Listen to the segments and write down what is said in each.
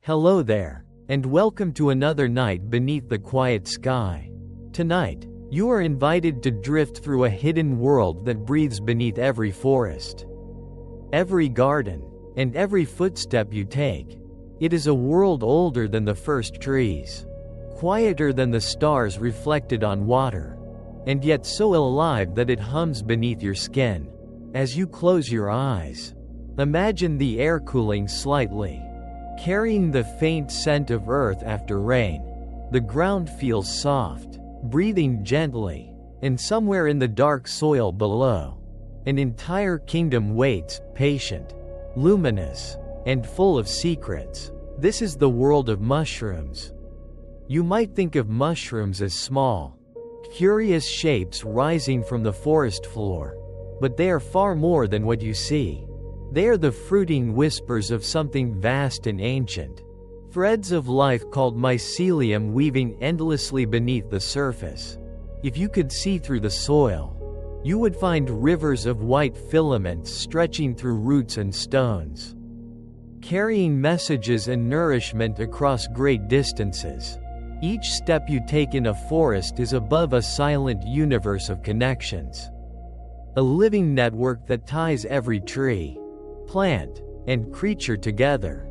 Hello there, and welcome to another night beneath the quiet sky. Tonight, you are invited to drift through a hidden world that breathes beneath every forest, every garden, and every footstep you take. It is a world older than the first trees, quieter than the stars reflected on water, and yet so alive that it hums beneath your skin. As you close your eyes, imagine the air cooling slightly, carrying the faint scent of earth after rain. The ground feels soft, breathing gently, and somewhere in the dark soil below, an entire kingdom waits, patient, luminous, and full of secrets. This is the world of mushrooms. You might think of mushrooms as small, curious shapes rising from the forest floor, but they are far more than what you see. They are the fruiting whispers of something vast and ancient. Threads of life called mycelium weaving endlessly beneath the surface. If you could see through the soil, you would find rivers of white filaments stretching through roots and stones, carrying messages and nourishment across great distances. Each step you take in a forest is above a silent universe of connections, a living network that ties every tree, plant, and creature together.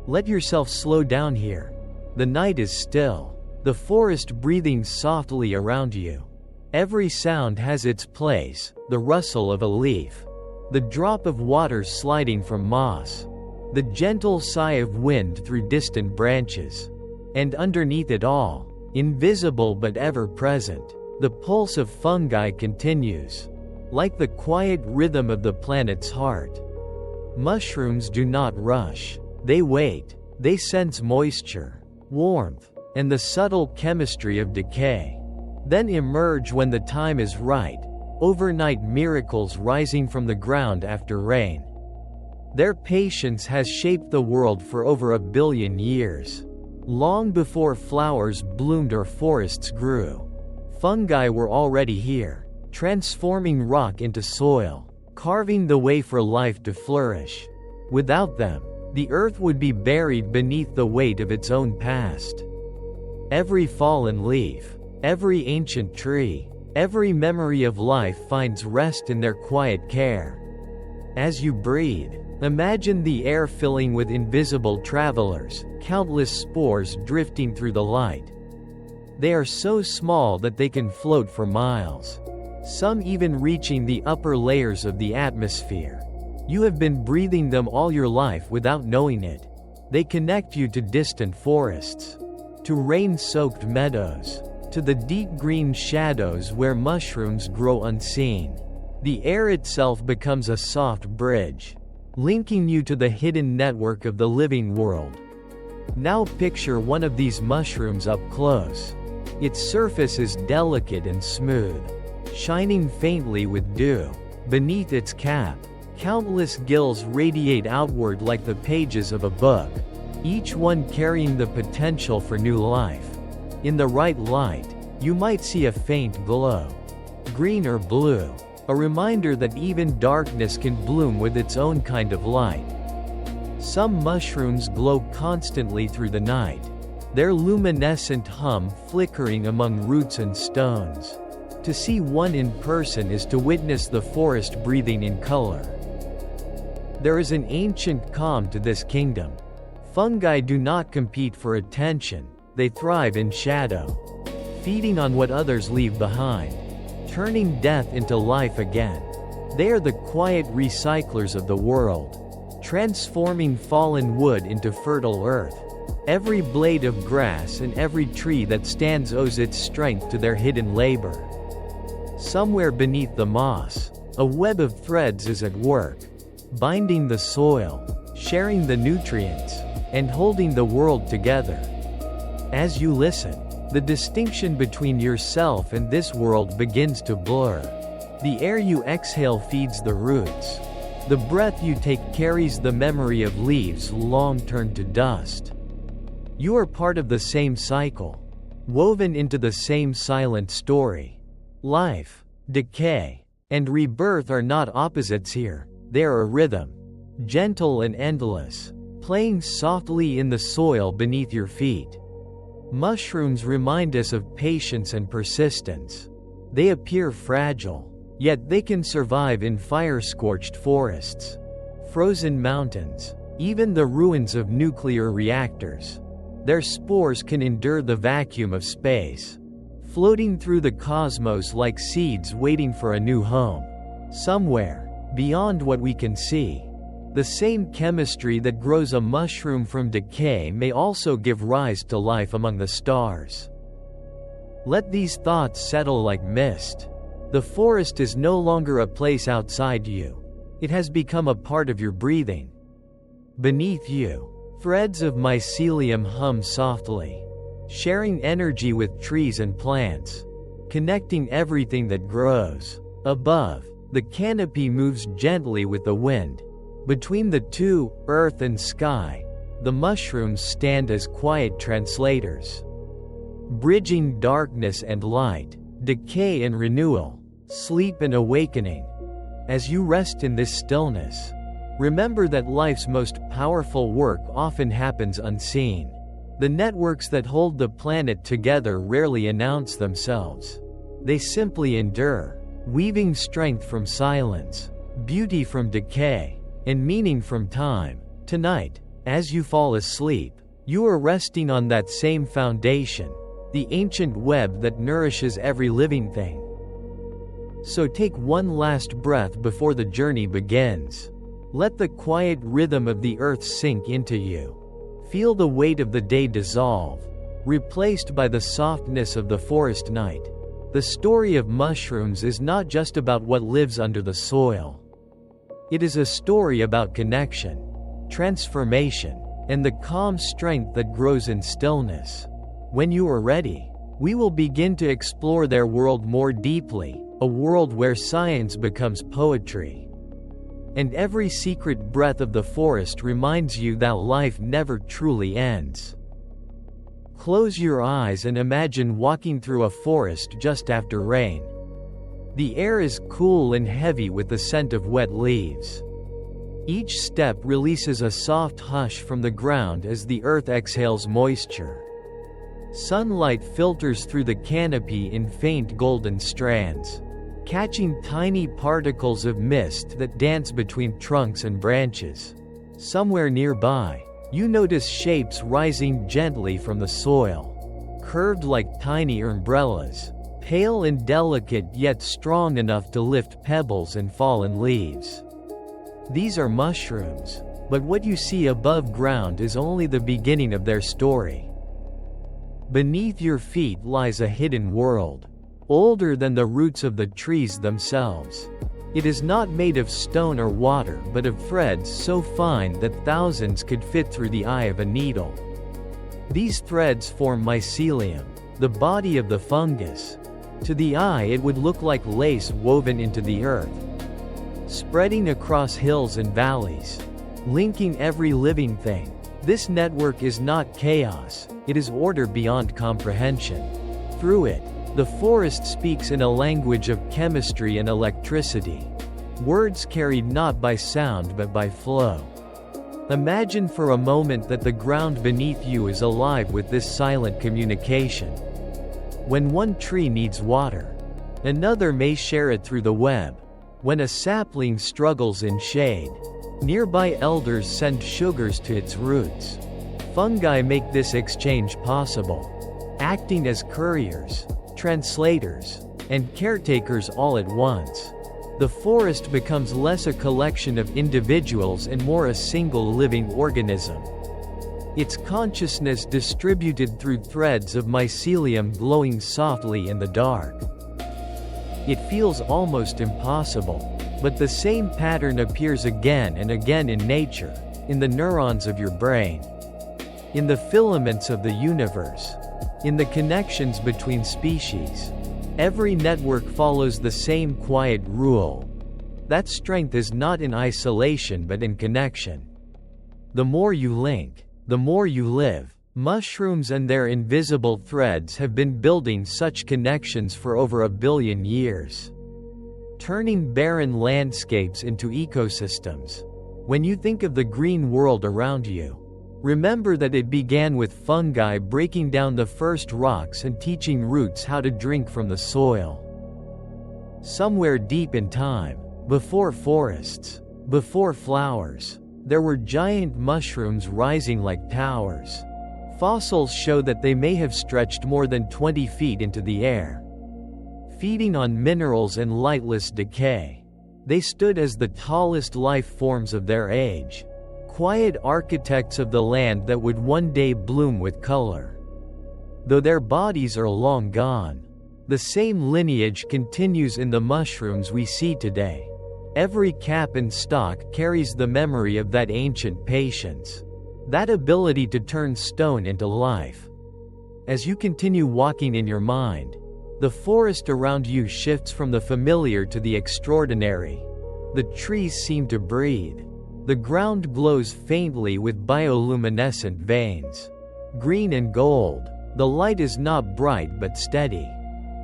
Let yourself slow down here. The night is still, the forest breathing softly around you. Every sound has its place: the rustle of a leaf, the drop of water sliding from moss, the gentle sigh of wind through distant branches. And underneath it all, invisible but ever present, the pulse of fungi continues, like the quiet rhythm of the planet's heart. Mushrooms do not rush. They wait. They sense moisture, warmth, and the subtle chemistry of decay, then emerge when the time is right, overnight miracles rising from the ground after rain. Their patience has shaped the world for over 1 billion years. Long before flowers bloomed or forests grew, fungi were already here, transforming rock into soil, carving the way for life to flourish. Without them, the earth would be buried beneath the weight of its own past. Every fallen leaf, every ancient tree, every memory of life finds rest in their quiet care. As you breathe, imagine the air filling with invisible travelers, countless spores drifting through the light. They are so small that they can float for miles, some even reaching the upper layers of the atmosphere. You have been breathing them all your life without knowing it. They connect you to distant forests, to rain-soaked meadows, to the deep green shadows where mushrooms grow unseen. The air itself becomes a soft bridge, linking you to the hidden network of the living world. Now picture one of these mushrooms up close. Its surface is delicate and smooth, shining faintly with dew. Beneath its cap, countless gills radiate outward like the pages of a book, each one carrying the potential for new life. In the right light, you might see a faint glow, green or blue, a reminder that even darkness can bloom with its own kind of light. Some mushrooms glow constantly through the night, their luminescent hum flickering among roots and stones. To see one in person is to witness the forest breathing in color. There is an ancient calm to this kingdom. Fungi do not compete for attention, they thrive in shadow, feeding on what others leave behind, turning death into life again. They are the quiet recyclers of the world, transforming fallen wood into fertile earth. Every blade of grass and every tree that stands owes its strength to their hidden labor. Somewhere beneath the moss, a web of threads is at work, binding the soil, sharing the nutrients, and holding the world together. As you listen, the distinction between yourself and this world begins to blur. The air you exhale feeds the roots. The breath you take carries the memory of leaves long turned to dust. You are part of the same cycle, woven into the same silent story. Life, decay, and rebirth are not opposites here, they are a rhythm, gentle and endless, playing softly in the soil beneath your feet. Mushrooms remind us of patience and persistence. They appear fragile, yet they can survive in fire-scorched forests, frozen mountains, even the ruins of nuclear reactors. Their spores can endure the vacuum of space, floating through the cosmos like seeds waiting for a new home. Somewhere, beyond what we can see, the same chemistry that grows a mushroom from decay may also give rise to life among the stars. Let these thoughts settle like mist. The forest is no longer a place outside you. It has become a part of your breathing. Beneath you, threads of mycelium hum softly, sharing energy with trees and plants, connecting everything that grows. Above, the canopy moves gently with the wind. Between the two, earth and sky, the mushrooms stand as quiet translators, bridging darkness and light, decay and renewal, sleep and awakening. As you rest in this stillness, remember that life's most powerful work often happens unseen. The networks that hold the planet together rarely announce themselves. They simply endure, weaving strength from silence, beauty from decay, and meaning from time. Tonight, as you fall asleep, you are resting on that same foundation, the ancient web that nourishes every living thing. So take one last breath before the journey begins. Let the quiet rhythm of the earth sink into you. Feel the weight of the day dissolve, replaced by the softness of the forest night. The story of mushrooms is not just about what lives under the soil. It is a story about connection, transformation, and the calm strength that grows in stillness. When you are ready, we will begin to explore their world more deeply, a world where science becomes poetry. And every secret breath of the forest reminds you that life never truly ends. Close your eyes and imagine walking through a forest just after rain. The air is cool and heavy with the scent of wet leaves. Each step releases a soft hush from the ground as the earth exhales moisture. Sunlight filters through the canopy in faint golden strands, catching tiny particles of mist that dance between trunks and branches. Somewhere nearby, you notice shapes rising gently from the soil, curved like tiny umbrellas, pale and delicate yet strong enough to lift pebbles and fallen leaves. These are mushrooms, but what you see above ground is only the beginning of their story. Beneath your feet lies a hidden world, older than the roots of the trees themselves. It is not made of stone or water but of threads so fine that thousands could fit through the eye of a needle. These threads form mycelium, the body of the fungus. To the eye it would look like lace woven into the earth, spreading across hills and valleys, linking every living thing. This network is not chaos, it is order beyond comprehension. Through it, the forest speaks in a language of chemistry and electricity, words carried not by sound but by flow. Imagine for a moment that the ground beneath you is alive with this silent communication. When one tree needs water, another may share it through the web. When a sapling struggles in shade, nearby elders send sugars to its roots. Fungi make this exchange possible, acting as couriers, translators, and caretakers all at once. The forest becomes less a collection of individuals and more a single living organism, its consciousness distributed through threads of mycelium glowing softly in the dark. It feels almost impossible, but the same pattern appears again and again in nature, in the neurons of your brain, in the filaments of the universe, in the connections between species. Every network follows the same quiet rule. That strength is not in isolation but in connection. The more you link, the more you live. Mushrooms and their invisible threads have been building such connections for over 1 billion years, turning barren landscapes into ecosystems. When you think of the green world around you, Remember that it began with fungi breaking down the first rocks and teaching roots how to drink from the soil. Somewhere deep in time, before forests, before flowers, there were giant mushrooms rising like towers. Fossils show that they may have stretched more than 20 feet into the air. Feeding on minerals and lightless decay, they stood as the tallest life forms of their age, quiet architects of the land that would one day bloom with color. Though their bodies are long gone, the same lineage continues in the mushrooms we see today. Every cap and stalk carries the memory of that ancient patience, that ability to turn stone into life. As you continue walking in your mind, the forest around you shifts from the familiar to the extraordinary. The trees seem to breathe. The ground glows faintly with bioluminescent veins. Green and gold, the light is not bright but steady.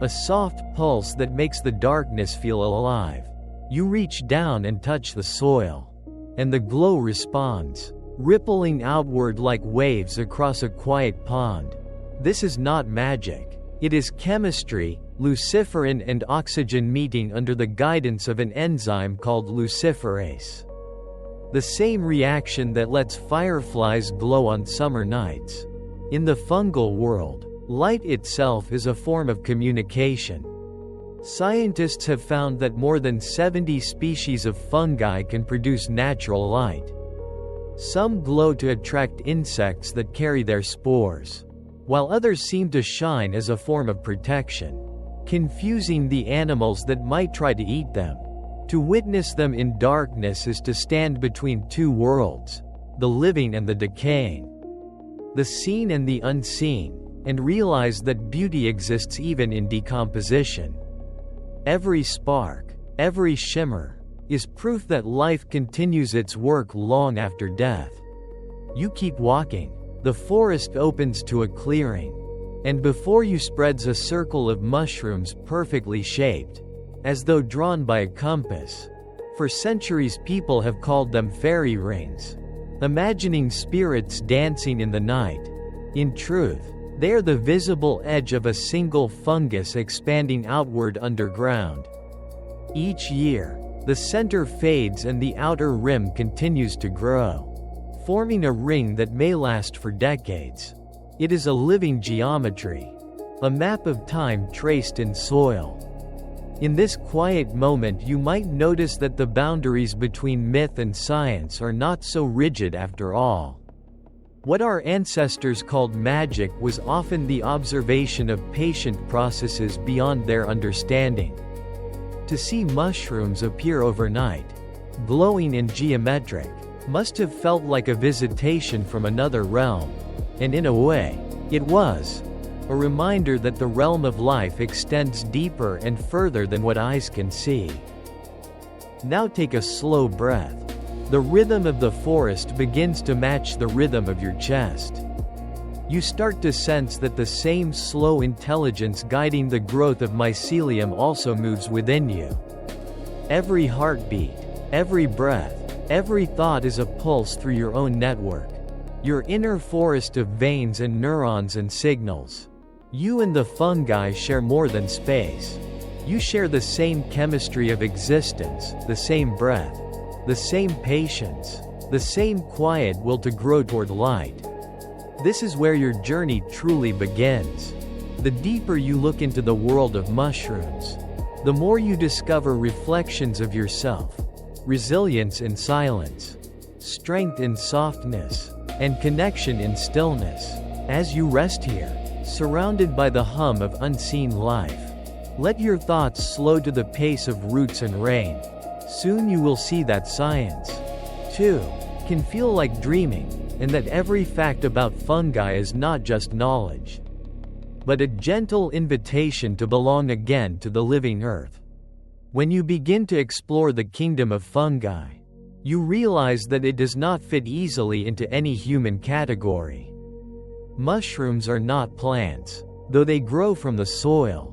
A soft pulse that makes the darkness feel alive. You reach down and touch the soil, and the glow responds, rippling outward like waves across a quiet pond. This is not magic. It is chemistry, luciferin and oxygen meeting under the guidance of an enzyme called luciferase. The same reaction that lets fireflies glow on summer nights. In the fungal world, light itself is a form of communication. Scientists have found that more than 70 species of fungi can produce natural light. Some glow to attract insects that carry their spores, while others seem to shine as a form of protection, confusing the animals that might try to eat them. To witness them in darkness is to stand between two worlds, the living and the decaying, the seen and the unseen, and realize that beauty exists even in decomposition. Every spark, every shimmer, is proof that life continues its work long after death. You keep walking, the forest opens to a clearing, and before you spreads a circle of mushrooms perfectly shaped, as though drawn by a compass. For centuries people have called them fairy rings, imagining spirits dancing in the night. In truth, they are the visible edge of a single fungus expanding outward underground. Each year, the center fades and the outer rim continues to grow, forming a ring that may last for decades. It is a living geometry, a map of time traced in soil. In this quiet moment you might notice that the boundaries between myth and science are not so rigid after all. What our ancestors called magic was often the observation of patient processes beyond their understanding. To see mushrooms appear overnight, glowing and geometric, must have felt like a visitation from another realm. And in a way, it was. A reminder that the realm of life extends deeper and further than what eyes can see. Now take a slow breath. The rhythm of the forest begins to match the rhythm of your chest. You start to sense that the same slow intelligence guiding the growth of mycelium also moves within you. Every heartbeat, every breath, every thought is a pulse through your own network. Your inner forest of veins and neurons and signals. You and the fungi share more than space. You share the same chemistry of existence, the same breath, the same patience, the same quiet will to grow toward light. This is where your journey truly begins. The deeper you look into the world of mushrooms, the more you discover reflections of yourself, resilience in silence, strength in softness, and connection in stillness. As you rest here, surrounded by the hum of unseen life, let your thoughts slow to the pace of roots and rain. Soon you will see that science, too, can feel like dreaming, and that every fact about fungi is not just knowledge, but a gentle invitation to belong again to the living earth. When you begin to explore the kingdom of fungi, you realize that it does not fit easily into any human category. Mushrooms are not plants, though they grow from the soil.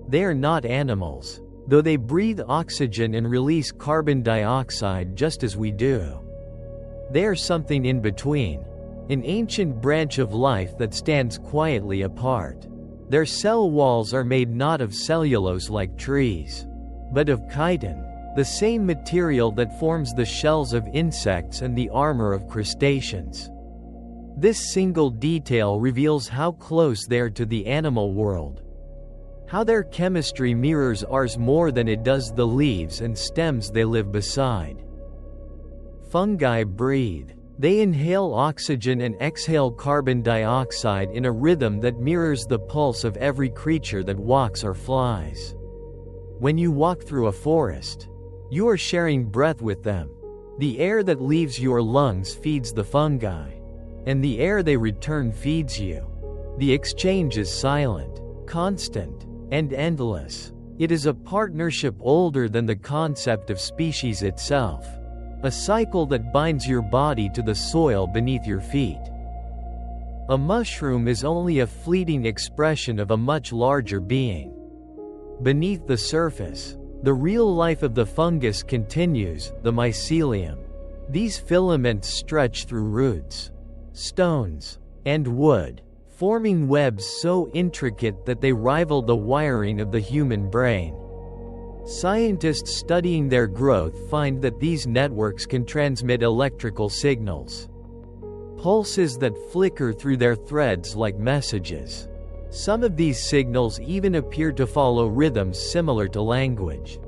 They are not animals, though they breathe oxygen and release carbon dioxide just as we do. They are something in between, an ancient branch of life that stands quietly apart. Their cell walls are made not of cellulose like trees, but of chitin, the same material that forms the shells of insects and the armor of crustaceans. This single detail reveals how close they are to the animal world, how their chemistry mirrors ours more than it does the leaves and stems they live beside. Fungi breathe. They inhale oxygen and exhale carbon dioxide in a rhythm that mirrors the pulse of every creature that walks or flies. When you walk through a forest, you are sharing breath with them. The air that leaves your lungs feeds the fungi, and the air they return feeds you. The exchange is silent, constant, and endless. It is a partnership older than the concept of species itself. A cycle that binds your body to the soil beneath your feet. A mushroom is only a fleeting expression of a much larger being. Beneath the surface, the real life of the fungus continues, the mycelium. These filaments stretch through roots, stones, and wood, forming webs so intricate that they rival the wiring of the human brain. Scientists studying their growth find that these networks can transmit electrical signals, pulses that flicker through their threads like messages. Some of these signals even appear to follow rhythms similar to language,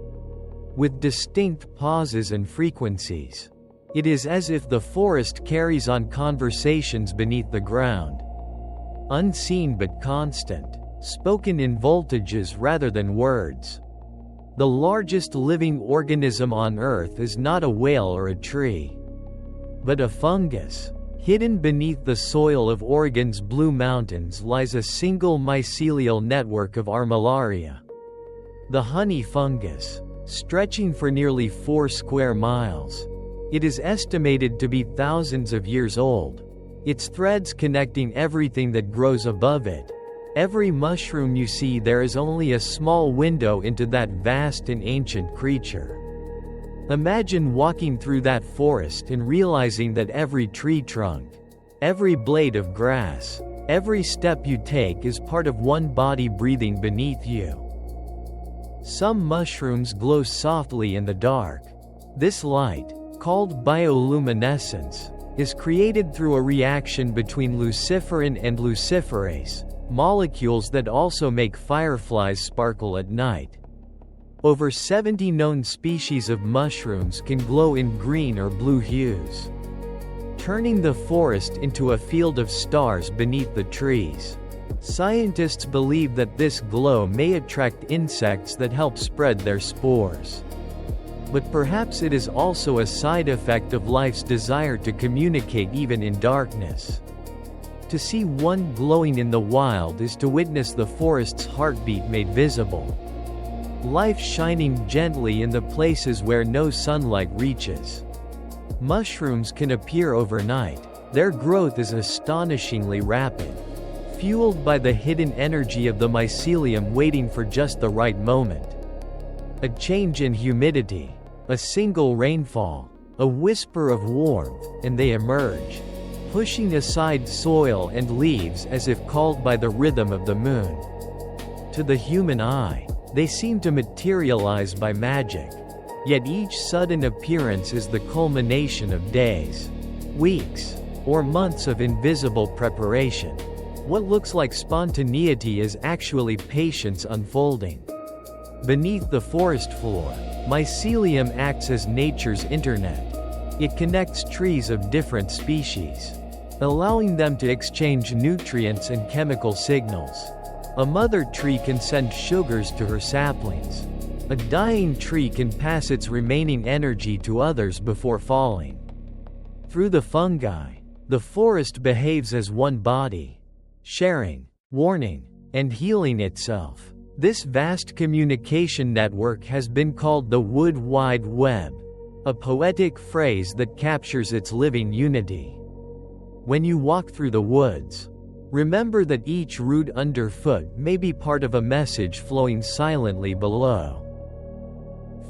with distinct pauses and frequencies. It is as if the forest carries on conversations beneath the ground, unseen but constant, spoken in voltages rather than words. The largest living organism on Earth is not a whale or a tree, but a fungus. Hidden beneath the soil of Oregon's Blue Mountains lies a single mycelial network of Armillaria, the honey fungus, stretching for nearly 4 square miles. It is estimated to be thousands of years old, its threads connecting everything that grows above it. Every mushroom you see there is only a small window into that vast and ancient creature. Imagine walking through that forest and realizing that every tree trunk, every blade of grass, every step you take is part of one body breathing beneath you. Some mushrooms glow softly in the dark. This light, called bioluminescence, is created through a reaction between luciferin and luciferase, molecules that also make fireflies sparkle at night. Over 70 known species of mushrooms can glow in green or blue hues, turning the forest into a field of stars beneath the trees. Scientists believe that this glow may attract insects that help spread their spores. But perhaps it is also a side effect of life's desire to communicate even in darkness. To see one glowing in the wild is to witness the forest's heartbeat made visible. Life shining gently in the places where no sunlight reaches. Mushrooms can appear overnight. Their growth is astonishingly rapid, fueled by the hidden energy of the mycelium waiting for just the right moment. A change in humidity, a single rainfall, a whisper of warmth, and they emerge, pushing aside soil and leaves as if called by the rhythm of the moon. To the human eye, they seem to materialize by magic. Yet each sudden appearance is the culmination of days, weeks, or months of invisible preparation. What looks like spontaneity is actually patience unfolding. Beneath the forest floor, mycelium acts as nature's internet. It connects trees of different species, allowing them to exchange nutrients and chemical signals. A mother tree can send sugars to her saplings. A dying tree can pass its remaining energy to others before falling. Through the fungi, the forest behaves as one body, sharing, warning, and healing itself. This vast communication network has been called the Wood Wide Web, a poetic phrase that captures its living unity. When you walk through the woods, remember that each root underfoot may be part of a message flowing silently below.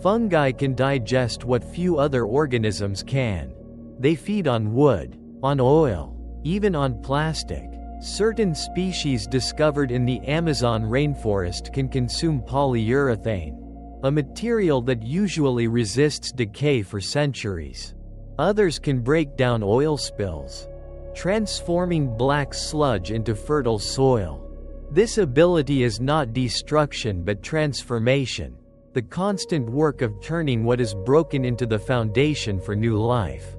Fungi can digest what few other organisms can. They feed on wood, on oil, even on plastic. Certain species discovered in the Amazon rainforest can consume polyurethane, a material that usually resists decay for centuries. Others can break down oil spills, transforming black sludge into fertile soil. This ability is not destruction but transformation, the constant work of turning what is broken into the foundation for new life.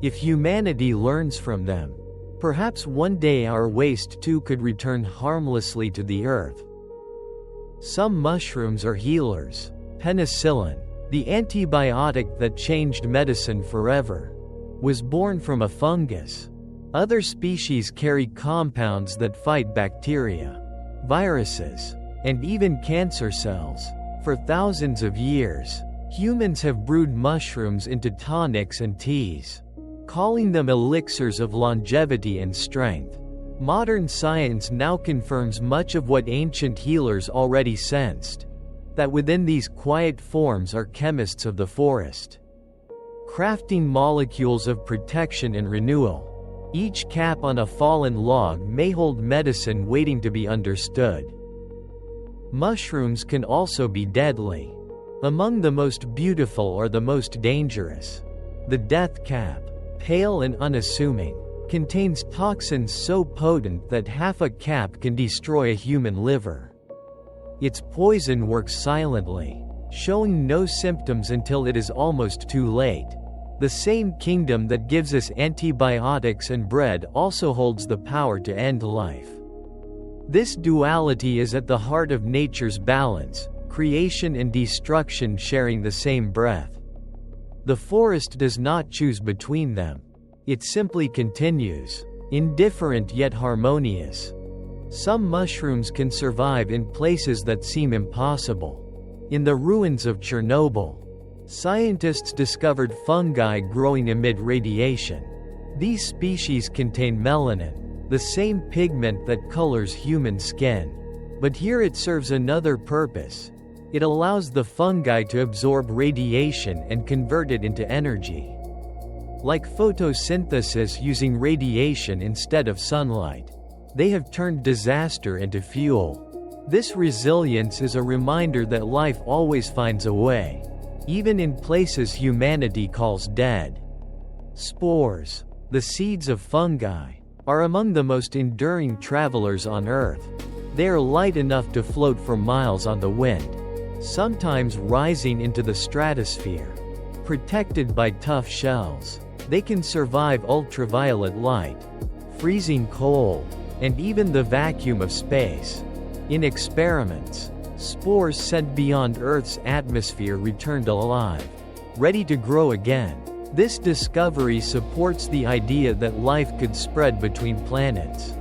If humanity learns from them, perhaps one day our waste too could return harmlessly to the earth. Some mushrooms are healers. Penicillin, the antibiotic that changed medicine forever, was born from a fungus. Other species carry compounds that fight bacteria, viruses, and even cancer cells. For thousands of years, humans have brewed mushrooms into tonics and teas, calling them elixirs of longevity and strength. Modern science now confirms much of what ancient healers already sensed, that within these quiet forms are chemists of the forest, crafting molecules of protection and renewal. Each cap on a fallen log may hold medicine waiting to be understood. Mushrooms can also be deadly. Among the most beautiful are the most dangerous. The death cap, pale and unassuming, contains toxins so potent that half a cap can destroy a human liver. Its poison works silently, showing no symptoms until it is almost too late. The same kingdom that gives us antibiotics and bread also holds the power to end life. This duality is at the heart of nature's balance, creation and destruction sharing the same breath. The forest does not choose between them. It simply continues, indifferent yet harmonious. Some mushrooms can survive in places that seem impossible. In the ruins of Chernobyl, scientists discovered fungi growing amid radiation. These species contain melanin, the same pigment that colors human skin. But here it serves another purpose. It allows the fungi to absorb radiation and convert it into energy. Like photosynthesis using radiation instead of sunlight, they have turned disaster into fuel. This resilience is a reminder that life always finds a way, even in places humanity calls dead. Spores, the seeds of fungi, are among the most enduring travelers on Earth. They are light enough to float for miles on the wind, sometimes rising into the stratosphere. Protected by tough shells, they can survive ultraviolet light, freezing cold, and even the vacuum of space. In experiments, spores sent beyond Earth's atmosphere returned alive, ready to grow again. This discovery supports the idea that life could spread between planets,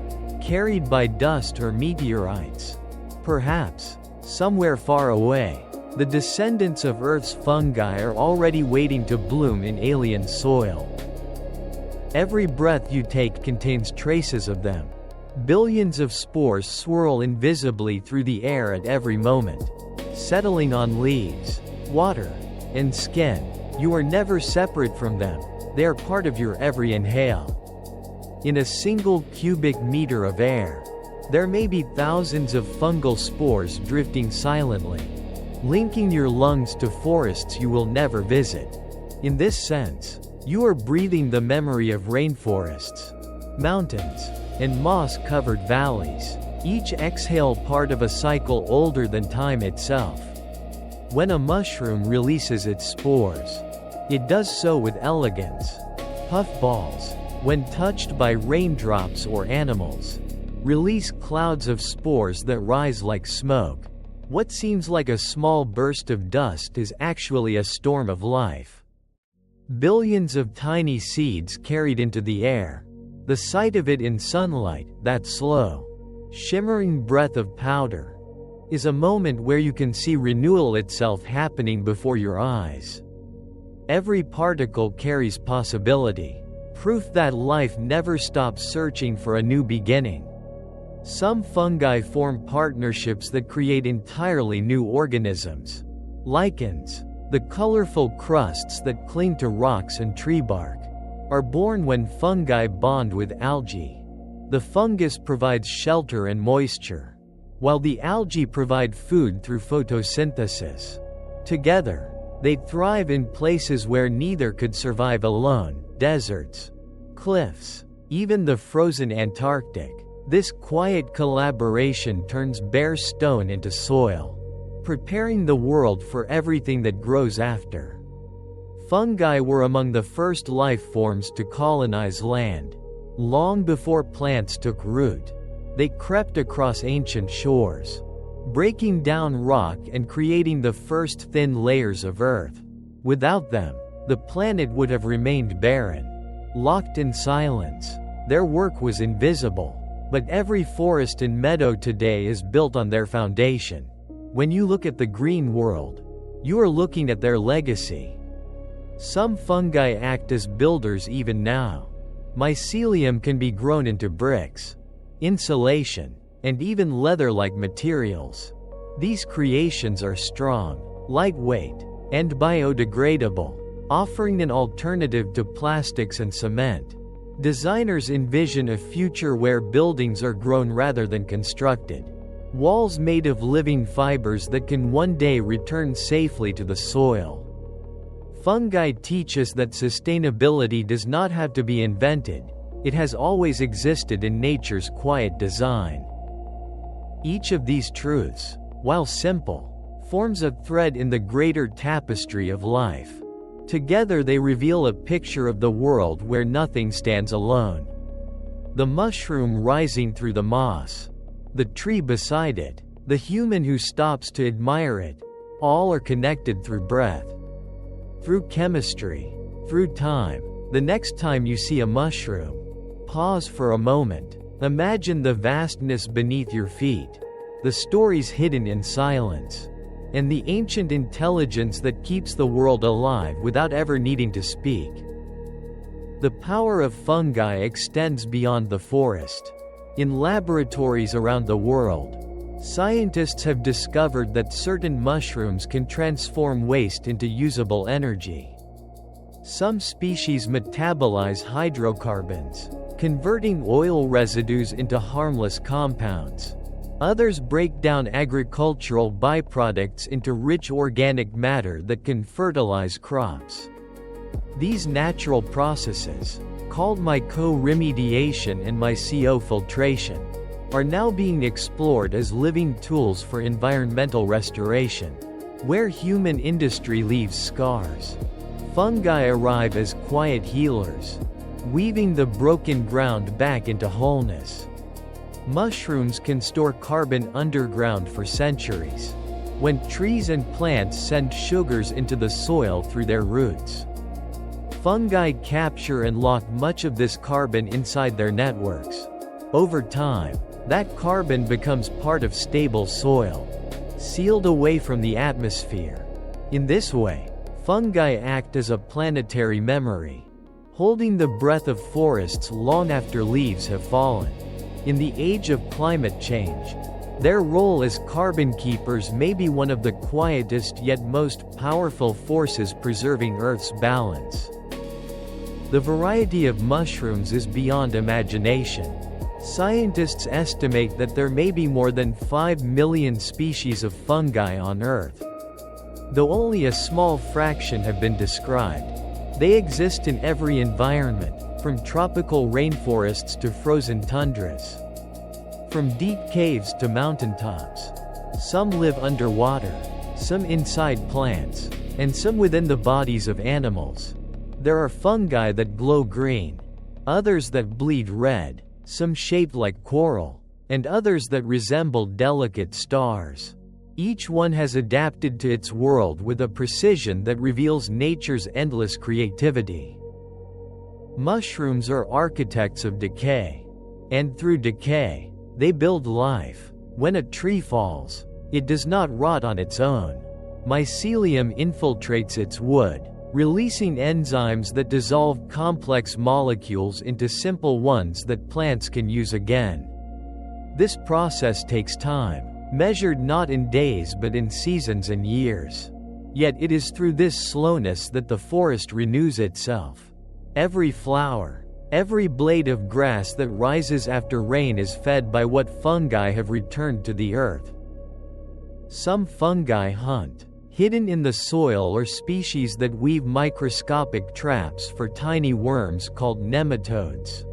carried by dust or meteorites. Perhaps, somewhere far away, the descendants of Earth's fungi are already waiting to bloom in alien soil. Every breath you take contains traces of them. Billions of spores swirl invisibly through the air at every moment, settling on leaves, water, and skin. You are never separate from them. They are part of your every inhale. In a single cubic meter of air, there may be thousands of fungal spores drifting silently, linking your lungs to forests you will never visit. In this sense, you are breathing the memory of rainforests, mountains, and moss-covered valleys, each exhale part of a cycle older than time itself. When a mushroom releases its spores, it does so with elegance. Puffballs, when touched by raindrops or animals, release clouds of spores that rise like smoke. What seems like a small burst of dust is actually a storm of life. Billions of tiny seeds carried into the air. The sight of it in sunlight, that slow, shimmering breath of powder, is a moment where you can see renewal itself happening before your eyes. Every particle carries possibility, proof that life never stops searching for a new beginning. Some fungi form partnerships that create entirely new organisms. Lichens, the colorful crusts that cling to rocks and tree bark, are born when fungi bond with algae. The fungus provides shelter and moisture, while the algae provide food through photosynthesis. Together, they thrive in places where neither could survive alone: deserts, cliffs, even the frozen Antarctic. This quiet collaboration turns bare stone into soil, preparing the world for everything that grows after. Fungi were among the first life forms to colonize land. Long before plants took root, they crept across ancient shores, breaking down rock and creating the first thin layers of earth. Without them, the planet would have remained barren, locked in silence. Their work was invisible, but every forest and meadow today is built on their foundation. When you look at the green world, you are looking at their legacy. Some fungi act as builders even now. Mycelium can be grown into bricks, insulation, and even leather-like materials. These creations are strong, lightweight, and biodegradable, offering an alternative to plastics and cement. Designers envision a future where buildings are grown rather than constructed. Walls made of living fibers that can one day return safely to the soil. Fungi teach us that sustainability does not have to be invented. It has always existed in nature's quiet design. Each of these truths, while simple, forms a thread in the greater tapestry of life. Together they reveal a picture of the world where nothing stands alone. The mushroom rising through the moss, the tree beside it, the human who stops to admire it, all are connected through breath, through chemistry, through time. The next time you see a mushroom, pause for a moment. Imagine the vastness beneath your feet, the stories hidden in silence, and the ancient intelligence that keeps the world alive without ever needing to speak. The power of fungi extends beyond the forest. In laboratories around the world, scientists have discovered that certain mushrooms can transform waste into usable energy. Some species metabolize hydrocarbons, converting oil residues into harmless compounds. Others break down agricultural byproducts into rich organic matter that can fertilize crops. These natural processes, called mycoremediation and mycofiltration, are now being explored as living tools for environmental restoration. Where human industry leaves scars, fungi arrive as quiet healers, weaving the broken ground back into wholeness. Mushrooms can store carbon underground for centuries, when trees and plants send sugars into the soil through their roots. Fungi capture and lock much of this carbon inside their networks. Over time, that carbon becomes part of stable soil, sealed away from the atmosphere. In this way, fungi act as a planetary memory, holding the breath of forests long after leaves have fallen. In the age of climate change, their role as carbon keepers may be one of the quietest yet most powerful forces preserving Earth's balance. The variety of mushrooms is beyond imagination. Scientists estimate that there may be more than 5 million species of fungi on Earth. Though only a small fraction have been described, they exist in every environment, from tropical rainforests to frozen tundras. From deep caves to mountaintops. Some live underwater, some inside plants, and some within the bodies of animals. There are fungi that glow green, others that bleed red, some shaped like coral, and others that resemble delicate stars. Each one has adapted to its world with a precision that reveals nature's endless creativity. Mushrooms are architects of decay. And through decay, they build life. When a tree falls, it does not rot on its own. Mycelium infiltrates its wood, releasing enzymes that dissolve complex molecules into simple ones that plants can use again. This process takes time, measured not in days but in seasons and years. Yet it is through this slowness that the forest renews itself. Every flower, every blade of grass that rises after rain is fed by what fungi have returned to the earth. Some fungi hunt, hidden in the soil, or species that weave microscopic traps for tiny worms called nematodes.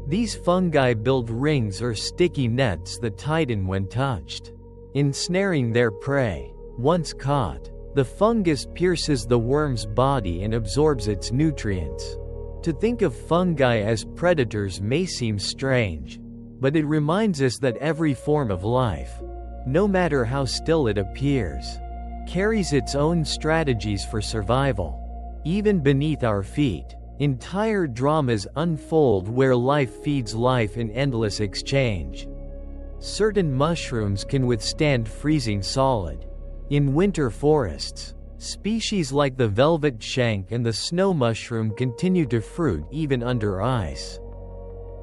These fungi build rings or sticky nets that tighten when touched, ensnaring their prey. Once caught, the fungus pierces the worm's body and absorbs its nutrients. To think of fungi as predators may seem strange, but it reminds us that every form of life, no matter how still it appears, carries its own strategies for survival. Even beneath our feet, entire dramas unfold where life feeds life in endless exchange. Certain mushrooms can withstand freezing solid. In winter forests, species like the velvet shank and the snow mushroom continue to fruit even under ice.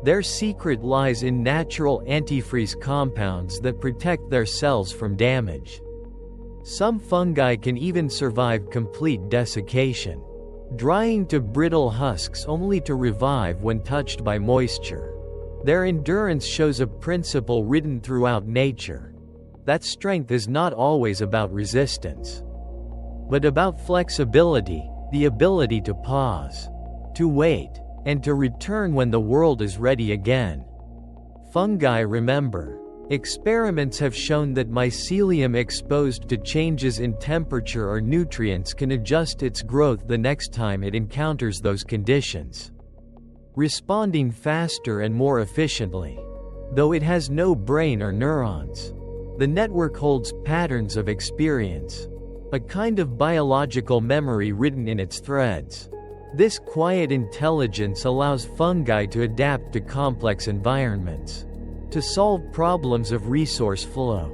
Their secret lies in natural antifreeze compounds that protect their cells from damage. Some fungi can even survive complete desiccation, drying to brittle husks only to revive when touched by moisture. Their endurance shows a principle written throughout nature: that strength is not always about resistance, but about flexibility, the ability to pause, to wait, and to return when the world is ready again. Fungi remember. Experiments have shown that mycelium exposed to changes in temperature or nutrients can adjust its growth the next time it encounters those conditions, responding faster and more efficiently. Though it has no brain or neurons, the network holds patterns of experience, a kind of biological memory written in its threads. This quiet intelligence allows fungi to adapt to complex environments, to solve problems of resource flow,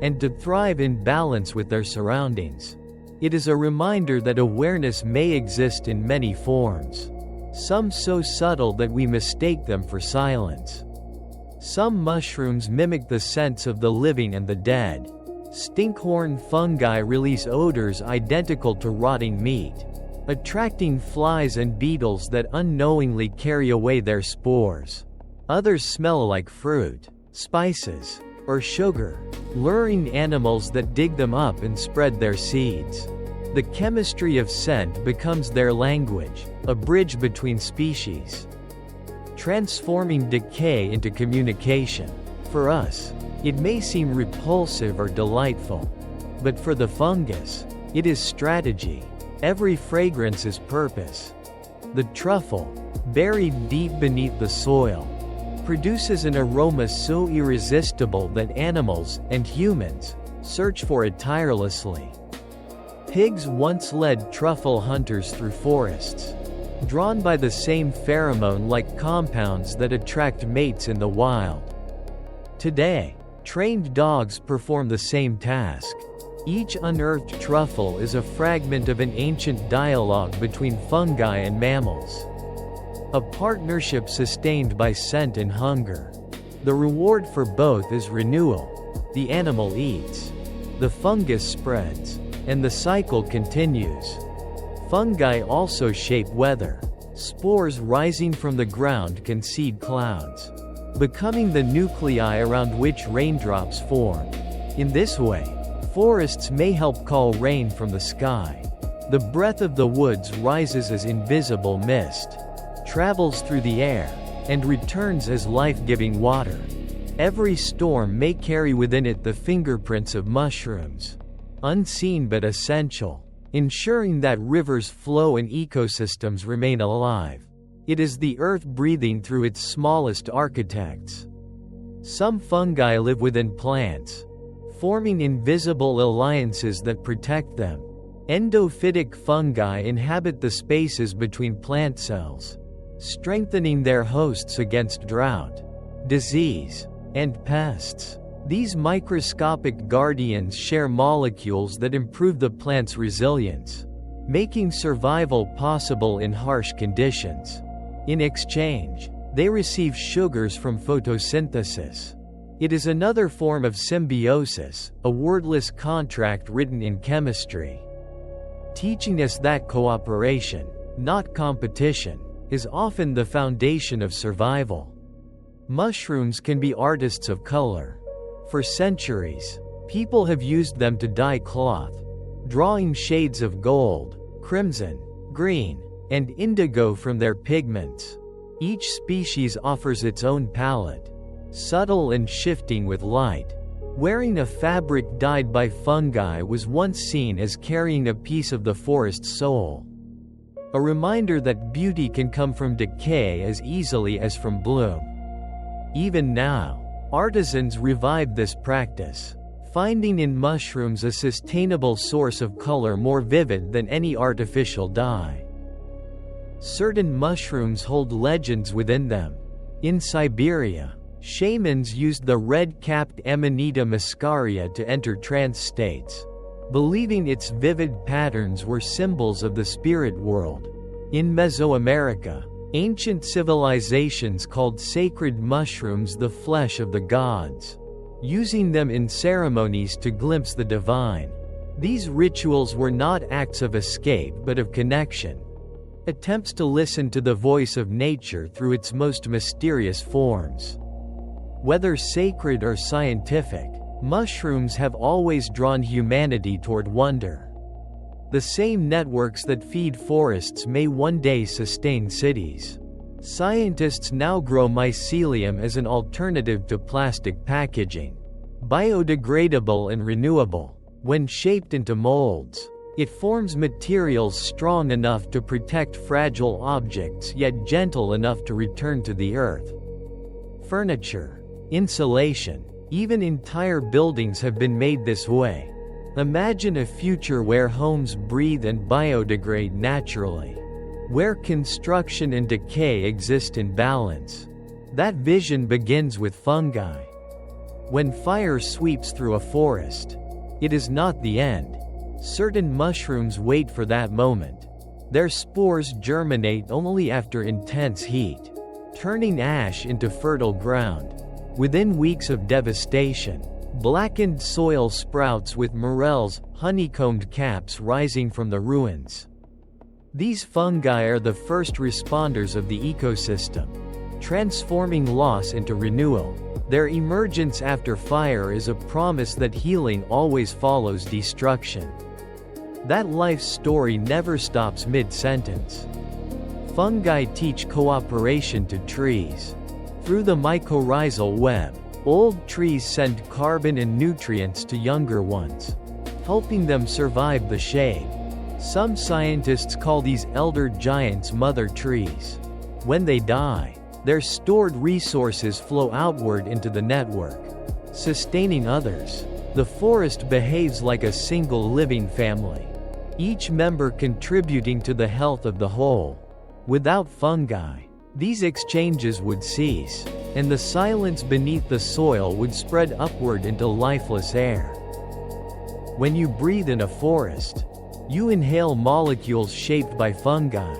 and to thrive in balance with their surroundings. It is a reminder that awareness may exist in many forms, some so subtle that we mistake them for silence. Some mushrooms mimic the scents of the living and the dead. Stinkhorn fungi release odors identical to rotting meat, attracting flies and beetles that unknowingly carry away their spores. Others smell like fruit, spices, or sugar, luring animals that dig them up and spread their seeds. The chemistry of scent becomes their language, a bridge between species, transforming decay into communication. For us, it may seem repulsive or delightful, but for the fungus, it is strategy. Every fragrance is purpose. The truffle, buried deep beneath the soil, produces an aroma so irresistible that animals, and humans, search for it tirelessly. Pigs once led truffle hunters through forests, drawn by the same pheromone-like compounds that attract mates in the wild. Today, trained dogs perform the same task. Each unearthed truffle is a fragment of an ancient dialogue between fungi and mammals, a partnership sustained by scent and hunger. The reward for both is renewal. The animal eats, the fungus spreads, and the cycle continues. Fungi also shape weather. Spores rising from the ground can seed clouds, becoming the nuclei around which raindrops form. In this way, forests may help call rain from the sky. The breath of the woods rises as invisible mist, travels through the air, and returns as life-giving water. Every storm may carry within it the fingerprints of mushrooms, unseen but essential, ensuring that rivers flow and ecosystems remain alive. It is the earth breathing through its smallest architects. Some fungi live within plants, forming invisible alliances that protect them. Endophytic fungi inhabit the spaces between plant cells, strengthening their hosts against drought, disease, and pests. These microscopic guardians share molecules that improve the plant's resilience, making survival possible in harsh conditions. In exchange, they receive sugars from photosynthesis. It is another form of symbiosis, a wordless contract written in chemistry, teaching us that cooperation, not competition, is often the foundation of survival. Mushrooms can be artists of color. For centuries, people have used them to dye cloth, drawing shades of gold, crimson, green, and indigo from their pigments. Each species offers its own palette, subtle and shifting with light. Wearing a fabric dyed by fungi was once seen as carrying a piece of the forest's soul. A reminder that beauty can come from decay as easily as from bloom. Even now, artisans revive this practice, finding in mushrooms a sustainable source of color more vivid than any artificial dye. Certain mushrooms hold legends within them. In Siberia, shamans used the red-capped Amanita muscaria to enter trance states, believing its vivid patterns were symbols of the spirit world. In Mesoamerica, ancient civilizations called sacred mushrooms the flesh of the gods, using them in ceremonies to glimpse the divine. These rituals were not acts of escape but of connection, attempts to listen to the voice of nature through its most mysterious forms. Whether sacred or scientific, mushrooms have always drawn humanity toward wonder. The same networks that feed forests may one day sustain cities. Scientists now grow mycelium as an alternative to plastic packaging. Biodegradable and renewable, when shaped into molds, it forms materials strong enough to protect fragile objects yet gentle enough to return to the earth. Furniture, insulation, even entire buildings have been made this way. Imagine a future where homes breathe and biodegrade naturally, where construction and decay exist in balance. That vision begins with fungi. When fire sweeps through a forest, it is not the end. Certain mushrooms wait for that moment. Their spores germinate only after intense heat, turning ash into fertile ground. Within weeks of devastation, blackened soil sprouts with morels, honeycombed caps rising from the ruins. These fungi are the first responders of the ecosystem, transforming loss into renewal. Their emergence after fire is a promise that healing always follows destruction. That life story never stops mid-sentence. Fungi teach cooperation to trees. Through the mycorrhizal web, old trees send carbon and nutrients to younger ones, helping them survive the shade. Some scientists call these elder giants mother trees. When they die, their stored resources flow outward into the network, sustaining others. The forest behaves like a single living family, each member contributing to the health of the whole. Without fungi, these exchanges would cease, and the silence beneath the soil would spread upward into lifeless air. When you breathe in a forest, you inhale molecules shaped by fungi.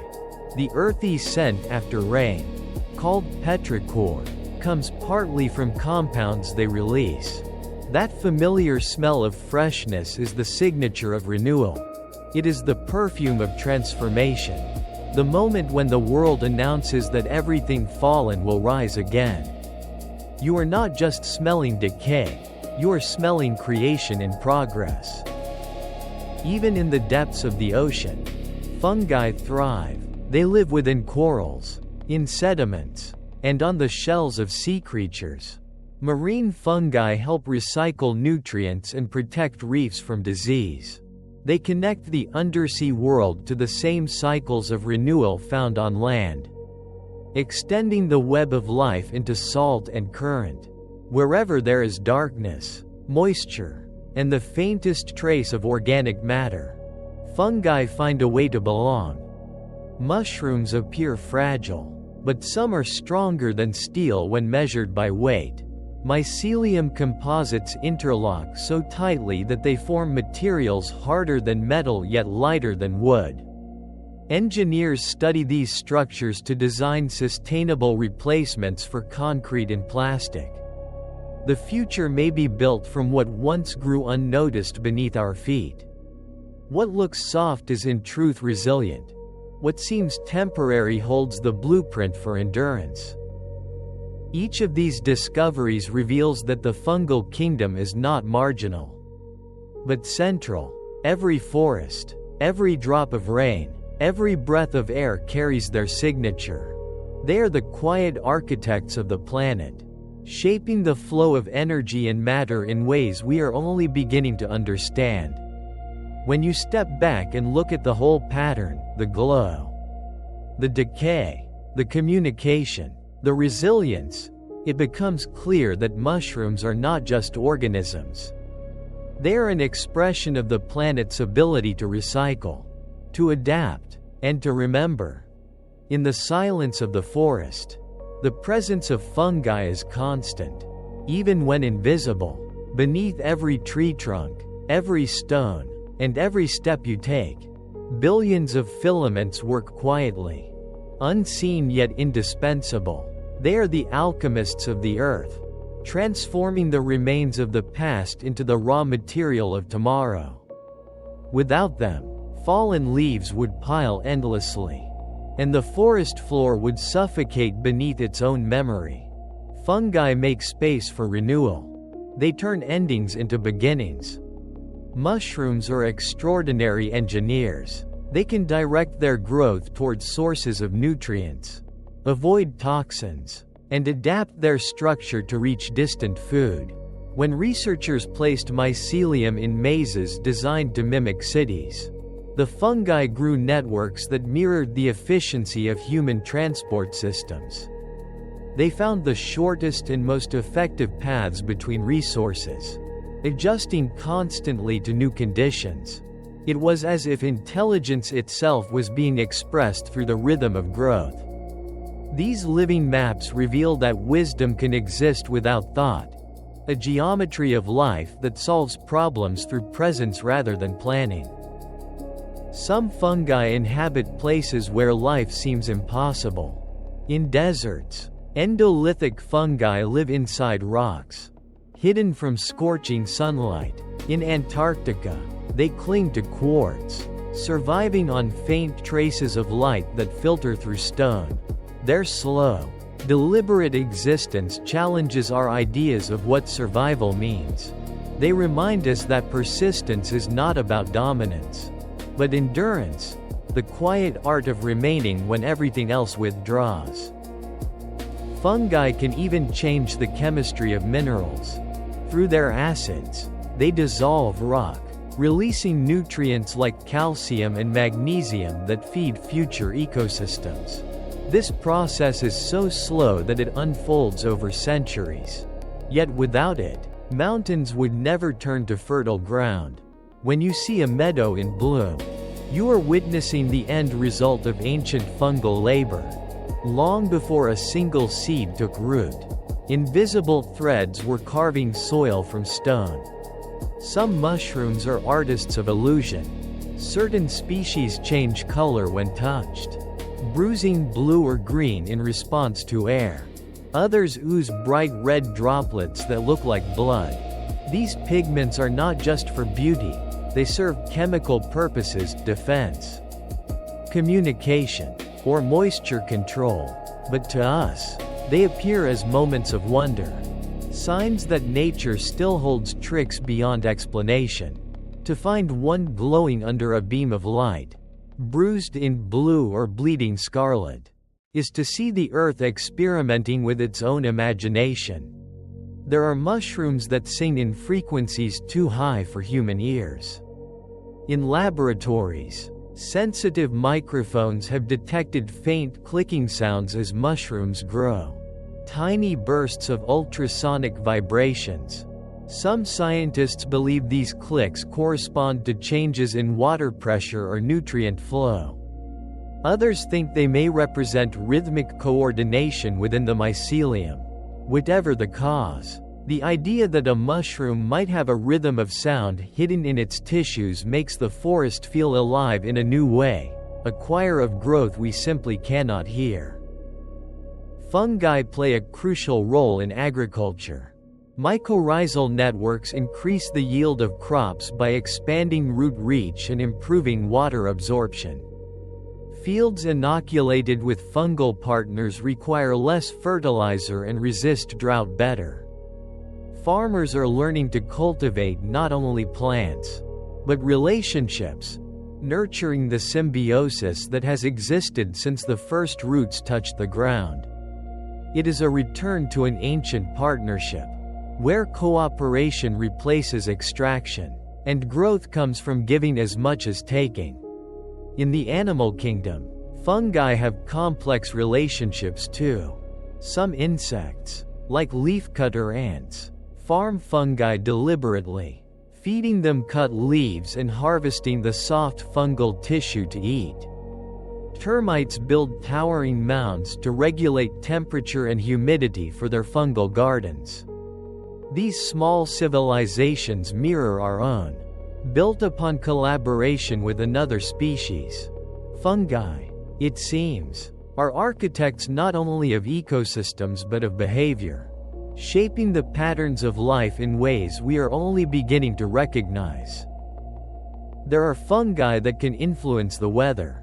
The earthy scent after rain, called petrichor, comes partly from compounds they release. That familiar smell of freshness is the signature of renewal. It is the perfume of transformation. The moment when the world announces that everything fallen will rise again. You are not just smelling decay, you are smelling creation in progress. Even in the depths of the ocean, fungi thrive. They live within corals, in sediments, and on the shells of sea creatures. Marine fungi help recycle nutrients and protect reefs from disease. They connect the undersea world to the same cycles of renewal found on land, extending the web of life into salt and current. Wherever there is darkness, moisture, and the faintest trace of organic matter, fungi find a way to belong. Mushrooms appear fragile, but some are stronger than steel when measured by weight. Mycelium composites interlock so tightly that they form materials harder than metal yet lighter than wood. Engineers study these structures to design sustainable replacements for concrete and plastic. The future may be built from what once grew unnoticed beneath our feet. What looks soft is in truth resilient. What seems temporary holds the blueprint for endurance. Each of these discoveries reveals that the fungal kingdom is not marginal, but central. Every forest, every drop of rain, every breath of air carries their signature. They are the quiet architects of the planet, shaping the flow of energy and matter in ways we are only beginning to understand. When you step back and look at the whole pattern, the glow, the decay, the communication, the resilience, it becomes clear that mushrooms are not just organisms. They are an expression of the planet's ability to recycle, to adapt, and to remember. In the silence of the forest, the presence of fungi is constant, even when invisible. Beneath every tree trunk, every stone, and every step you take, billions of filaments work quietly, unseen yet indispensable. They are the alchemists of the earth, transforming the remains of the past into the raw material of tomorrow. Without them, fallen leaves would pile endlessly, and the forest floor would suffocate beneath its own memory. Fungi make space for renewal. They turn endings into beginnings. Mushrooms are extraordinary engineers. They can direct their growth towards sources of nutrients, avoid toxins, and adapt their structure to reach distant food. When researchers placed mycelium in mazes designed to mimic cities, the fungi grew networks that mirrored the efficiency of human transport systems. They found the shortest and most effective paths between resources, adjusting constantly to new conditions. It was as if intelligence itself was being expressed through the rhythm of growth. These living maps reveal that wisdom can exist without thought, a geometry of life that solves problems through presence rather than planning. Some fungi inhabit places where life seems impossible. In deserts, endolithic fungi live inside rocks, hidden from scorching sunlight. In Antarctica, they cling to quartz, surviving on faint traces of light that filter through stone. Their slow, deliberate existence challenges our ideas of what survival means. They remind us that persistence is not about dominance, but endurance, the quiet art of remaining when everything else withdraws. Fungi can even change the chemistry of minerals. Through their acids, they dissolve rock, releasing nutrients like calcium and magnesium that feed future ecosystems. This process is so slow that it unfolds over centuries. Yet without it, mountains would never turn to fertile ground. When you see a meadow in bloom, you are witnessing the end result of ancient fungal labor. Long before a single seed took root, invisible threads were carving soil from stone. Some mushrooms are artists of illusion. Certain species change color when touched, bruising blue or green in response to air. Others ooze bright red droplets that look like blood. These pigments are not just for beauty, they serve chemical purposes: defense, communication, or moisture control. But to us, they appear as moments of wonder, signs that nature still holds tricks beyond explanation. To find one glowing under a beam of light, bruised in blue or bleeding scarlet, is to see the earth experimenting with its own imagination. There are mushrooms that sing in frequencies too high for human ears. In laboratories, sensitive microphones have detected faint clicking sounds as mushrooms grow, tiny bursts of ultrasonic vibrations. Some scientists believe these clicks correspond to changes in water pressure or nutrient flow. Others think they may represent rhythmic coordination within the mycelium. Whatever the cause, the idea that a mushroom might have a rhythm of sound hidden in its tissues makes the forest feel alive in a new way, a choir of growth we simply cannot hear. Fungi play a crucial role in agriculture. Mycorrhizal networks increase the yield of crops by expanding root reach and improving water absorption. Fields inoculated with fungal partners require less fertilizer and resist drought better. Farmers are learning to cultivate not only plants, but relationships, nurturing the symbiosis that has existed since the first roots touched the ground. It is a return to an ancient partnership, where cooperation replaces extraction, and growth comes from giving as much as taking. In the animal kingdom, fungi have complex relationships too. Some insects, like leafcutter ants, farm fungi deliberately, feeding them cut leaves and harvesting the soft fungal tissue to eat. Termites build towering mounds to regulate temperature and humidity for their fungal gardens. These small civilizations mirror our own, built upon collaboration with another species. Fungi, it seems, are architects not only of ecosystems but of behavior, shaping the patterns of life in ways we are only beginning to recognize. There are fungi that can influence the weather,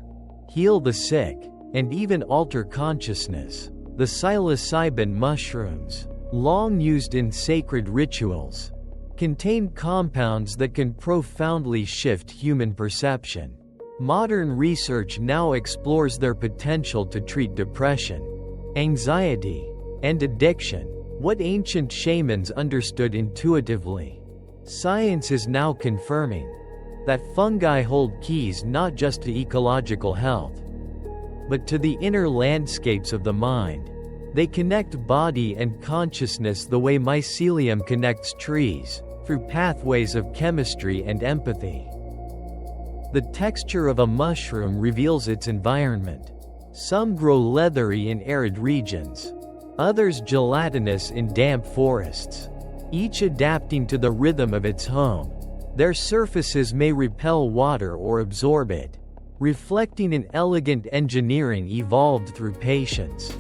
heal the sick, and even alter consciousness. The psilocybin mushrooms, long used in sacred rituals, contain compounds that can profoundly shift human perception. Modern research now explores their potential to treat depression, anxiety, and addiction, what ancient shamans understood intuitively. Science is now confirming that fungi hold keys not just to ecological health, but to the inner landscapes of the mind. They connect body and consciousness the way mycelium connects trees, through pathways of chemistry and empathy. The texture of a mushroom reveals its environment. Some grow leathery in arid regions, others gelatinous in damp forests, each adapting to the rhythm of its home. Their surfaces may repel water or absorb it, reflecting an elegant engineering evolved through patience.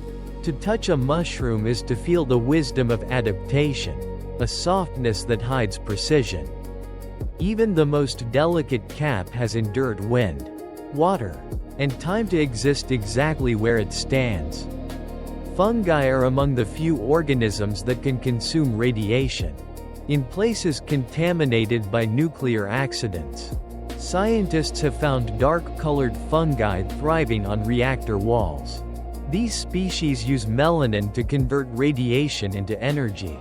To touch a mushroom is to feel the wisdom of adaptation, a softness that hides precision. Even the most delicate cap has endured wind, water, and time to exist exactly where it stands. Fungi are among the few organisms that can consume radiation. In places contaminated by nuclear accidents, scientists have found dark-colored fungi thriving on reactor walls. These species use melanin to convert radiation into energy,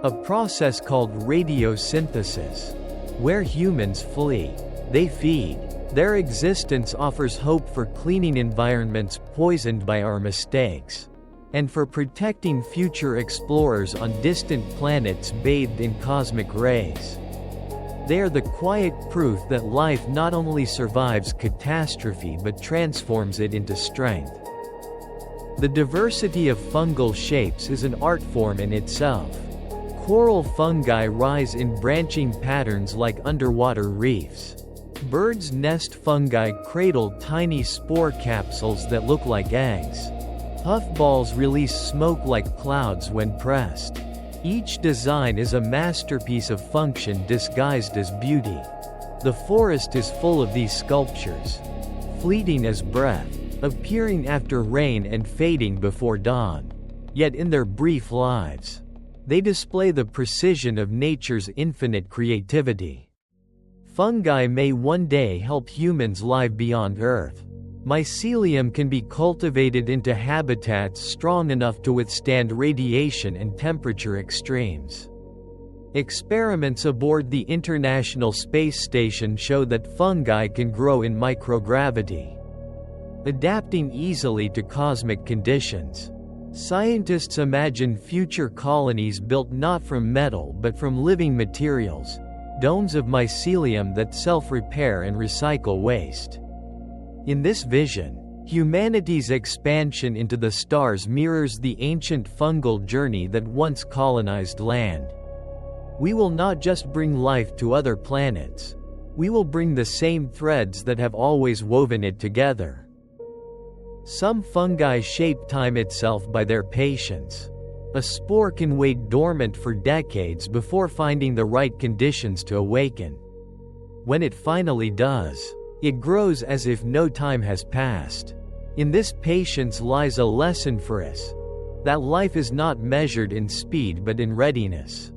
a process called radiosynthesis. Where humans flee, they feed. Their existence offers hope for cleaning environments poisoned by our mistakes, and for protecting future explorers on distant planets bathed in cosmic rays. They are the quiet proof that life not only survives catastrophe but transforms it into strength. The diversity of fungal shapes is an art form in itself. Coral fungi rise in branching patterns like underwater reefs. Birds' nest fungi cradle tiny spore capsules that look like eggs. Puffballs release smoke like clouds when pressed. Each design is a masterpiece of function disguised as beauty. The forest is full of these sculptures, fleeting as breath, appearing after rain and fading before dawn. Yet in their brief lives, they display the precision of nature's infinite creativity. Fungi may one day help humans live beyond Earth. Mycelium can be cultivated into habitats strong enough to withstand radiation and temperature extremes. Experiments aboard the International Space Station show that fungi can grow in microgravity, adapting easily to cosmic conditions. Scientists imagine future colonies built not from metal but from living materials, domes of mycelium that self-repair and recycle waste. In this vision, humanity's expansion into the stars mirrors the ancient fungal journey that once colonized land. We will not just bring life to other planets, we will bring the same threads that have always woven it together. Some fungi shape time itself by their patience. A spore can wait dormant for decades before finding the right conditions to awaken. When it finally does, it grows as if no time has passed. In this patience lies a lesson for us, that life is not measured in speed but in readiness.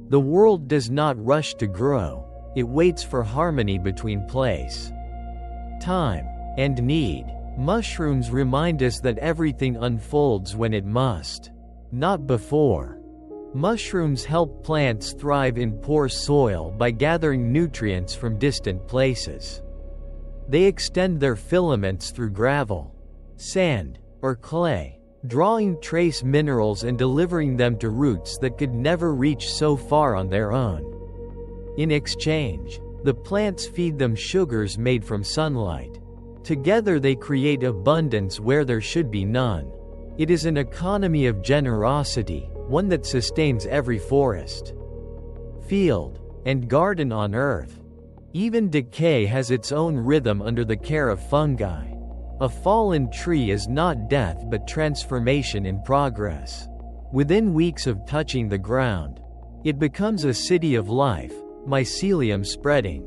The world does not rush to grow, it waits for harmony between place, time, and need. Mushrooms remind us that everything unfolds when it must, not before. Mushrooms help plants thrive in poor soil by gathering nutrients from distant places. They extend their filaments through gravel, sand, or clay, drawing trace minerals and delivering them to roots that could never reach so far on their own. In exchange, the plants feed them sugars made from sunlight. Together they create abundance where there should be none. It is an economy of generosity, one that sustains every forest, field, and garden on earth. Even decay has its own rhythm under the care of fungi. A fallen tree is not death but transformation in progress. Within weeks of touching the ground, it becomes a city of life, mycelium spreading,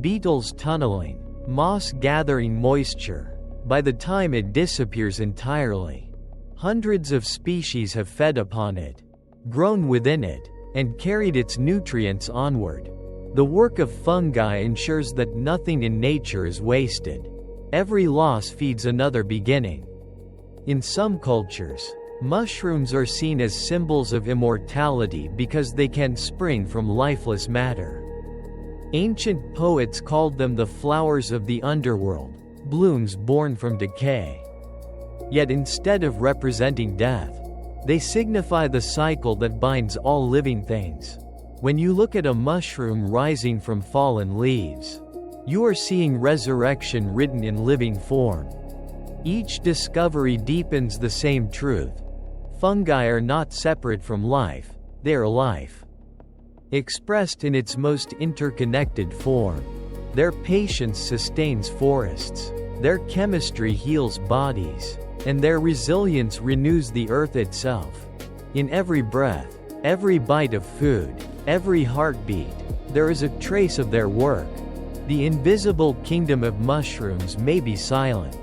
beetles tunneling, moss gathering moisture. By the time it disappears entirely, hundreds of species have fed upon it, grown within it, and carried its nutrients onward. The work of fungi ensures that nothing in nature is wasted. Every loss feeds another beginning. In some cultures, mushrooms are seen as symbols of immortality because they can spring from lifeless matter. Ancient poets called them the flowers of the underworld, blooms born from decay. Yet instead of representing death, they signify the cycle that binds all living things. When you look at a mushroom rising from fallen leaves, you are seeing resurrection written in living form. Each discovery deepens the same truth. Fungi are not separate from life, they are life, expressed in its most interconnected form. Their patience sustains forests, their chemistry heals bodies, and their resilience renews the earth itself. In every breath, every bite of food, every heartbeat, there is a trace of their work. The invisible kingdom of mushrooms may be silent,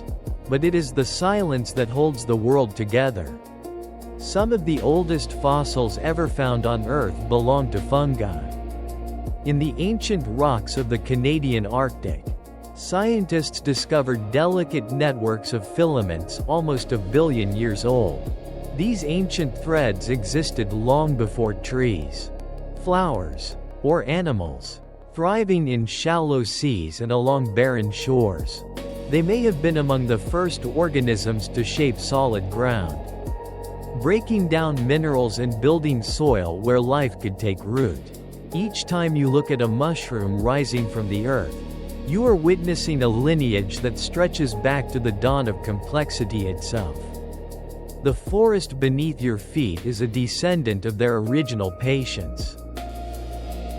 but it is the silence that holds the world together. Some of the oldest fossils ever found on Earth belong to fungi. In the ancient rocks of the Canadian Arctic, scientists discovered delicate networks of filaments almost a billion years old. These ancient threads existed long before trees, flowers, or animals, thriving in shallow seas and along barren shores. They may have been among the first organisms to shape solid ground, breaking down minerals and building soil where life could take root. Each time you look at a mushroom rising from the earth, you are witnessing a lineage that stretches back to the dawn of complexity itself. The forest beneath your feet is a descendant of their original patience.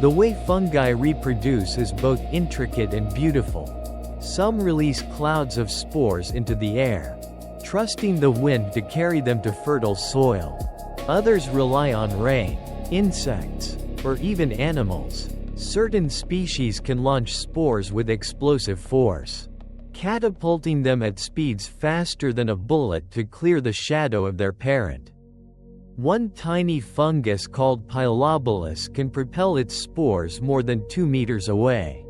The way fungi reproduce is both intricate and beautiful. Some release clouds of spores into the air, trusting the wind to carry them to fertile soil. Others rely on rain, insects, or even animals. Certain species can launch spores with explosive force, catapulting them at speeds faster than a bullet to clear the shadow of their parent. One tiny fungus called Pilobolus can propel its spores more than 2 meters away.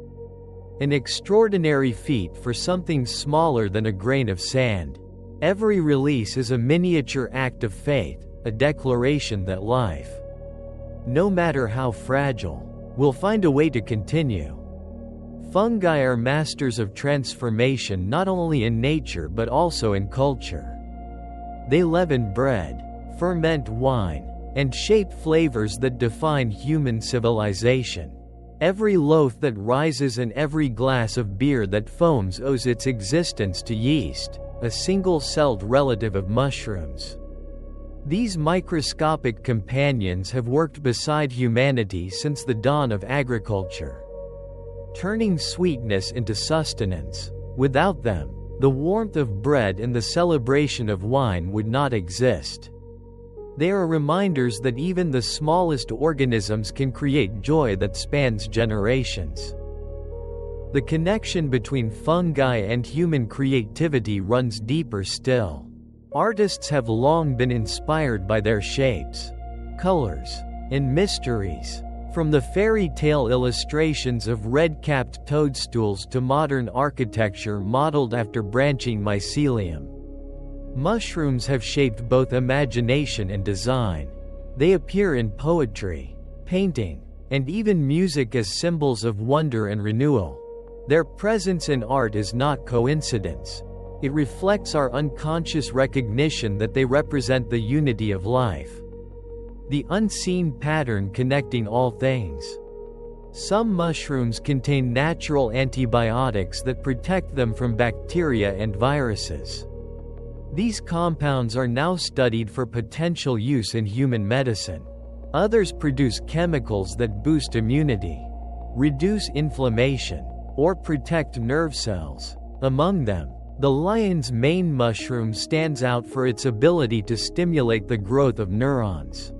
An extraordinary feat for something smaller than a grain of sand. Every release is a miniature act of faith, a declaration that life, no matter how fragile, will find a way to continue. Fungi are masters of transformation not only in nature but also in culture. They leaven bread, ferment wine, and shape flavors that define human civilization. Every loaf that rises and every glass of beer that foams owes its existence to yeast, a single-celled relative of mushrooms. These microscopic companions have worked beside humanity since the dawn of agriculture, turning sweetness into sustenance. Without them, the warmth of bread and the celebration of wine would not exist. They are reminders that even the smallest organisms can create joy that spans generations. The connection between fungi and human creativity runs deeper still. Artists have long been inspired by their shapes, colors, and mysteries. From the fairy tale illustrations of red-capped toadstools to modern architecture modeled after branching mycelium. Mushrooms have shaped both imagination and design. They appear in poetry, painting, and even music as symbols of wonder and renewal. Their presence in art is not coincidence. It reflects our unconscious recognition that they represent the unity of life, the unseen pattern connecting all things. Some mushrooms contain natural antibiotics that protect them from bacteria and viruses. These compounds are now studied for potential use in human medicine. Others produce chemicals that boost immunity, reduce inflammation, or protect nerve cells. Among them, the lion's mane mushroom stands out for its ability to stimulate the growth of neurons.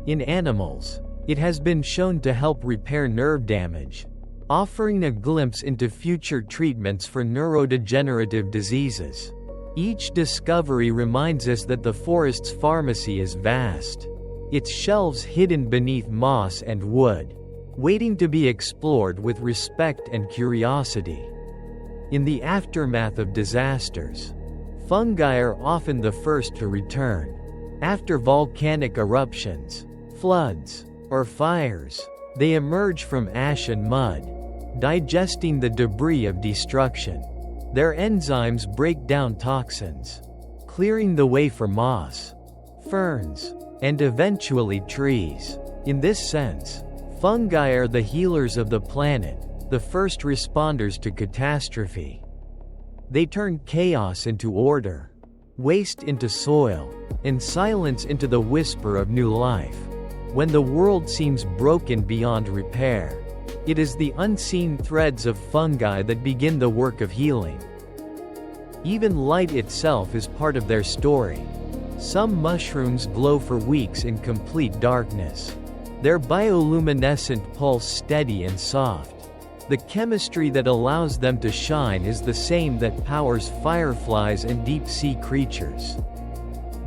In animals, it has been shown to help repair nerve damage, offering a glimpse into future treatments for neurodegenerative diseases. Each discovery reminds us that the forest's pharmacy is vast, its shelves hidden beneath moss and wood, waiting to be explored with respect and curiosity. In the aftermath of disasters, fungi are often the first to return. After volcanic eruptions, floods, or fires, they emerge from ash and mud, digesting the debris of destruction. Their enzymes break down toxins, clearing the way for moss, ferns, and eventually trees. In this sense, fungi are the healers of the planet, the first responders to catastrophe. They turn chaos into order, waste into soil, and silence into the whisper of new life. When the world seems broken beyond repair, it is the unseen threads of fungi that begin the work of healing. Even light itself is part of their story. Some mushrooms glow for weeks in complete darkness, their bioluminescent pulse steady and soft. The chemistry that allows them to shine is the same that powers fireflies and deep-sea creatures.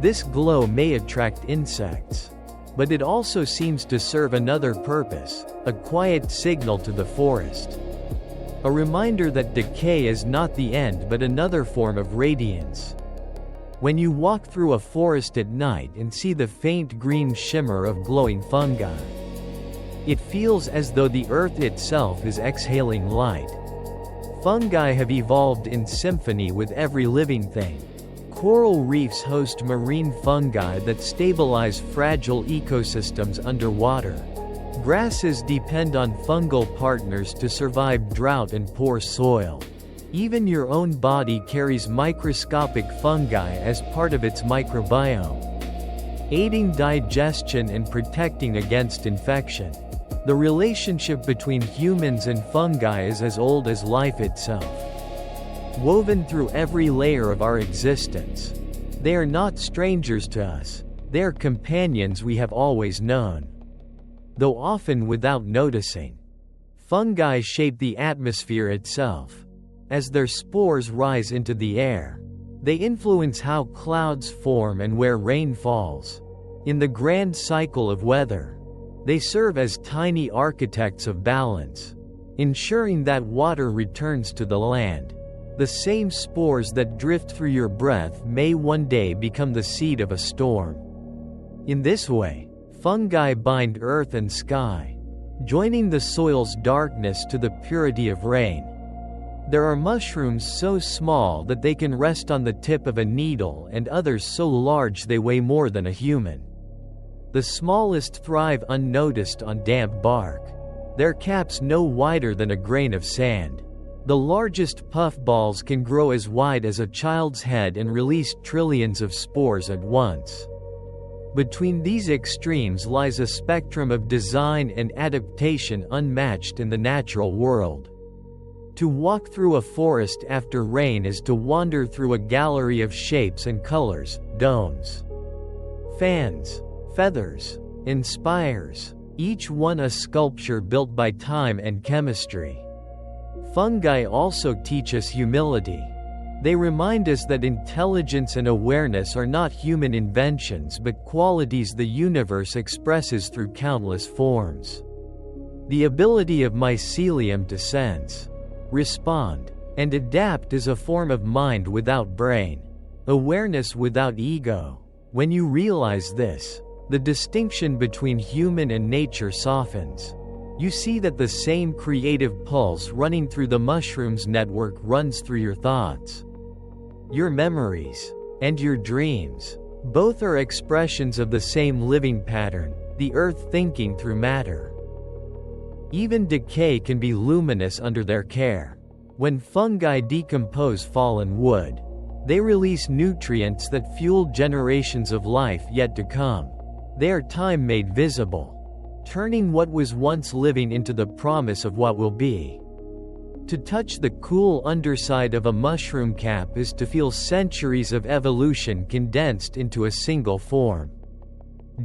This glow may attract insects, but it also seems to serve another purpose, a quiet signal to the forest. A reminder that decay is not the end but another form of radiance. When you walk through a forest at night and see the faint green shimmer of glowing fungi, it feels as though the earth itself is exhaling light. Fungi have evolved in symphony with every living thing. Coral reefs host marine fungi that stabilize fragile ecosystems underwater. Grasses depend on fungal partners to survive drought and poor soil. Even your own body carries microscopic fungi as part of its microbiome, aiding digestion and protecting against infection. The relationship between humans and fungi is as old as life itself. Woven through every layer of our existence, they are not strangers to us, they are companions we have always known. Though often without noticing, fungi shape the atmosphere itself. As their spores rise into the air, they influence how clouds form and where rain falls. In the grand cycle of weather, they serve as tiny architects of balance, ensuring that water returns to the land. The same spores that drift through your breath may one day become the seed of a storm. In this way, fungi bind earth and sky, joining the soil's darkness to the purity of rain. There are mushrooms so small that they can rest on the tip of a needle and others so large they weigh more than a human. The smallest thrive unnoticed on damp bark, their caps no wider than a grain of sand. The largest puffballs can grow as wide as a child's head and release trillions of spores at once. Between these extremes lies a spectrum of design and adaptation unmatched in the natural world. To walk through a forest after rain is to wander through a gallery of shapes and colors, domes, fans, feathers, and spires, each one a sculpture built by time and chemistry. Fungi also teach us humility. They remind us that intelligence and awareness are not human inventions but qualities the universe expresses through countless forms. The ability of mycelium to sense, respond, and adapt is a form of mind without brain, awareness without ego. When you realize this, the distinction between human and nature softens. You see that the same creative pulse running through the mushroom's network runs through your thoughts, your memories, and your dreams. Both are expressions of the same living pattern, the earth thinking through matter. Even decay can be luminous under their care. When fungi decompose fallen wood, they release nutrients that fuel generations of life yet to come. They are time made visible, turning what was once living into the promise of what will be. To touch the cool underside of a mushroom cap is to feel centuries of evolution condensed into a single form.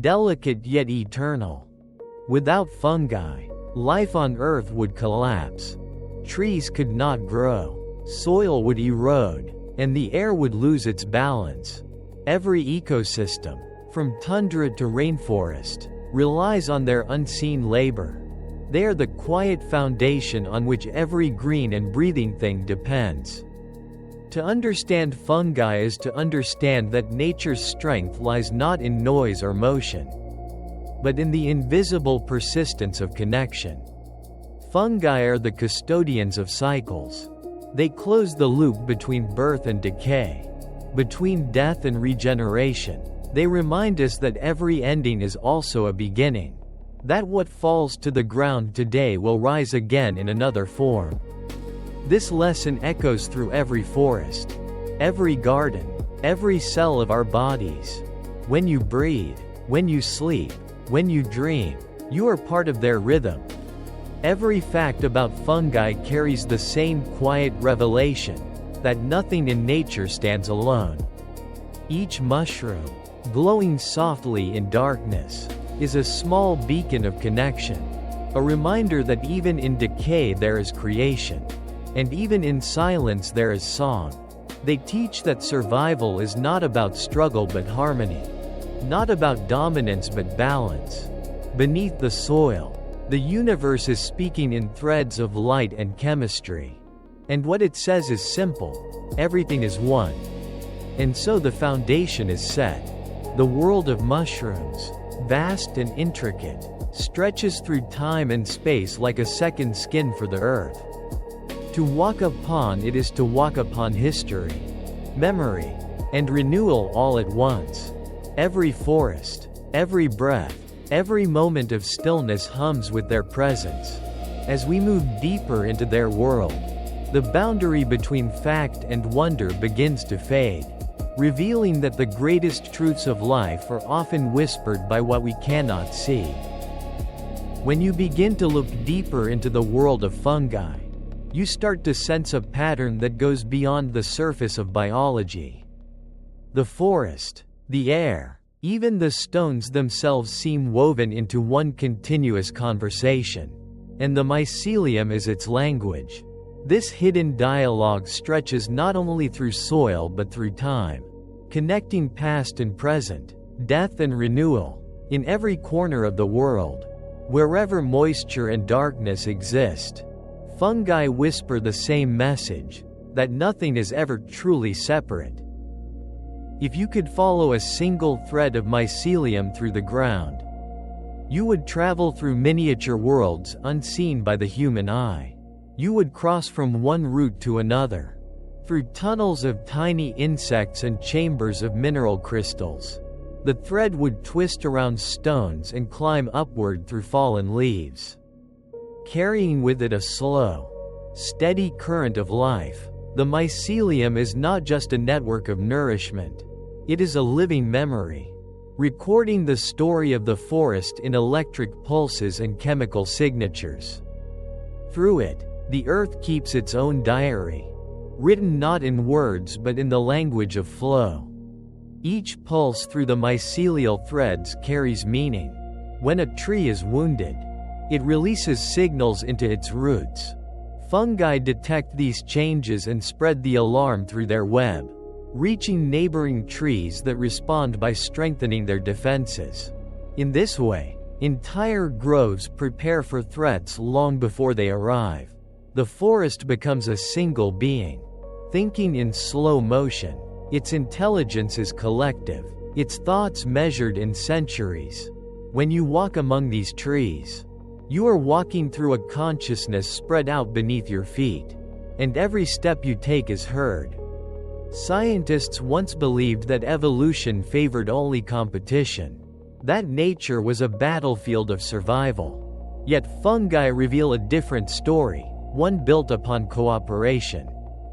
Delicate yet eternal. Without fungi, life on Earth would collapse. Trees could not grow, soil would erode, and the air would lose its balance. Every ecosystem, from tundra to rainforest, relies on their unseen labor. They are the quiet foundation on which every green and breathing thing depends. To understand fungi is to understand that nature's strength lies not in noise or motion, but in the invisible persistence of connection. Fungi are the custodians of cycles. They close the loop between birth and decay, between death and regeneration. They remind us that every ending is also a beginning, that what falls to the ground today will rise again in another form. This lesson echoes through every forest, every garden, every cell of our bodies. When you breathe, when you sleep, when you dream, you are part of their rhythm. Every fact about fungi carries the same quiet revelation, that nothing in nature stands alone. Each mushroom, glowing softly in darkness, is a small beacon of connection, a reminder that even in decay there is creation, and even in silence there is song. They teach that survival is not about struggle but harmony, not about dominance but balance. Beneath the soil, the universe is speaking in threads of light and chemistry. And what it says is simple: everything is one. And so the foundation is set. The world of mushrooms, vast and intricate, stretches through time and space like a second skin for the earth. To walk upon it is to walk upon history, memory, and renewal all at once. Every forest, every breath, every moment of stillness hums with their presence. As we move deeper into their world, the boundary between fact and wonder begins to fade, revealing that the greatest truths of life are often whispered by what we cannot see. When you begin to look deeper into the world of fungi, you start to sense a pattern that goes beyond the surface of biology. The forest, the air, even the stones themselves seem woven into one continuous conversation, and the mycelium is its language. This hidden dialogue stretches not only through soil but through time, connecting past and present, death and renewal. In every corner of the world, wherever moisture and darkness exist, fungi whisper the same message, that nothing is ever truly separate. If you could follow a single thread of mycelium through the ground, you would travel through miniature worlds unseen by the human eye. You would cross from one root to another, through tunnels of tiny insects and chambers of mineral crystals. The thread would twist around stones and climb upward through fallen leaves, carrying with it a slow, steady current of life. The mycelium is not just a network of nourishment. It is a living memory, recording the story of the forest in electric pulses and chemical signatures. Through it, the earth keeps its own diary, written not in words but in the language of flow. Each pulse through the mycelial threads carries meaning. When a tree is wounded, it releases signals into its roots. Fungi detect these changes and spread the alarm through their web, reaching neighboring trees that respond by strengthening their defenses. In this way, entire groves prepare for threats long before they arrive. The forest becomes a single being, thinking in slow motion. Its intelligence is collective, its thoughts measured in centuries. When you walk among these trees, you are walking through a consciousness spread out beneath your feet, and every step you take is heard. Scientists once believed that evolution favored only competition, that nature was a battlefield of survival. Yet fungi reveal a different story, one built upon cooperation.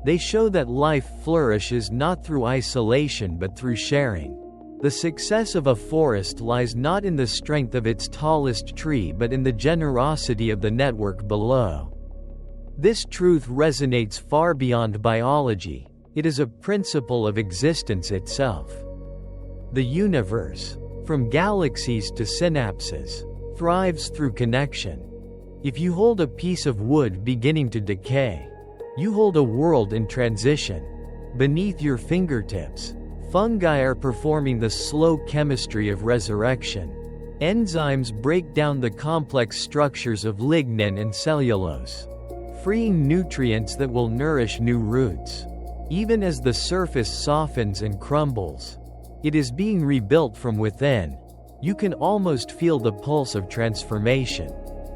They show that life flourishes not through isolation but through sharing. The success of a forest lies not in the strength of its tallest tree but in the generosity of the network below. This truth resonates far beyond biology. It is a principle of existence itself. The universe, from galaxies to synapses, thrives through connection. If you hold a piece of wood beginning to decay, you hold a world in transition. Beneath your fingertips, fungi are performing the slow chemistry of resurrection. Enzymes break down the complex structures of lignin and cellulose, freeing nutrients that will nourish new roots. Even as the surface softens and crumbles, it is being rebuilt from within. You can almost feel the pulse of transformation,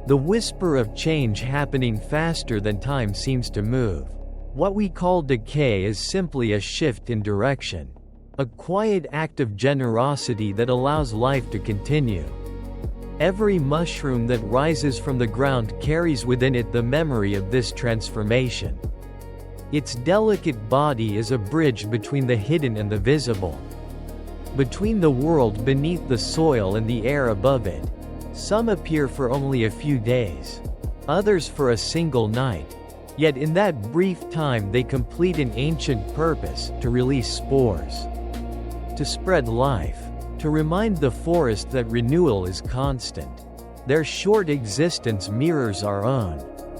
the whisper of change happening faster than time seems to move. What we call decay is simply a shift in direction, a quiet act of generosity that allows life to continue. Every mushroom that rises from the ground carries within it the memory of this transformation. Its delicate body is a bridge between the hidden and the visible, between the world beneath the soil and the air above it. Some appear for only a few days, others for a single night. Yet in that brief time they complete an ancient purpose: to release spores, to spread life, to remind the forest that renewal is constant. Their short existence mirrors our own,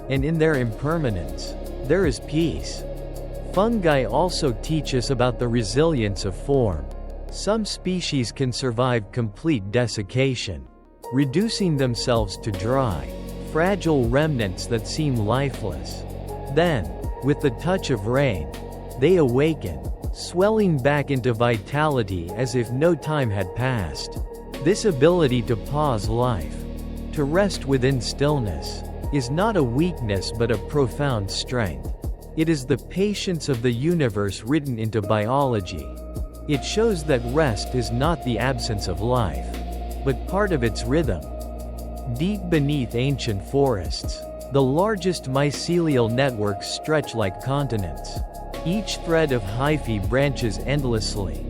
and in their impermanence, there is peace. Fungi also teach us about the resilience of form. Some species can survive complete desiccation, reducing themselves to dry, fragile remnants that seem lifeless. Then, with the touch of rain, they awaken, swelling back into vitality as if no time had passed. This ability to pause life, to rest within stillness, is not a weakness but a profound strength. It is the patience of the universe written into biology. It shows that rest is not the absence of life, but part of its rhythm. Deep beneath ancient forests, the largest mycelial networks stretch like continents. Each thread of hyphae branches endlessly,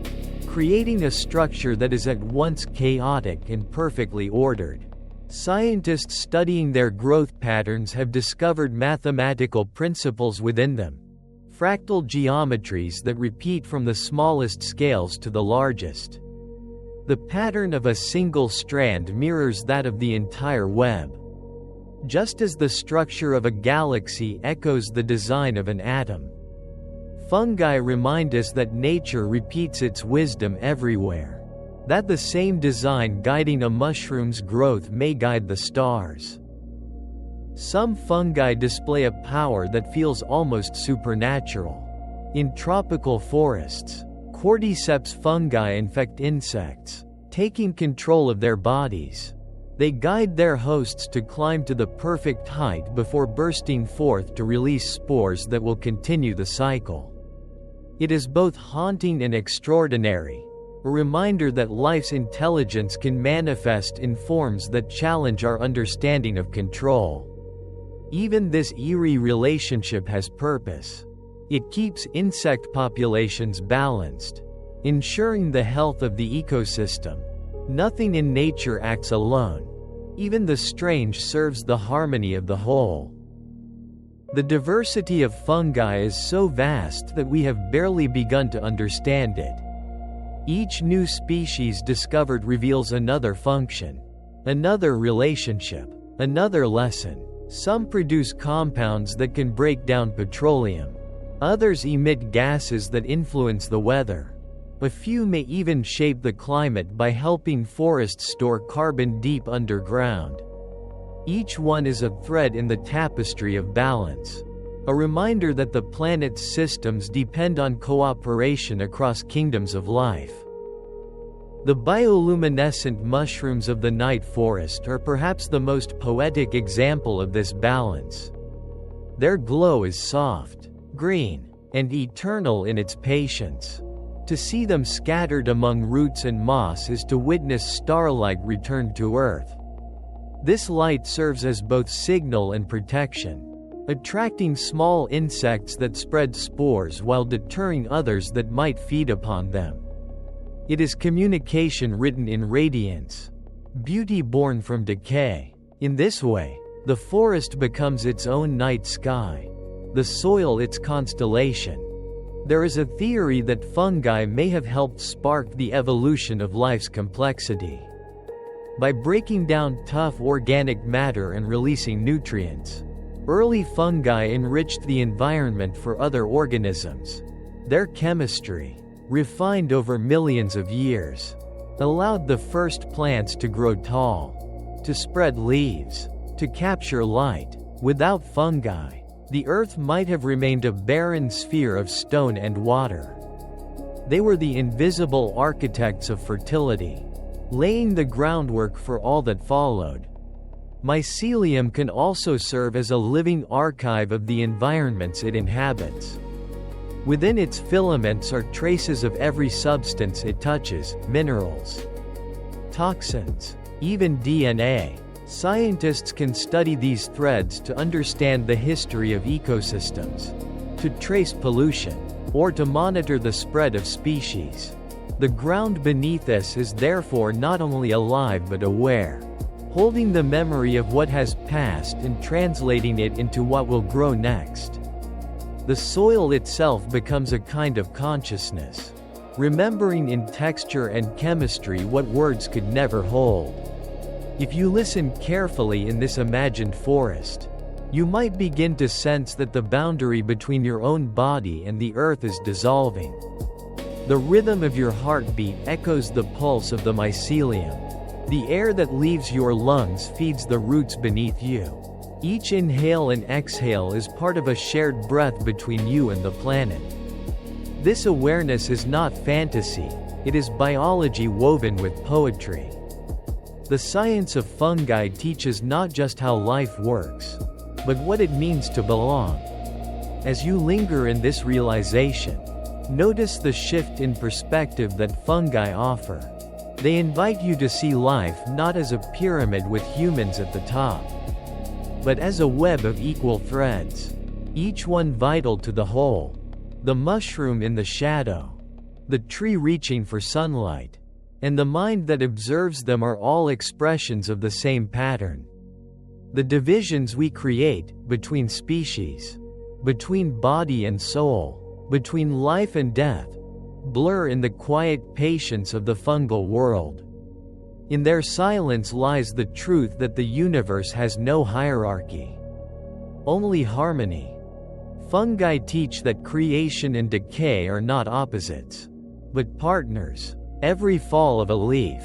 creating a structure that is at once chaotic and perfectly ordered. Scientists studying their growth patterns have discovered mathematical principles within them, fractal geometries that repeat from the smallest scales to the largest. The pattern of a single strand mirrors that of the entire web. Just as the structure of a galaxy echoes the design of an atom, fungi remind us that nature repeats its wisdom everywhere, that the same design guiding a mushroom's growth may guide the stars. Some fungi display a power that feels almost supernatural. In tropical forests, cordyceps fungi infect insects, taking control of their bodies. They guide their hosts to climb to the perfect height before bursting forth to release spores that will continue the cycle. It is both haunting and extraordinary, a reminder that life's intelligence can manifest in forms that challenge our understanding of control. Even this eerie relationship has purpose. It keeps insect populations balanced, ensuring the health of the ecosystem. Nothing in nature acts alone. Even the strange serves the harmony of the whole. The diversity of fungi is so vast that we have barely begun to understand it. Each new species discovered reveals another function, another relationship, another lesson. Some produce compounds that can break down petroleum. Others emit gases that influence the weather. A few may even shape the climate by helping forests store carbon deep underground. Each one is a thread in the tapestry of balance. A reminder that the planet's systems depend on cooperation across kingdoms of life. The bioluminescent mushrooms of the night forest are perhaps the most poetic example of this balance. Their glow is soft, green, and eternal in its patience. To see them scattered among roots and moss is to witness starlight return to earth. This light serves as both signal and protection, attracting small insects that spread spores while deterring others that might feed upon them. It is communication written in radiance, beauty born from decay. In this way, the forest becomes its own night sky, the soil its constellation. There is a theory that fungi may have helped spark the evolution of life's complexity. By breaking down tough organic matter and releasing nutrients, early fungi enriched the environment for other organisms. Their chemistry, refined over millions of years, allowed the first plants to grow tall, to spread leaves, to capture light. Without fungi, the earth might have remained a barren sphere of stone and water. They were the invisible architects of fertility, laying the groundwork for all that followed. Mycelium can also serve as a living archive of the environments it inhabits. Within its filaments are traces of every substance it touches, minerals, toxins, even DNA. Scientists can study these threads to understand the history of ecosystems, to trace pollution, or to monitor the spread of species. The ground beneath us is therefore not only alive but aware, holding the memory of what has passed and translating it into what will grow next. The soil itself becomes a kind of consciousness, remembering in texture and chemistry what words could never hold. If you listen carefully in this imagined forest, you might begin to sense that the boundary between your own body and the earth is dissolving. The rhythm of your heartbeat echoes the pulse of the mycelium. The air that leaves your lungs feeds the roots beneath you. Each inhale and exhale is part of a shared breath between you and the planet. This awareness is not fantasy, it is biology woven with poetry. The science of fungi teaches not just how life works, but what it means to belong. As you linger in this realization, notice the shift in perspective that fungi offer. They invite you to see life not as a pyramid with humans at the top, but as a web of equal threads, each one vital to the whole. The mushroom in the shadow, the tree reaching for sunlight, and the mind that observes them are all expressions of the same pattern. The divisions we create, between species, between body and soul, between life and death, blur in the quiet patience of the fungal world. In their silence lies the truth that the universe has no hierarchy, only harmony. Fungi teach that creation and decay are not opposites, but partners. Every fall of a leaf,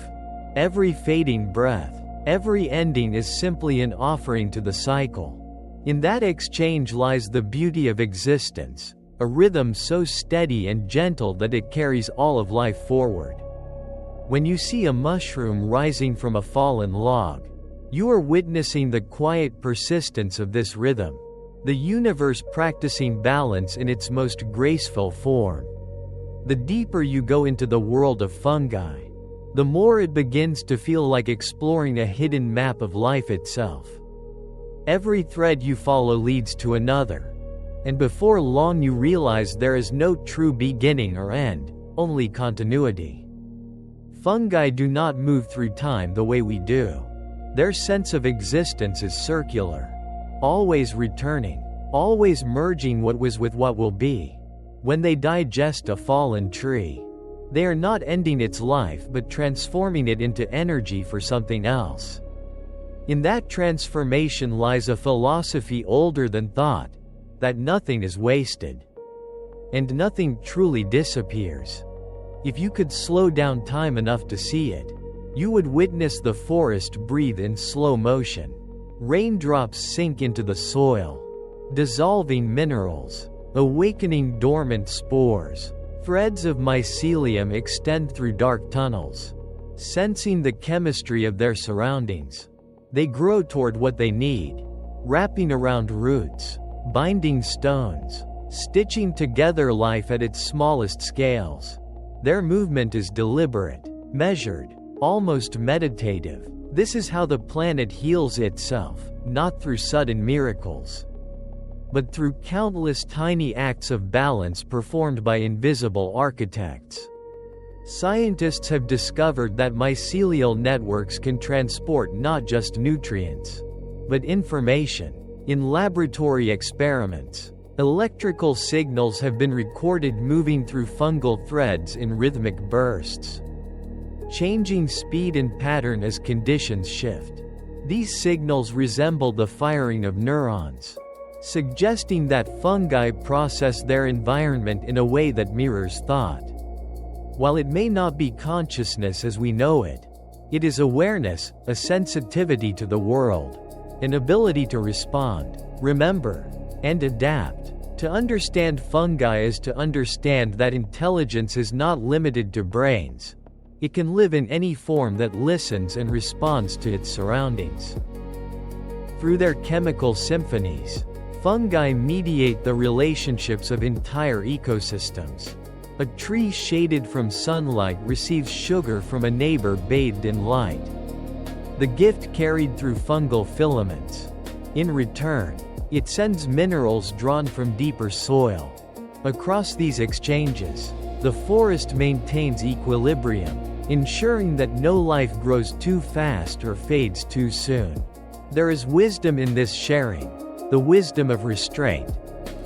every fading breath, every ending is simply an offering to the cycle. In that exchange lies the beauty of existence, a rhythm so steady and gentle that it carries all of life forward. When you see a mushroom rising from a fallen log, you are witnessing the quiet persistence of this rhythm, the universe practicing balance in its most graceful form. The deeper you go into the world of fungi, the more it begins to feel like exploring a hidden map of life itself. Every thread you follow leads to another, and before long you realize there is no true beginning or end, only continuity. Fungi do not move through time the way we do. Their sense of existence is circular, always returning, always merging what was with what will be. When they digest a fallen tree, they are not ending its life but transforming it into energy for something else. In that transformation lies a philosophy older than thought, that nothing is wasted, and nothing truly disappears. If you could slow down time enough to see it, you would witness the forest breathe in slow motion. Raindrops sink into the soil, dissolving minerals, awakening dormant spores. Threads of mycelium extend through dark tunnels, sensing the chemistry of their surroundings. They grow toward what they need, wrapping around roots, binding stones, stitching together life at its smallest scales. Their movement is deliberate, measured, almost meditative. This is how the planet heals itself, not through sudden miracles, but through countless tiny acts of balance performed by invisible architects. Scientists have discovered that mycelial networks can transport not just nutrients, but information. In laboratory experiments, electrical signals have been recorded moving through fungal threads in rhythmic bursts, changing speed and pattern as conditions shift. These signals resemble the firing of neurons, suggesting that fungi process their environment in a way that mirrors thought. While it may not be consciousness as we know it, it is awareness, a sensitivity to the world, an ability to respond, remember, and adapt. To understand fungi is to understand that intelligence is not limited to brains. It can live in any form that listens and responds to its surroundings. Through their chemical symphonies, fungi mediate the relationships of entire ecosystems. A tree shaded from sunlight receives sugar from a neighbor bathed in light, the gift carried through fungal filaments. In return, it sends minerals drawn from deeper soil. Across these exchanges, the forest maintains equilibrium, ensuring that no life grows too fast or fades too soon. There is wisdom in this sharing, the wisdom of restraint,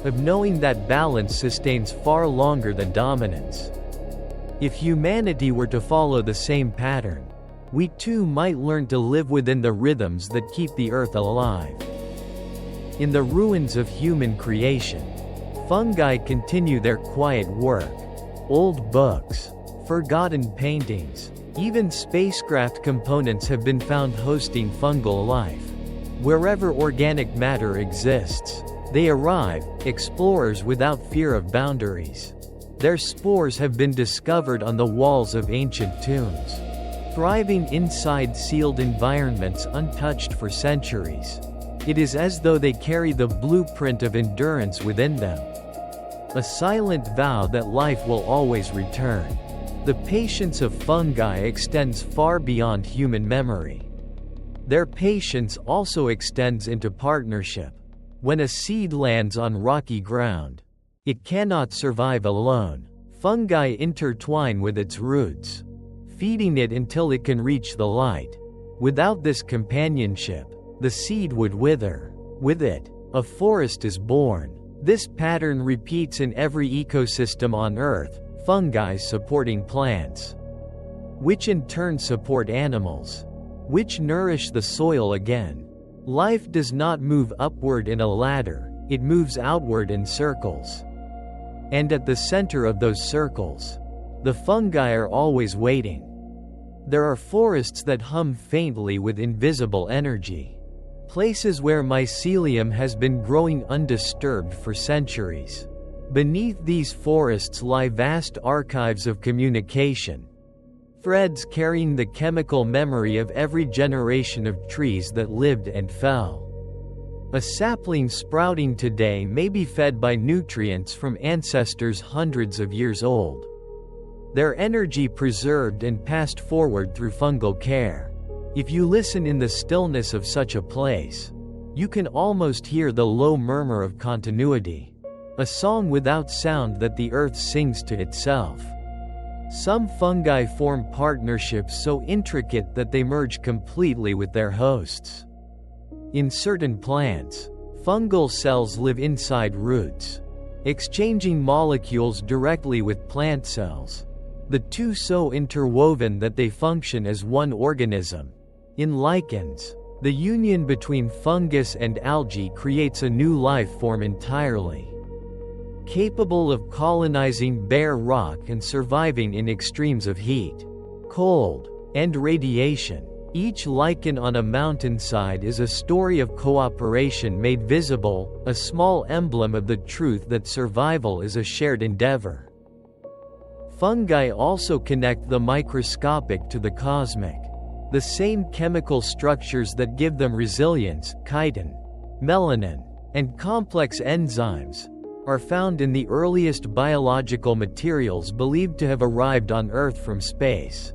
of knowing that balance sustains far longer than dominance. If humanity were to follow the same pattern, we too might learn to live within the rhythms that keep the earth alive. In the ruins of human creation, fungi continue their quiet work. Old books, forgotten paintings, even spacecraft components have been found hosting fungal life. Wherever organic matter exists, they arrive, explorers without fear of boundaries. Their spores have been discovered on the walls of ancient tombs, thriving inside sealed environments untouched for centuries. It is as though they carry the blueprint of endurance within them, a silent vow that life will always return. The patience of fungi extends far beyond human memory. Their patience also extends into partnership. When a seed lands on rocky ground, it cannot survive alone. Fungi intertwine with its roots, feeding it until it can reach the light. Without this companionship, the seed would wither. With it, a forest is born. This pattern repeats in every ecosystem on Earth, fungi supporting plants, which in turn support animals, which nourish the soil again. Life does not move upward in a ladder, it moves outward in circles. And at the center of those circles, the fungi are always waiting. There are forests that hum faintly with invisible energy, places where mycelium has been growing undisturbed for centuries. Beneath these forests lie vast archives of communication, threads carrying the chemical memory of every generation of trees that lived and fell. A sapling sprouting today may be fed by nutrients from ancestors hundreds of years old, their energy preserved and passed forward through fungal care. If you listen in the stillness of such a place, you can almost hear the low murmur of continuity, a song without sound that the earth sings to itself. Some fungi form partnerships so intricate that they merge completely with their hosts. In certain plants, fungal cells live inside roots, exchanging molecules directly with plant cells, the two so interwoven that they function as one organism. In lichens, The union between fungus and algae creates a new life form entirely, capable of colonizing bare rock and surviving in extremes of heat, cold, and radiation. Each lichen on a mountainside is a story of cooperation made visible, a small emblem of the truth that survival is a shared endeavor. Fungi also connect the microscopic to the cosmic. The same chemical structures that give them resilience, chitin, melanin, and complex enzymes, are found in the earliest biological materials believed to have arrived on Earth from space.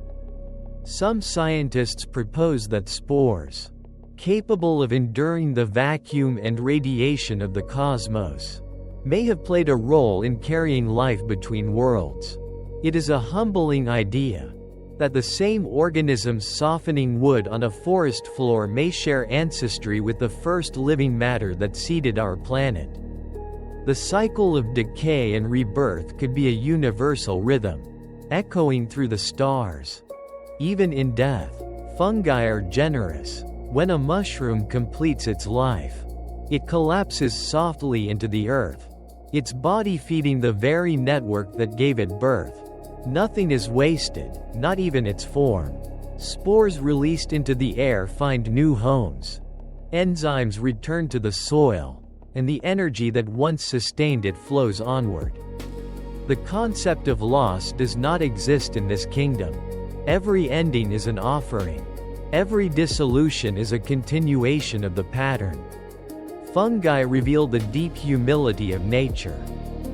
Some scientists propose that spores, capable of enduring the vacuum and radiation of the cosmos, may have played a role in carrying life between worlds. It is a humbling idea that the same organisms softening wood on a forest floor may share ancestry with the first living matter that seeded our planet. The cycle of decay and rebirth could be a universal rhythm, echoing through the stars. Even in death, fungi are generous. When a mushroom completes its life, it collapses softly into the earth, its body feeding the very network that gave it birth. Nothing is wasted, not even its form. Spores released into the air find new homes. Enzymes return to the soil, and the energy that once sustained it flows onward. The concept of loss does not exist in this kingdom. Every ending is an offering. Every dissolution is a continuation of the pattern. Fungi reveal the deep humility of nature.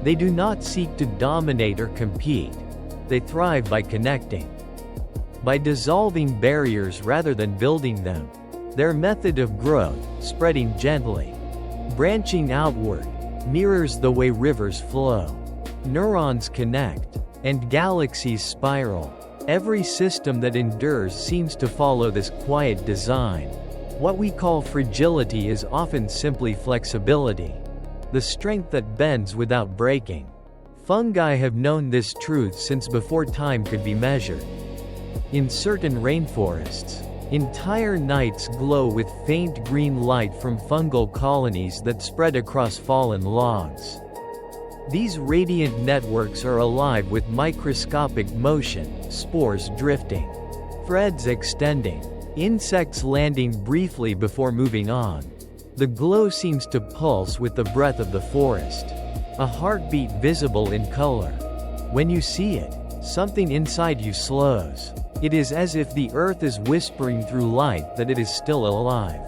They do not seek to dominate or compete. They thrive by connecting, by dissolving barriers rather than building them. Their method of growth, spreading gently, branching outward, mirrors the way rivers flow. Neurons connect, and galaxies spiral. Every system that endures seems to follow this quiet design. What we call fragility is often simply flexibility, the strength that bends without breaking. Fungi have known this truth since before time could be measured. In certain rainforests, entire nights glow with faint green light from fungal colonies that spread across fallen logs. These radiant networks are alive with microscopic motion, spores drifting, threads extending, insects landing briefly before moving on. The glow seems to pulse with the breath of the forest, a heartbeat visible in color. When you see it, something inside you slows. It is as if the earth is whispering through light that it is still alive,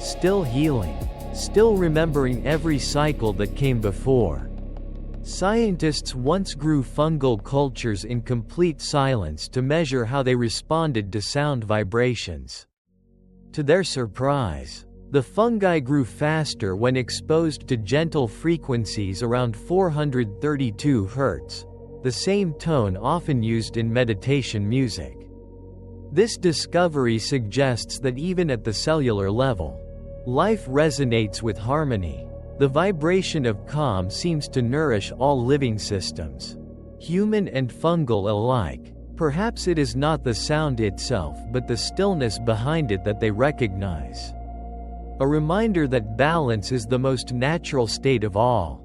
still healing, still remembering every cycle that came before. Scientists once grew fungal cultures in complete silence to measure how they responded to sound vibrations. To their surprise, the fungi grew faster when exposed to gentle frequencies around 432 Hz, the same tone often used in meditation music. This discovery suggests that even at the cellular level, life resonates with harmony. The vibration of calm seems to nourish all living systems, human and fungal alike. Perhaps it is not the sound itself but the stillness behind it that they recognize. A reminder that balance is the most natural state of all.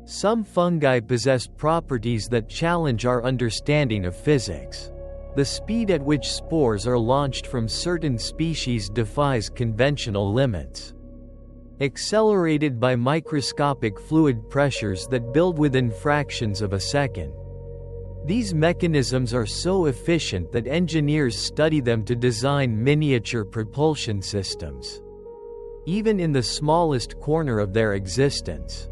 Some fungi possess properties that challenge our understanding of physics. The speed at which spores are launched from certain species defies conventional limits. Accelerated by microscopic fluid pressures that build within fractions of a second. These mechanisms are so efficient that engineers study them to design miniature propulsion systems. Even in the smallest corner of their existence,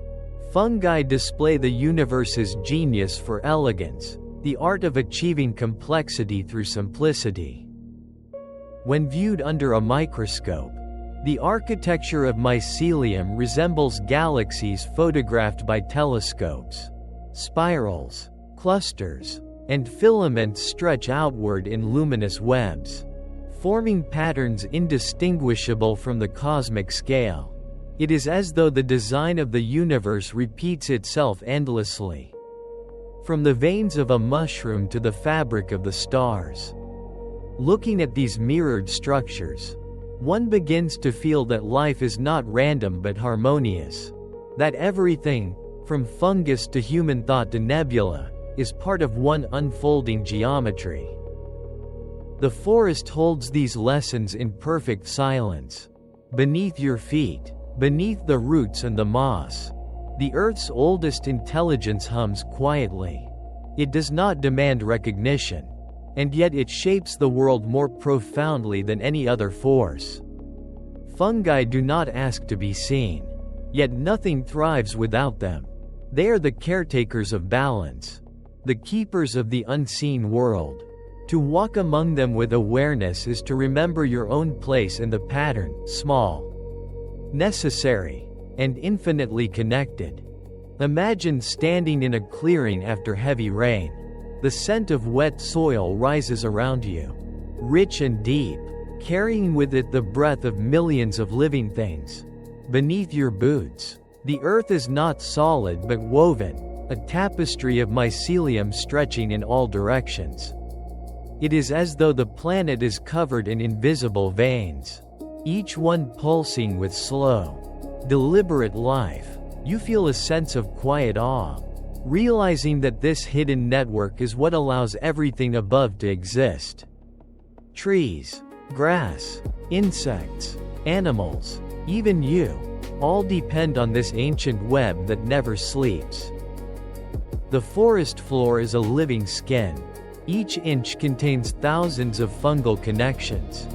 fungi display the universe's genius for elegance, the art of achieving complexity through simplicity. When viewed under a microscope, the architecture of mycelium resembles galaxies photographed by telescopes. Spirals, clusters, and filaments stretch outward in luminous webs, forming patterns indistinguishable from the cosmic scale. It is as though the design of the universe repeats itself endlessly, from the veins of a mushroom to the fabric of the stars. Looking at these mirrored structures, one begins to feel that life is not random but harmonious. That everything, from fungus to human thought to nebula, is part of one unfolding geometry. The forest holds these lessons in perfect silence. Beneath your feet, beneath the roots and the moss, the earth's oldest intelligence hums quietly. It does not demand recognition, and yet it shapes the world more profoundly than any other force. Fungi do not ask to be seen, yet nothing thrives without them. They are the caretakers of balance, the keepers of the unseen world. To walk among them with awareness is to remember your own place in the pattern, small, necessary, and infinitely connected. Imagine standing in a clearing after heavy rain. The scent of wet soil rises around you, rich and deep, carrying with it the breath of millions of living things. Beneath your boots, the earth is not solid but woven, a tapestry of mycelium stretching in all directions. It is as though the planet is covered in invisible veins, each one pulsing with slow, deliberate life. You feel a sense of quiet awe, realizing that this hidden network is what allows everything above to exist. Trees, grass, insects, animals, even you, all depend on this ancient web that never sleeps. The forest floor is a living skin. Each inch contains thousands of fungal connections,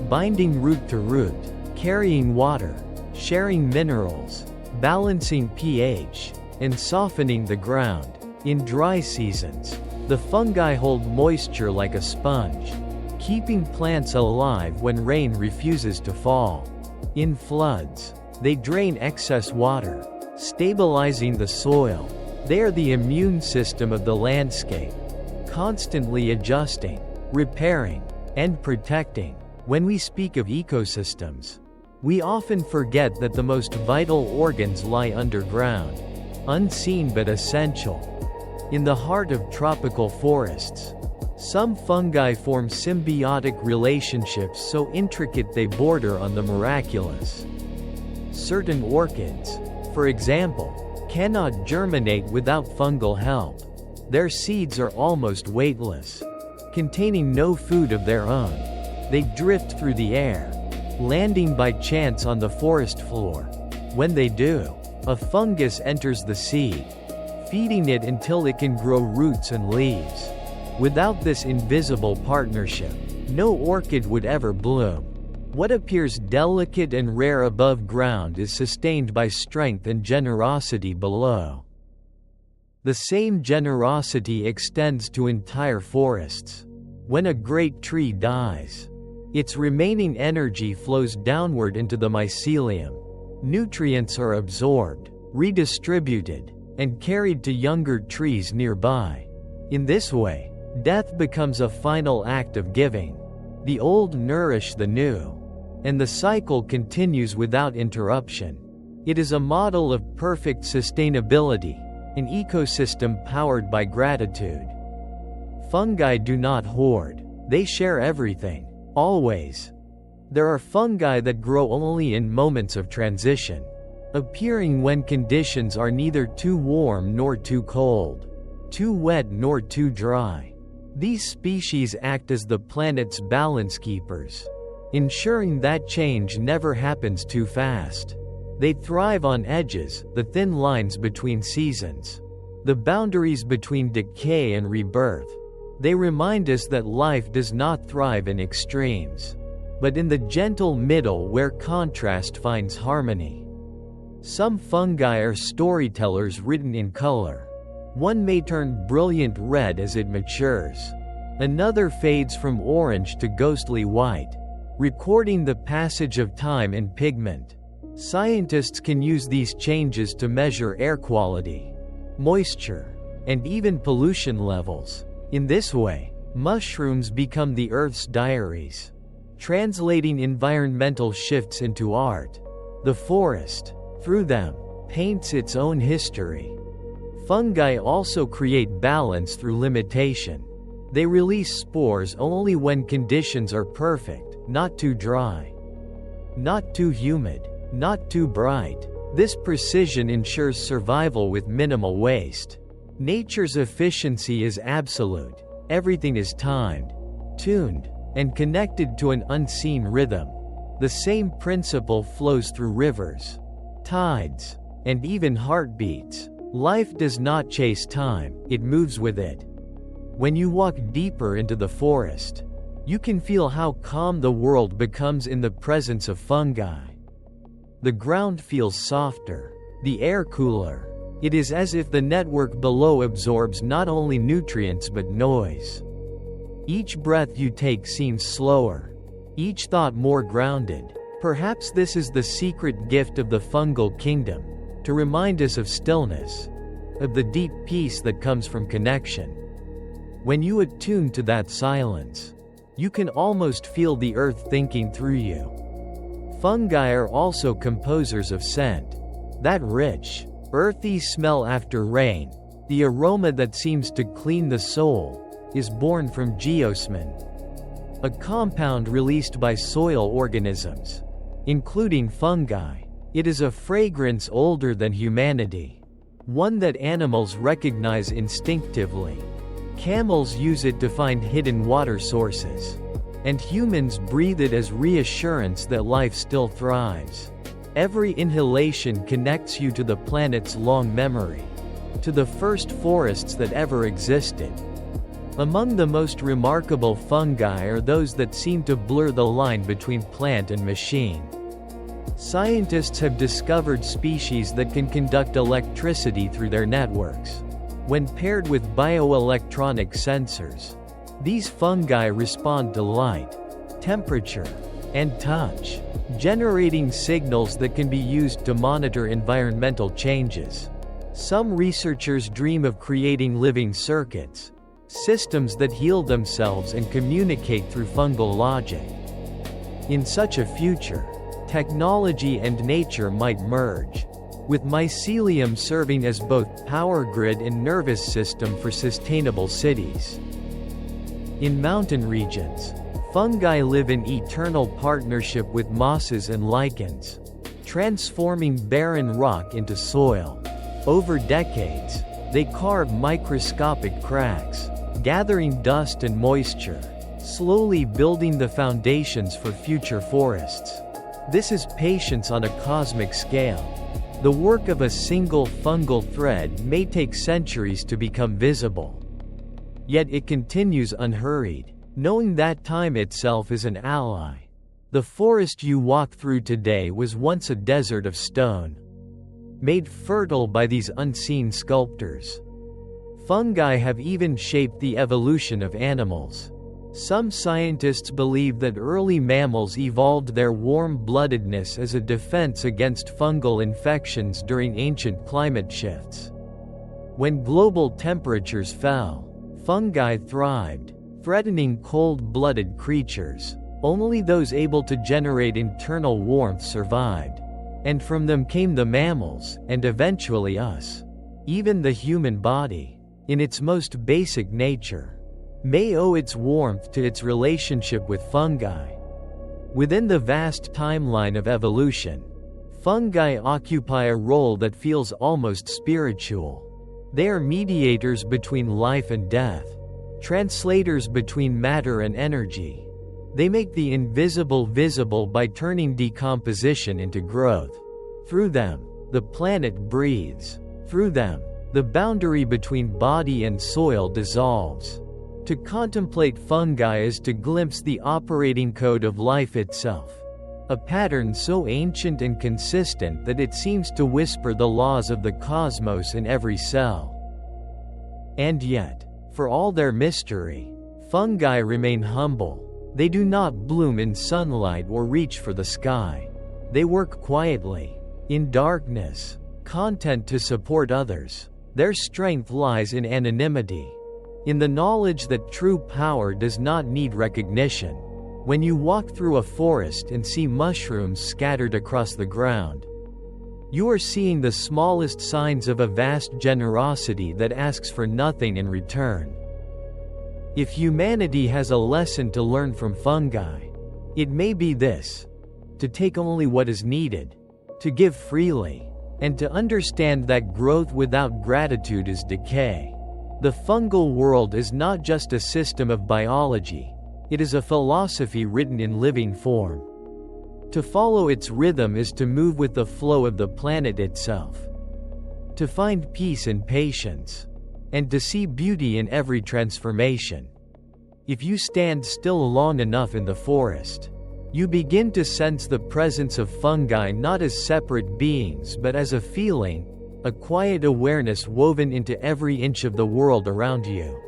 binding root to root, carrying water, sharing minerals, balancing pH, and softening the ground. In dry seasons, the fungi hold moisture like a sponge, keeping plants alive when rain refuses to fall. In floods, they drain excess water, stabilizing the soil. They are the immune system of the landscape, constantly adjusting, repairing, and protecting. When we speak of ecosystems, we often forget that the most vital organs lie underground, unseen but essential. In the heart of tropical forests, some fungi form symbiotic relationships so intricate they border on the miraculous. Certain orchids, for example, cannot germinate without fungal help. Their seeds are almost weightless, containing no food of their own. They drift through the air, landing by chance on the forest floor. When they do, a fungus enters the seed, feeding it until it can grow roots and leaves. Without this invisible partnership, no orchid would ever bloom. What appears delicate and rare above ground is sustained by strength and generosity below. The same generosity extends to entire forests. When a great tree dies, its remaining energy flows downward into the mycelium. Nutrients are absorbed, redistributed, and carried to younger trees nearby. In this way, death becomes a final act of giving. The old nourish the new, and the cycle continues without interruption. It is a model of perfect sustainability, an ecosystem powered by gratitude. Fungi do not hoard, they share everything, always. There are fungi that grow only in moments of transition, appearing when conditions are neither too warm nor too cold, too wet nor too dry. These species act as the planet's balance keepers, ensuring that change never happens too fast. They thrive on edges, the thin lines between seasons, the boundaries between decay and rebirth. They remind us that life does not thrive in extremes, but in the gentle middle where contrast finds harmony. Some fungi are storytellers written in color. One may turn brilliant red as it matures. Another fades from orange to ghostly white, recording the passage of time in pigment. Scientists can use these changes to measure air quality, moisture, and even pollution levels. In this way, mushrooms become the Earth's diaries, translating environmental shifts into art. The forest, through them, paints its own history. Fungi also create balance through limitation. They release spores only when conditions are perfect, not too dry, Not too humid, not too bright. This precision ensures survival with minimal waste. Nature's efficiency is absolute. Everything is timed, tuned, and connected to an unseen rhythm. The same principle flows through rivers, tides, and even heartbeats. Life does not chase time, it moves with it. When you walk deeper into the forest, you can feel how calm the world becomes in the presence of fungi. The ground feels softer, the air cooler. It is as if the network below absorbs not only nutrients but noise. Each breath you take seems slower, each thought more grounded. Perhaps this is the secret gift of the fungal kingdom, to remind us of stillness, of the deep peace that comes from connection. When you attune to that silence, you can almost feel the earth thinking through you. Fungi are also composers of scent. That rich, earthy smell after rain, the aroma that seems to clean the soul, is born from geosmin, a compound released by soil organisms, including fungi. It is a fragrance older than humanity, one that animals recognize instinctively. Camels use it to find hidden water sources, and humans breathe it as reassurance that life still thrives. Every inhalation connects you to the planet's long memory, to the first forests that ever existed. Among the most remarkable fungi are those that seem to blur the line between plant and machine. Scientists have discovered species that can conduct electricity through their networks. When paired with bioelectronic sensors, these fungi respond to light, temperature, and touch, generating signals that can be used to monitor environmental changes. Some researchers dream of creating living circuits, systems that heal themselves and communicate through fungal logic. In such a future, technology and nature might merge, with mycelium serving as both power grid and nervous system for sustainable cities. In mountain regions, fungi live in eternal partnership with mosses and lichens, transforming barren rock into soil. Over decades, they carve microscopic cracks, gathering dust and moisture, slowly building the foundations for future forests. This is patience on a cosmic scale. The work of a single fungal thread may take centuries to become visible. Yet it continues unhurried, knowing that time itself is an ally. The forest you walk through today was once a desert of stone, made fertile by these unseen sculptors. Fungi have even shaped the evolution of animals. Some scientists believe that early mammals evolved their warm-bloodedness as a defense against fungal infections during ancient climate shifts. When global temperatures fell, fungi thrived, threatening cold-blooded creatures. Only those able to generate internal warmth survived, and from them came the mammals, and eventually us. Even the human body, in its most basic nature, may owe its warmth to its relationship with fungi. Within the vast timeline of evolution, fungi occupy a role that feels almost spiritual. They are mediators between life and death, translators between matter and energy. They make the invisible visible by turning decomposition into growth. Through them, the planet breathes. Through them, the boundary between body and soil dissolves. To contemplate fungi is to glimpse the operating code of life itself, a pattern so ancient and consistent that it seems to whisper the laws of the cosmos in every cell. And yet, for all their mystery, fungi remain humble. They do not bloom in sunlight or reach for the sky. They work quietly, in darkness, content to support others. Their strength lies in anonymity, in the knowledge that true power does not need recognition. When you walk through a forest and see mushrooms scattered across the ground, you are seeing the smallest signs of a vast generosity that asks for nothing in return. If humanity has a lesson to learn from fungi, it may be this: to take only what is needed, to give freely, and to understand that growth without gratitude is decay. The fungal world is not just a system of biology, it is a philosophy written in living form. To follow its rhythm is to move with the flow of the planet itself. To find peace and patience, and to see beauty in every transformation. If you stand still long enough in the forest, you begin to sense the presence of fungi not as separate beings but as a feeling, a quiet awareness woven into every inch of the world around you.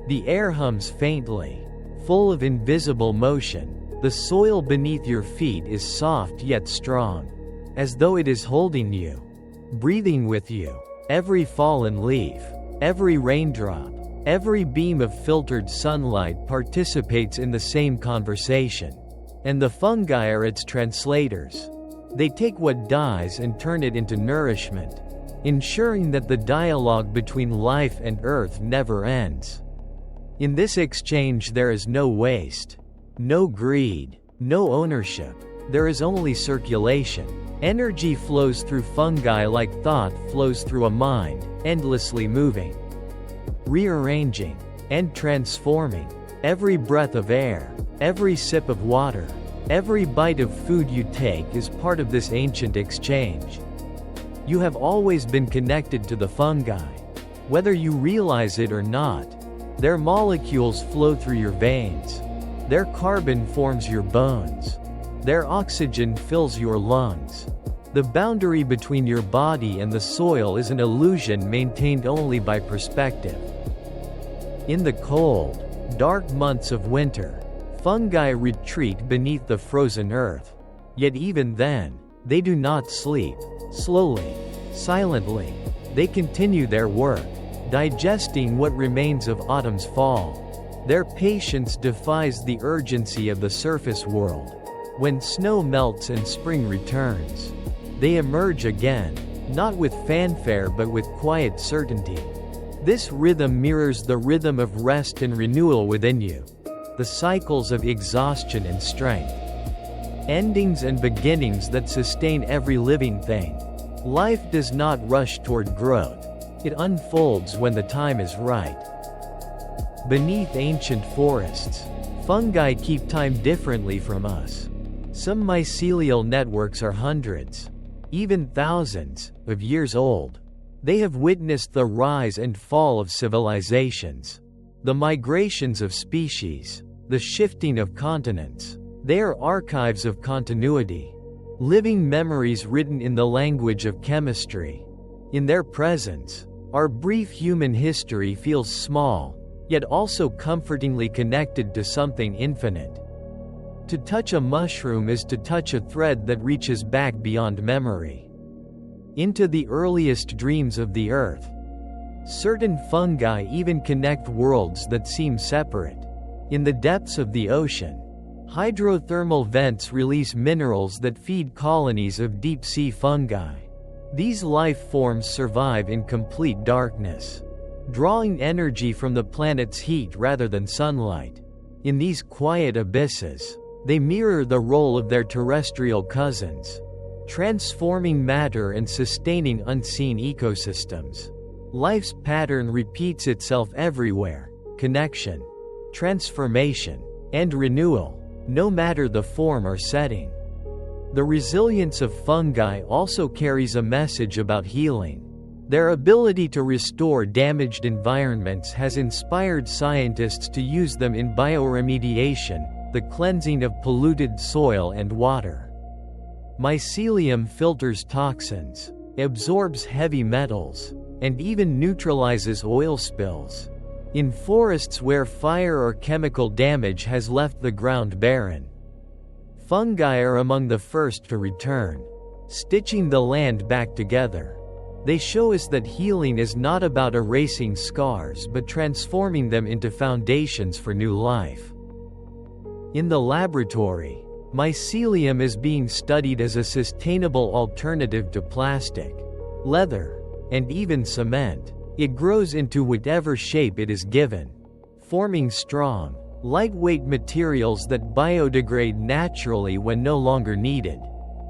The air hums faintly, full of invisible motion. The soil beneath your feet is soft yet strong, as though it is holding you, breathing with you. Every fallen leaf, every raindrop, every beam of filtered sunlight participates in the same conversation. And the fungi are its translators. They take what dies and turn it into nourishment, ensuring that the dialogue between life and earth never ends. In this exchange there is no waste, no greed, no ownership. There is only circulation. Energy flows through fungi like thought flows through a mind, endlessly moving, rearranging, and transforming. Every breath of air, every sip of water, every bite of food you take is part of this ancient exchange. You have always been connected to the fungi. Whether you realize it or not, their molecules flow through your veins. Their carbon forms your bones. Their oxygen fills your lungs. The boundary between your body and the soil is an illusion maintained only by perspective. In the cold, dark months of winter, fungi retreat beneath the frozen earth. Yet even then, they do not sleep. Slowly, silently, they continue their work, digesting what remains of autumn's fall. Their patience defies the urgency of the surface world. When snow melts and spring returns, they emerge again, not with fanfare but with quiet certainty. This rhythm mirrors the rhythm of rest and renewal within you, the cycles of exhaustion and strength, endings and beginnings that sustain every living thing. Life does not rush toward growth, it unfolds when the time is right. Beneath ancient forests, fungi keep time differently from us. Some mycelial networks are hundreds, even thousands, of years old. They have witnessed the rise and fall of civilizations, the migrations of species, the shifting of continents. They are archives of continuity, living memories written in the language of chemistry. In their presence, our brief human history feels small, yet also comfortingly connected to something infinite. To touch a mushroom is to touch a thread that reaches back beyond memory, into the earliest dreams of the earth. Certain fungi even connect worlds that seem separate. In the depths of the ocean, hydrothermal vents release minerals that feed colonies of deep-sea fungi. These life forms survive in complete darkness, drawing energy from the planet's heat rather than sunlight. In these quiet abysses, they mirror the role of their terrestrial cousins, transforming matter and sustaining unseen ecosystems. Life's pattern repeats itself everywhere: connection, transformation, and renewal, no matter the form or setting. The resilience of fungi also carries a message about healing. Their ability to restore damaged environments has inspired scientists to use them in bioremediation, the cleansing of polluted soil and water. Mycelium filters toxins, absorbs heavy metals, and even neutralizes oil spills. In forests where fire or chemical damage has left the ground barren, fungi are among the first to return, stitching the land back together. They show us that healing is not about erasing scars but transforming them into foundations for new life. In the laboratory, mycelium is being studied as a sustainable alternative to plastic, leather, and even cement. It grows into whatever shape it is given, forming strong, lightweight materials that biodegrade naturally when no longer needed.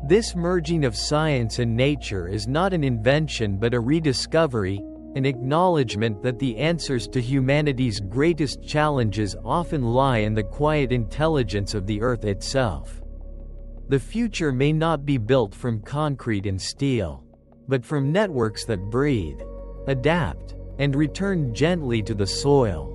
This merging of science and nature is not an invention but a rediscovery, an acknowledgement that the answers to humanity's greatest challenges often lie in the quiet intelligence of the earth itself. The future may not be built from concrete and steel, but from networks that breathe, adapt, and return gently to the soil.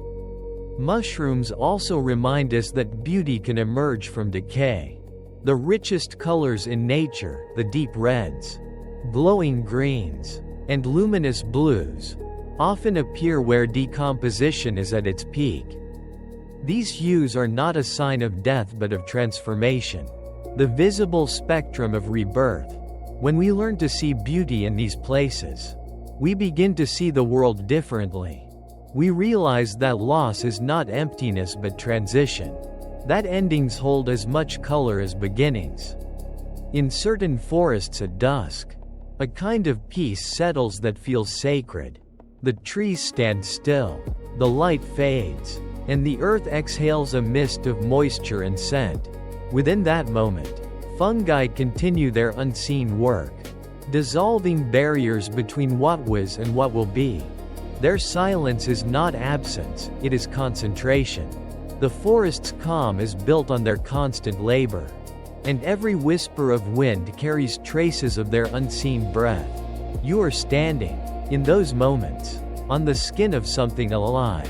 Mushrooms also remind us that beauty can emerge from decay. The richest colors in nature, the deep reds, glowing greens, and luminous blues, often appear where decomposition is at its peak. These hues are not a sign of death but of transformation, the visible spectrum of rebirth. When we learn to see beauty in these places, we begin to see the world differently. We realize that loss is not emptiness but transition, that endings hold as much color as beginnings. In certain forests at dusk, a kind of peace settles that feels sacred. The trees stand still, the light fades, and the earth exhales a mist of moisture and scent. Within that moment, fungi continue their unseen work, dissolving barriers between what was and what will be. Their silence is not absence, it is concentration. The forest's calm is built on their constant labor, and every whisper of wind carries traces of their unseen breath. You are standing, in those moments, on the skin of something alive.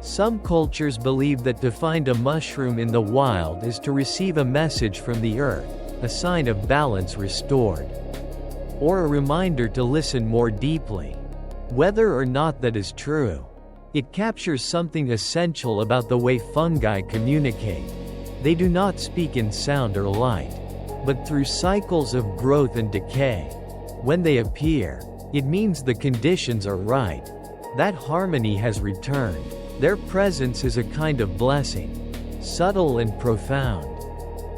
Some cultures believe that to find a mushroom in the wild is to receive a message from the earth, a sign of balance restored, or a reminder to listen more deeply. Whether or not that is true, it captures something essential about the way fungi communicate. They do not speak in sound or light, but through cycles of growth and decay. When they appear, it means the conditions are right. That harmony has returned. Their presence is a kind of blessing, subtle and profound.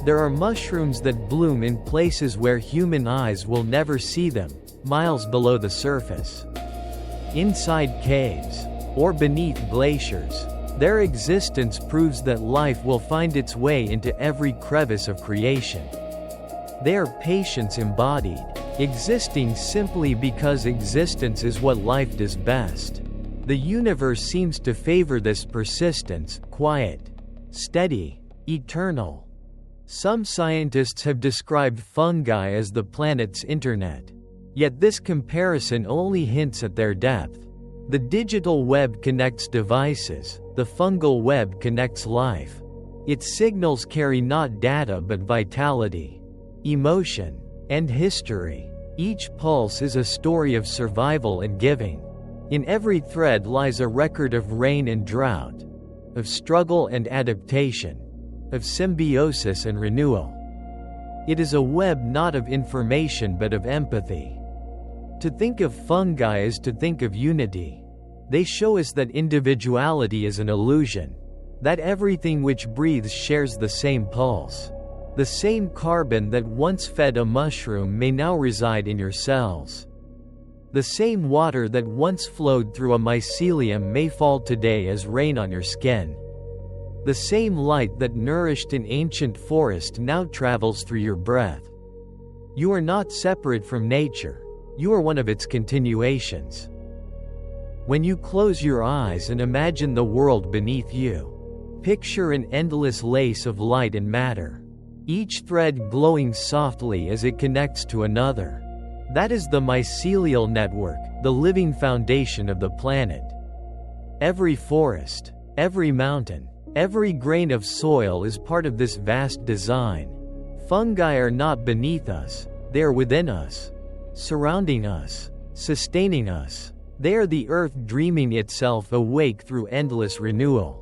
There are mushrooms that bloom in places where human eyes will never see them, miles below the surface. Inside caves, or beneath glaciers, their existence proves that life will find its way into every crevice of creation. They are patience embodied, existing simply because existence is what life does best. The universe seems to favor this persistence, quiet, steady, eternal. Some scientists have described fungi as the planet's internet. Yet this comparison only hints at their depth. The digital web connects devices, the fungal web connects life. Its signals carry not data but vitality, emotion, and history. Each pulse is a story of survival and giving. In every thread lies a record of rain and drought, of struggle and adaptation, of symbiosis and renewal. It is a web not of information but of empathy. To think of fungi is to think of unity. They show us that individuality is an illusion, that everything which breathes shares the same pulse. The same carbon that once fed a mushroom may now reside in your cells. The same water that once flowed through a mycelium may fall today as rain on your skin. The same light that nourished an ancient forest now travels through your breath. You are not separate from nature. You are one of its continuations. When you close your eyes and imagine the world beneath you, picture an endless lace of light and matter, each thread glowing softly as it connects to another. That is the mycelial network, the living foundation of the planet. Every forest, every mountain, every grain of soil is part of this vast design. Fungi are not beneath us, they are within us, surrounding us, sustaining us. They are the earth dreaming itself awake through endless renewal.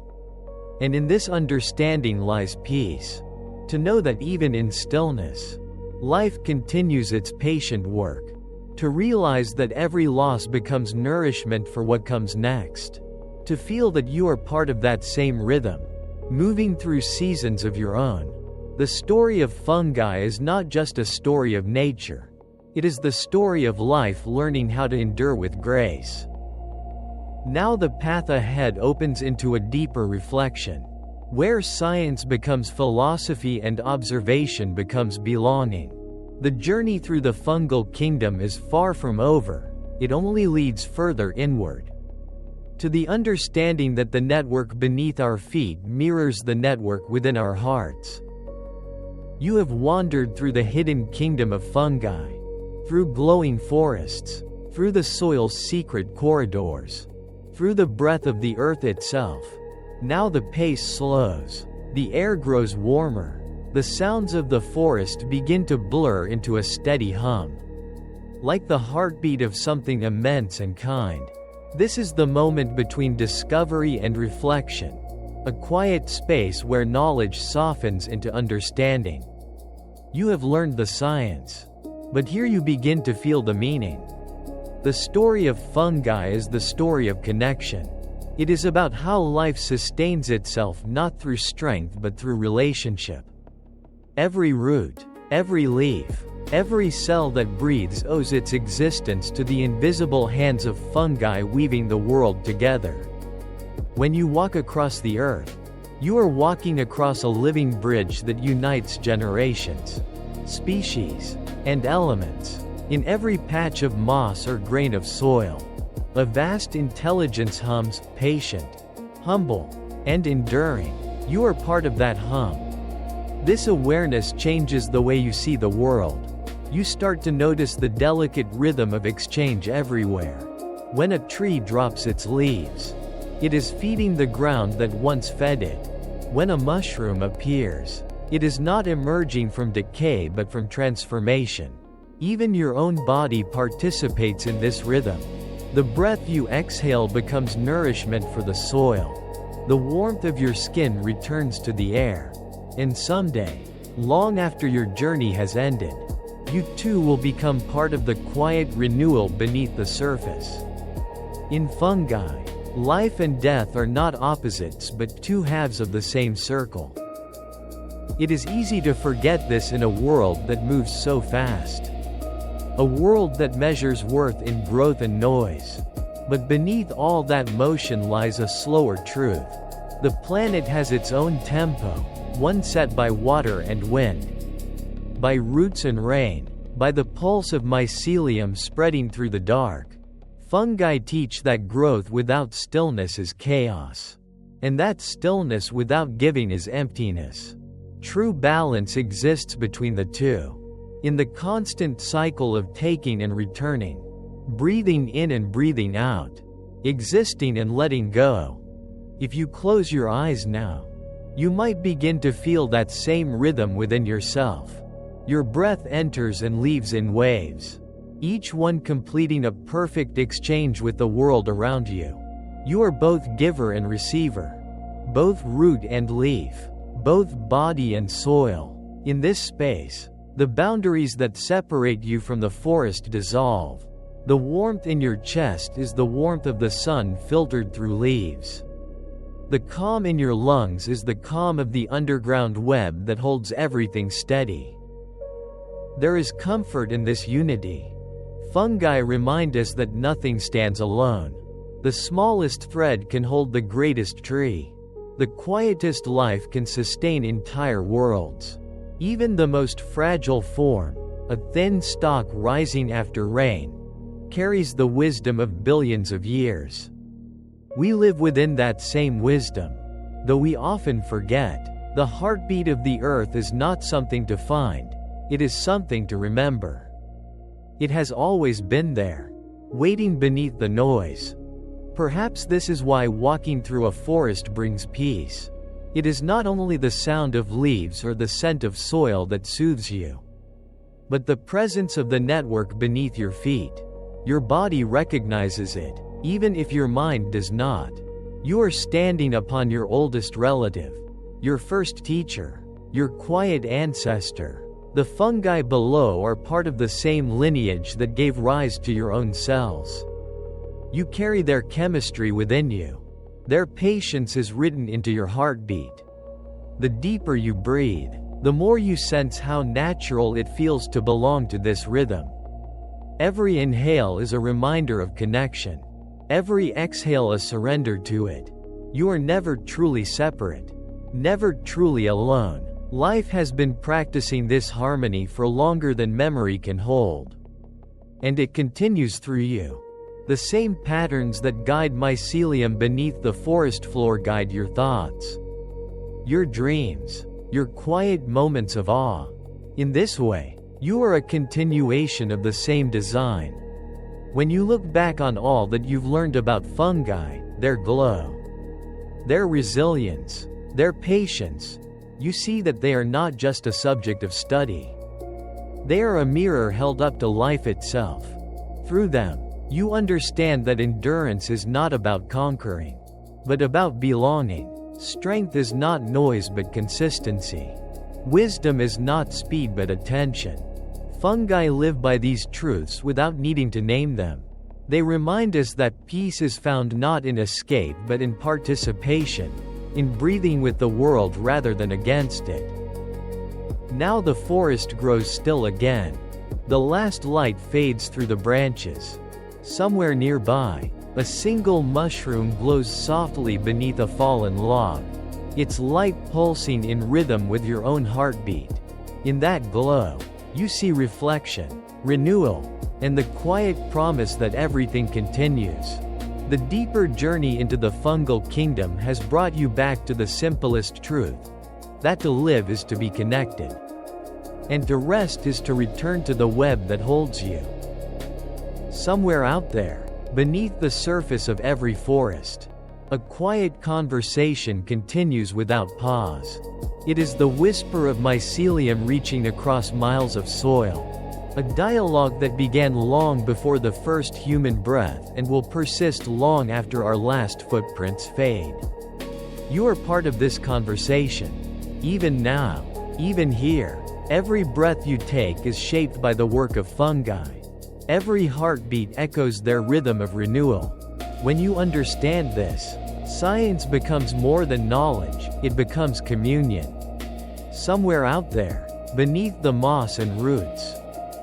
And in this understanding lies peace. To know that even in stillness, life continues its patient work. To realize that every loss becomes nourishment for what comes next. To feel that you are part of that same rhythm, moving through seasons of your own. The story of fungi is not just a story of nature. It is the story of life learning how to endure with grace. Now the path ahead opens into a deeper reflection. where science becomes philosophy and observation becomes belonging. The journey through the fungal kingdom is far from over, it only leads further inward. To the understanding that the network beneath our feet mirrors the network within our hearts. You have wandered through the hidden kingdom of fungi, through glowing forests, through the soil's secret corridors, through the breath of the earth itself. Now the pace slows, the air grows warmer, the sounds of the forest begin to blur into a steady hum. Like the heartbeat of something immense and kind. This is the moment between discovery and reflection, a quiet space where knowledge softens into understanding. You have learned the science, but here you begin to feel the meaning. The story of fungi is the story of connection. It is about how life sustains itself not through strength but through relationship. Every root, every leaf, every cell that breathes owes its existence to the invisible hands of fungi weaving the world together. When you walk across the earth, you are walking across a living bridge that unites generations, species, and elements. In every patch of moss or grain of soil, a vast intelligence hums, patient, humble, and enduring. You are part of that hum. This awareness changes the way you see the world. You start to notice the delicate rhythm of exchange everywhere. When a tree drops its leaves, it is feeding the ground that once fed it. When a mushroom appears, it is not emerging from decay but from transformation. Even your own body participates in this rhythm. The breath you exhale becomes nourishment for the soil. The warmth of your skin returns to the air. And someday, long after your journey has ended, you too will become part of the quiet renewal beneath the surface. In fungi, life and death are not opposites but two halves of the same circle. It is easy to forget this in a world that moves so fast. A world that measures worth in growth and noise. But beneath all that motion lies a slower truth. The planet has its own tempo, one set by water and wind, by roots and rain, by the pulse of mycelium spreading through the dark. Fungi teach that growth without stillness is chaos, and that stillness without giving is emptiness. True balance exists between the two. In the constant cycle of taking and returning, breathing in and breathing out, existing and letting go. If you close your eyes now, you might begin to feel that same rhythm within yourself. Your breath enters and leaves in waves, each one completing a perfect exchange with the world around you. You are both giver and receiver, both root and leaf, both body and soil. In this space, the boundaries that separate you from the forest dissolve. The warmth in your chest is the warmth of the sun filtered through leaves. The calm in your lungs is the calm of the underground web that holds everything steady. There is comfort in this unity. Fungi remind us that nothing stands alone. The smallest thread can hold the greatest tree. The quietest life can sustain entire worlds. Even the most fragile form, a thin stalk rising after rain, carries the wisdom of billions of years. We live within that same wisdom. Though we often forget, the heartbeat of the earth is not something to find, it is something to remember. It has always been there, waiting beneath the noise. Perhaps this is why walking through a forest brings peace. It is not only the sound of leaves or the scent of soil that soothes you, but the presence of the network beneath your feet. Your body recognizes it, even if your mind does not. You are standing upon your oldest relative, your first teacher, your quiet ancestor. The fungi below are part of the same lineage that gave rise to your own cells. You carry their chemistry within you. Their patience is written into your heartbeat. The deeper you breathe, the more you sense how natural it feels to belong to this rhythm. Every inhale is a reminder of connection. Every exhale a surrender to it. You are never truly separate. never truly alone. Life has been practicing this harmony for longer than memory can hold. And it continues through you. The same patterns that guide mycelium beneath the forest floor guide your thoughts, your dreams, your quiet moments of awe. In this way, you are a continuation of the same design. When you look back on all that you've learned about fungi, their glow, their resilience, their patience, you see that they are not just a subject of study. They are a mirror held up to life itself. Through them, you understand that endurance is not about conquering, but about belonging. Strength is not noise but consistency. Wisdom is not speed but attention. Fungi live by these truths without needing to name them. They remind us that peace is found not in escape but in participation, in breathing with the world rather than against it. Now the forest grows still again. The last light fades through the branches. Somewhere nearby, a single mushroom glows softly beneath a fallen log, its light pulsing in rhythm with your own heartbeat. In that glow, you see reflection, renewal, and the quiet promise that everything continues. The deeper journey into the fungal kingdom has brought you back to the simplest truth, that to live is to be connected, and to rest is to return to the web that holds you. Somewhere out there, beneath the surface of every forest, a quiet conversation continues without pause. It is the whisper of mycelium reaching across miles of soil, a dialogue that began long before the first human breath and will persist long after our last footprints fade. You are part of this conversation. Even now, even here, every breath you take is shaped by the work of fungi. Every heartbeat echoes their rhythm of renewal. When you understand this, science becomes more than knowledge, it becomes communion. Somewhere out there, beneath the moss and roots,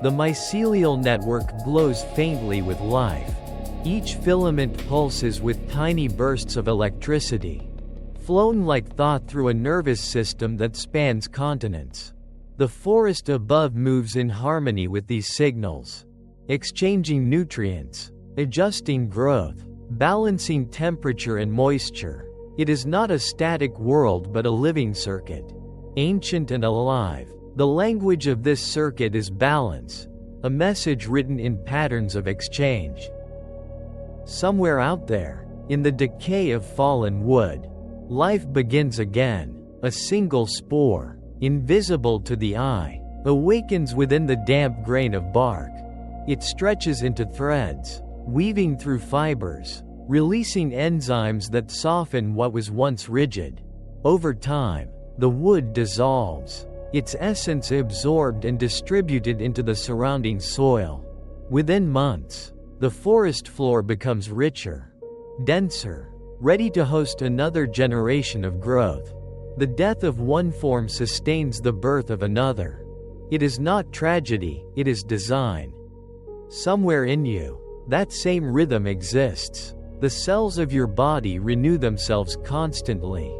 the mycelial network glows faintly with life. Each filament pulses with tiny bursts of electricity, flown like thought through a nervous system that spans continents. The forest above moves in harmony with these signals, exchanging nutrients, adjusting growth, balancing temperature and moisture. It is not a static world but a living circuit, ancient and alive. The language of this circuit is balance, a message written in patterns of exchange. Somewhere out there, in the decay of fallen wood, life begins again. A single spore, invisible to the eye, awakens within the damp grain of bark. It stretches into threads, weaving through fibers, releasing enzymes that soften what was once rigid. Over time, the wood dissolves, its essence absorbed and distributed into the surrounding soil. Within months, the forest floor becomes richer, denser, ready to host another generation of growth. The death of one form sustains the birth of another. It is not tragedy, it is design. Somewhere in you, that same rhythm exists. The cells of your body renew themselves constantly,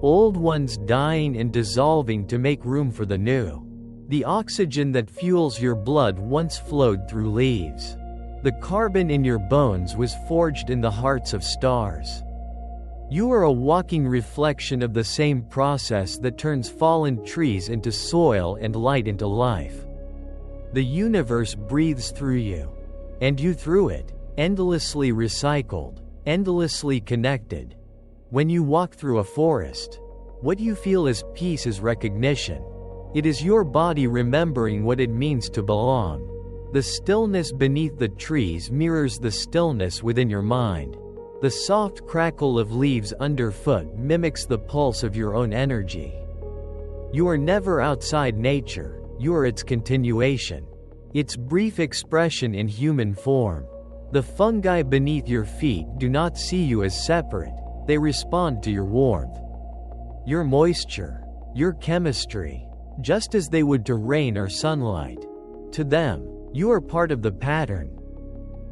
old ones dying and dissolving to make room for the new. The oxygen that fuels your blood once flowed through leaves. The carbon in your bones was forged in the hearts of stars. You are a walking reflection of the same process that turns fallen trees into soil and light into life. The universe breathes through you, and you through it, endlessly recycled, endlessly connected. When you walk through a forest, what you feel as peace is recognition. It is your body remembering what it means to belong. The stillness beneath the trees mirrors the stillness within your mind. The soft crackle of leaves underfoot mimics the pulse of your own energy. You are never outside nature, you are its continuation, its brief expression in human form. The fungi beneath your feet do not see you as separate, they respond to your warmth, your moisture, your chemistry, just as they would to rain or sunlight. To them, you are part of the pattern.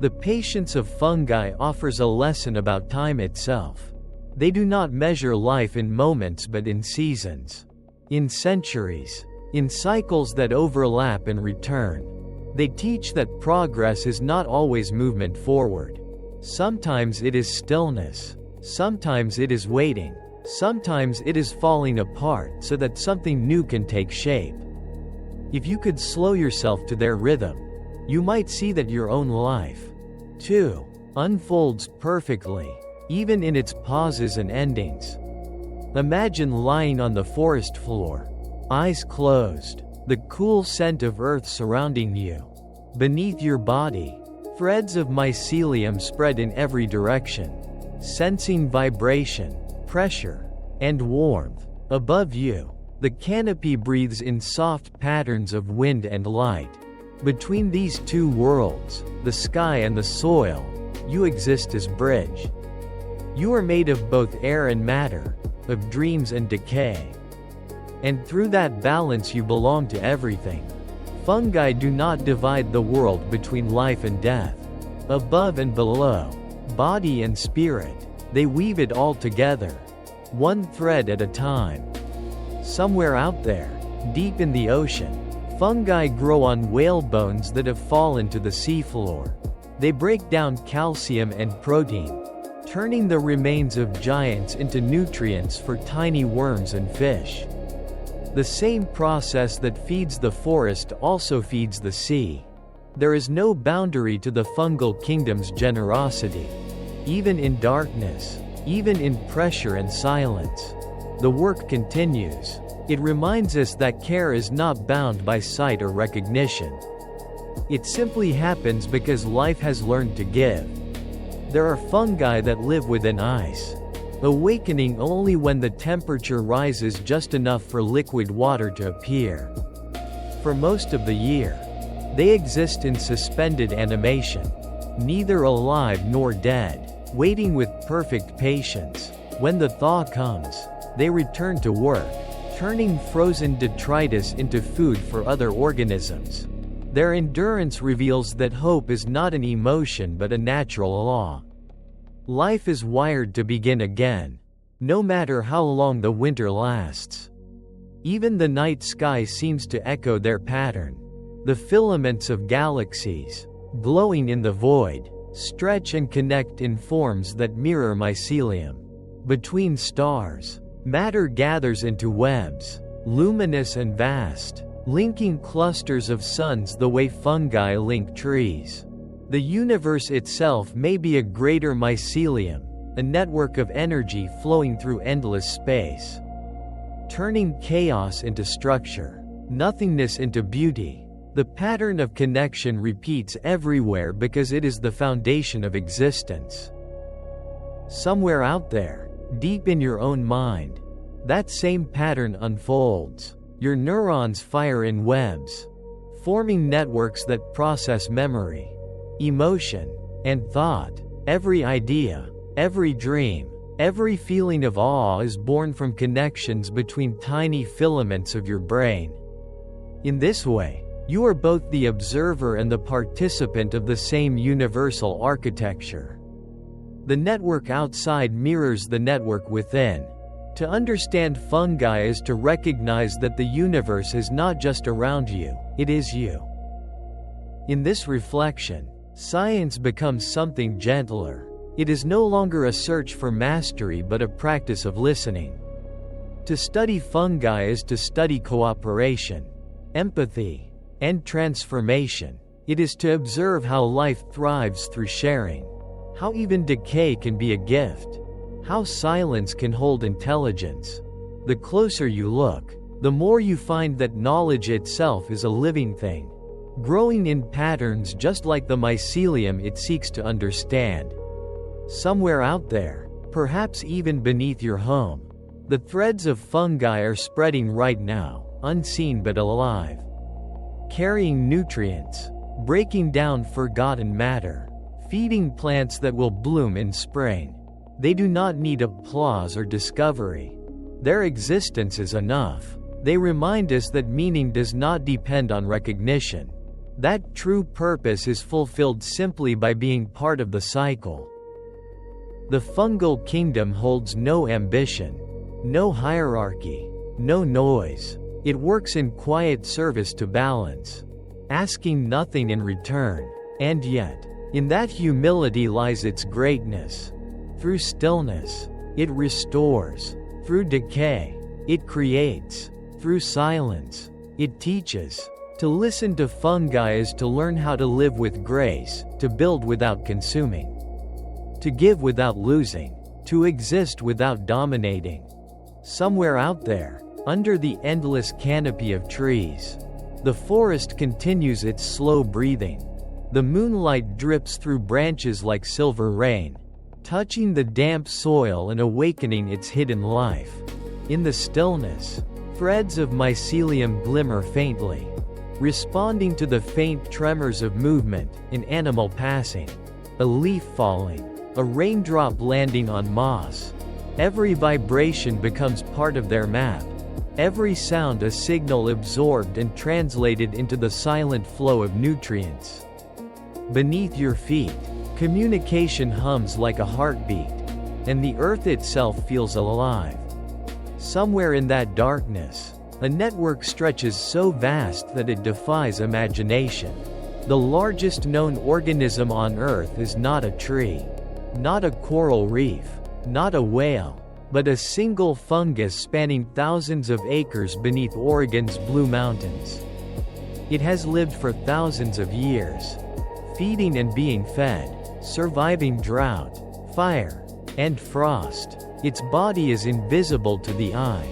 The patience of fungi offers a lesson about time itself. They do not measure life in moments but in seasons, in centuries, in cycles that overlap and return. They teach that progress is not always movement forward. Sometimes it is stillness. Sometimes it is waiting. Sometimes it is falling apart so that something new can take shape. If you could slow yourself to their rhythm, you might see that your own life, too, unfolds perfectly, even in its pauses and endings. Imagine lying on the forest floor, eyes closed, the cool scent of earth surrounding you. Beneath your body, threads of mycelium spread in every direction, sensing vibration, pressure, and warmth. Above you, the canopy breathes in soft patterns of wind and light. Between these two worlds, the sky and the soil, you exist as bridge. You are made of both air and matter, of dreams and decay. And through that balance you belong to everything. Fungi do not divide the world between life and death, above and below, body and spirit. They weave it all together, one thread at a time. Somewhere out there, deep in the ocean, fungi grow on whale bones that have fallen to the seafloor. They break down calcium and protein, turning the remains of giants into nutrients for tiny worms and fish. The same process that feeds the forest also feeds the sea. There is no boundary to the fungal kingdom's generosity. Even in darkness, even in pressure and silence, the work continues. It reminds us that care is not bound by sight or recognition. It simply happens because life has learned to give. There are fungi that live within ice, awakening only when the temperature rises just enough for liquid water to appear. For most of the year, they exist in suspended animation, neither alive nor dead, waiting with perfect patience. When the thaw comes, they return to work, turning frozen detritus into food for other organisms. Their endurance reveals that hope is not an emotion but a natural law. Life is wired to begin again, no matter how long the winter lasts. Even the night sky seems to echo their pattern. The filaments of galaxies, glowing in the void, stretch and connect in forms that mirror mycelium. Between stars, matter gathers into webs, luminous and vast, linking clusters of suns the way fungi link trees. The universe itself may be a greater mycelium, a network of energy flowing through endless space, turning chaos into structure, nothingness into beauty. The pattern of connection repeats everywhere because it is the foundation of existence. Somewhere out there, deep in your own mind, that same pattern unfolds. Your neurons fire in webs, forming networks that process memory, emotion, and thought. Every idea, every dream, every feeling of awe is born from connections between tiny filaments of your brain. In this way, you are both the observer and the participant of the same universal architecture. The network outside mirrors the network within. To understand fungi is to recognize that the universe is not just around you, it is you. In this reflection, science becomes something gentler. It is no longer a search for mastery but a practice of listening. To study fungi is to study cooperation, empathy, and transformation. It is to observe how life thrives through sharing, how even decay can be a gift, how silence can hold intelligence. The closer you look, the more you find that knowledge itself is a living thing, growing in patterns just like the mycelium it seeks to understand. Somewhere out there, perhaps even beneath your home, the threads of fungi are spreading right now, unseen but alive, carrying nutrients, breaking down forgotten matter, feeding plants that will bloom in spring. They do not need applause or discovery. Their existence is enough. They remind us that meaning does not depend on recognition, that true purpose is fulfilled simply by being part of the cycle. The fungal kingdom holds no ambition, no hierarchy, no noise. It works in quiet service to balance, asking nothing in return. And yet, in that humility lies its greatness. Through stillness, it restores. Through decay, it creates. Through silence, it teaches. To listen to fungi is to learn how to live with grace, to build without consuming, to give without losing, to exist without dominating. Somewhere out there, under the endless canopy of trees, the forest continues its slow breathing. The moonlight drips through branches like silver rain, touching the damp soil and awakening its hidden life. In the stillness, threads of mycelium glimmer faintly, responding to the faint tremors of movement, an animal passing, a leaf falling, a raindrop landing on moss. Every vibration becomes part of their map, every sound a signal absorbed and translated into the silent flow of nutrients. Beneath your feet, communication hums like a heartbeat, and the earth itself feels alive. Somewhere in that darkness, a network stretches so vast that it defies imagination. The largest known organism on Earth is not a tree, not a coral reef, not a whale, but a single fungus spanning thousands of acres beneath Oregon's Blue Mountains. It has lived for thousands of years, feeding and being fed, surviving drought, fire, and frost. Its body is invisible to the eye,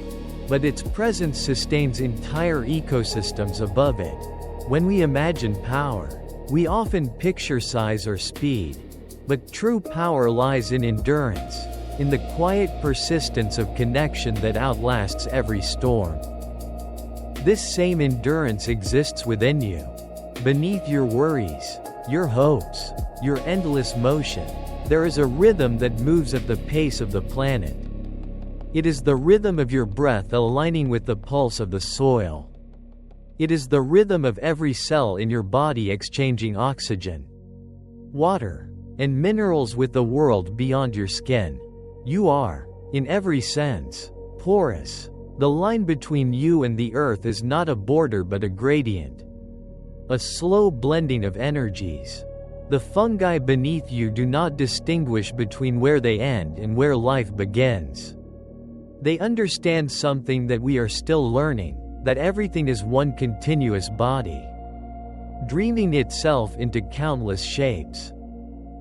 but its presence sustains entire ecosystems above it. When we imagine power, we often picture size or speed, but true power lies in endurance, in the quiet persistence of connection that outlasts every storm. This same endurance exists within you. Beneath your worries, your hopes, your endless motion, there is a rhythm that moves at the pace of the planet. It is the rhythm of your breath aligning with the pulse of the soil. It is the rhythm of every cell in your body exchanging oxygen, water, and minerals with the world beyond your skin. You are, in every sense, porous. The line between you and the earth is not a border but a gradient, a slow blending of energies. The fungi beneath you do not distinguish between where they end and where life begins. They understand something that we are still learning, that everything is one continuous body, dreaming itself into countless shapes.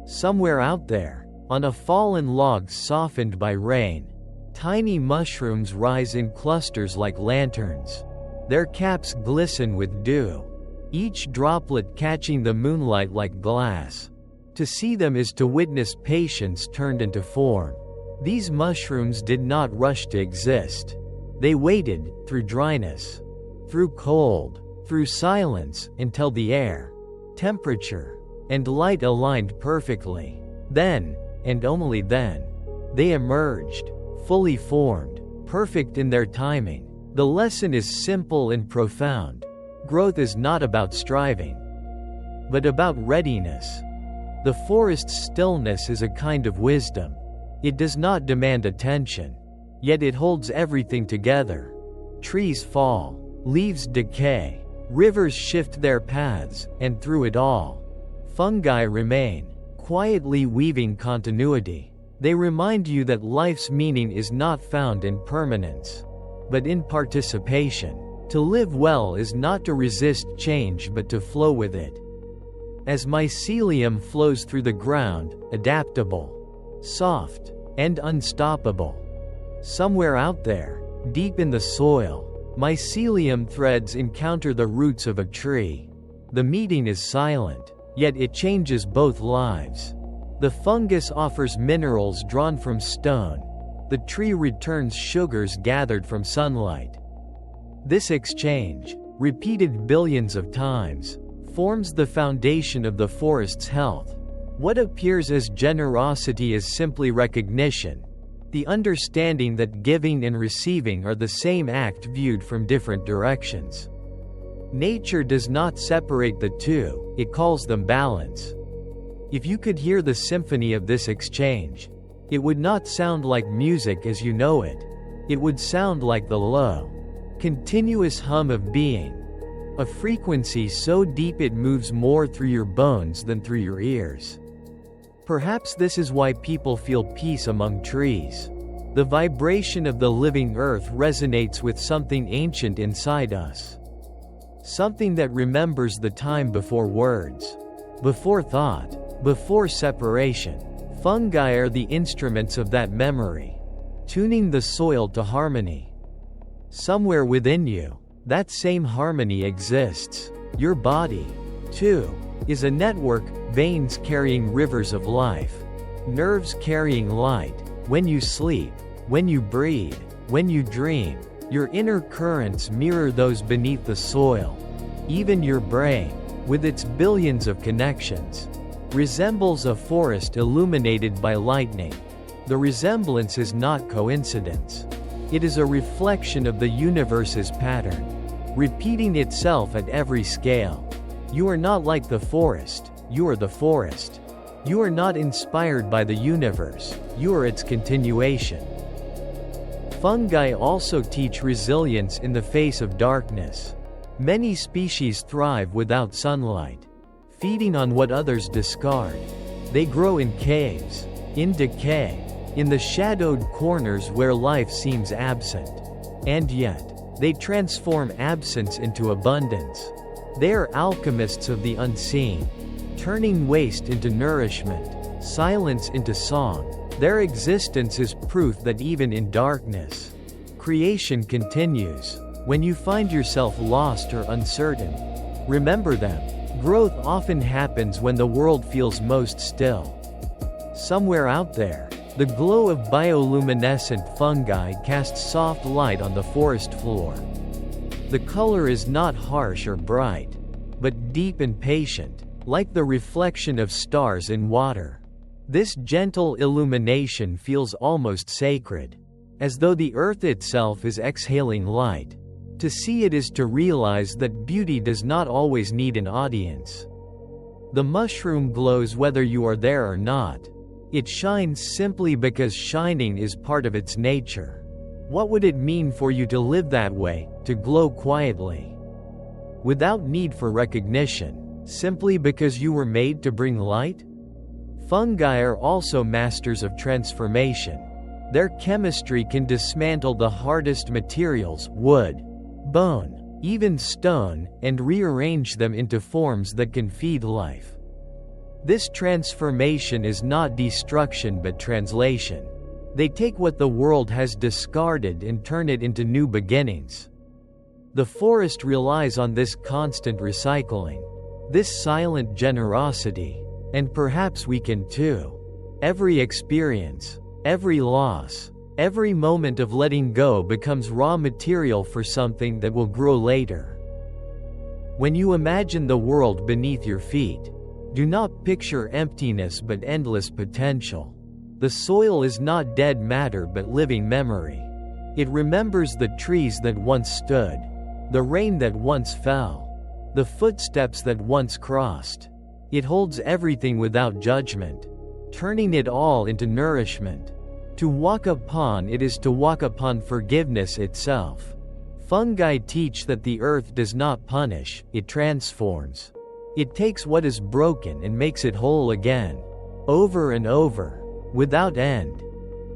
Somewhere out there, on a fallen log softened by rain, tiny mushrooms rise in clusters like lanterns. Their caps glisten with dew, each droplet catching the moonlight like glass. To see them is to witness patience turned into form. These mushrooms did not rush to exist. They waited, through dryness, through cold, through silence, until the air, temperature, and light aligned perfectly. Then, and only then, they emerged, fully formed, perfect in their timing. The lesson is simple and profound. Growth is not about striving, but about readiness. The forest's stillness is a kind of wisdom. It does not demand attention, yet it holds everything together. Trees fall, leaves decay, rivers shift their paths, and through it all, fungi remain, quietly weaving continuity. They remind you that life's meaning is not found in permanence, but in participation. To live well is not to resist change but to flow with it. As mycelium flows through the ground, adaptable, soft, and unstoppable. Somewhere out there, deep in the soil, mycelium threads encounter the roots of a tree. The meeting is silent, yet it changes both lives. The fungus offers minerals drawn from stone. The tree returns sugars gathered from sunlight. This exchange, repeated billions of times, forms the foundation of the forest's health. What appears as generosity is simply recognition, the understanding that giving and receiving are the same act viewed from different directions. Nature does not separate the two, it calls them balance. If you could hear the symphony of this exchange, It would not sound like music as you know it. It would sound like the low, continuous hum of being. A frequency so deep it moves more through your bones than through your ears. Perhaps this is why people feel peace among trees. The vibration of the living earth resonates with something ancient inside us. Something that remembers the time before words, before thought, before separation. Fungi are the instruments of that memory, tuning the soil to harmony. Somewhere within you, that same harmony exists. Your body, too, is a network, veins carrying rivers of life, nerves carrying light. When you sleep, when you breathe, when you dream, your inner currents mirror those beneath the soil. Even your brain, with its billions of connections, resembles a forest illuminated by lightning. The resemblance is not coincidence. It is a reflection of the universe's pattern, repeating itself at every scale. You are not like the forest, you are the forest. You are not inspired by the universe, you are its continuation. Fungi also teach resilience in the face of darkness. Many species thrive without sunlight, feeding on what others discard. They grow in caves, in decay, in the shadowed corners where life seems absent. And yet, they transform absence into abundance. They are alchemists of the unseen, turning waste into nourishment, silence into song. Their existence is proof that even in darkness, creation continues. When you find yourself lost or uncertain, remember them. Growth often happens when the world feels most still. Somewhere out there, the glow of bioluminescent fungi casts soft light on the forest floor. The color is not harsh or bright, but deep and patient, like the reflection of stars in water. This gentle illumination feels almost sacred, as though the earth itself is exhaling light. To see it is to realize that beauty does not always need an audience. The mushroom glows whether you are there or not. It shines simply because shining is part of its nature. What would it mean for you to live that way, to glow quietly, without need for recognition, simply because you were made to bring light? Fungi are also masters of transformation. Their chemistry can dismantle the hardest materials, wood, bone, even stone, and rearrange them into forms that can feed life. This transformation is not destruction but translation. They take what the world has discarded and turn it into new beginnings. The forest relies on this constant recycling, this silent generosity, and perhaps we can too. Every experience, every loss, every moment of letting go becomes raw material for something that will grow later. When you imagine the world beneath your feet, do not picture emptiness but endless potential. The soil is not dead matter but living memory. It remembers the trees that once stood, the rain that once fell, the footsteps that once crossed. It holds everything without judgment, turning it all into nourishment. To walk upon it is to walk upon forgiveness itself. Fungi teach that the earth does not punish, it transforms. It takes what is broken and makes it whole again, over and over, without end.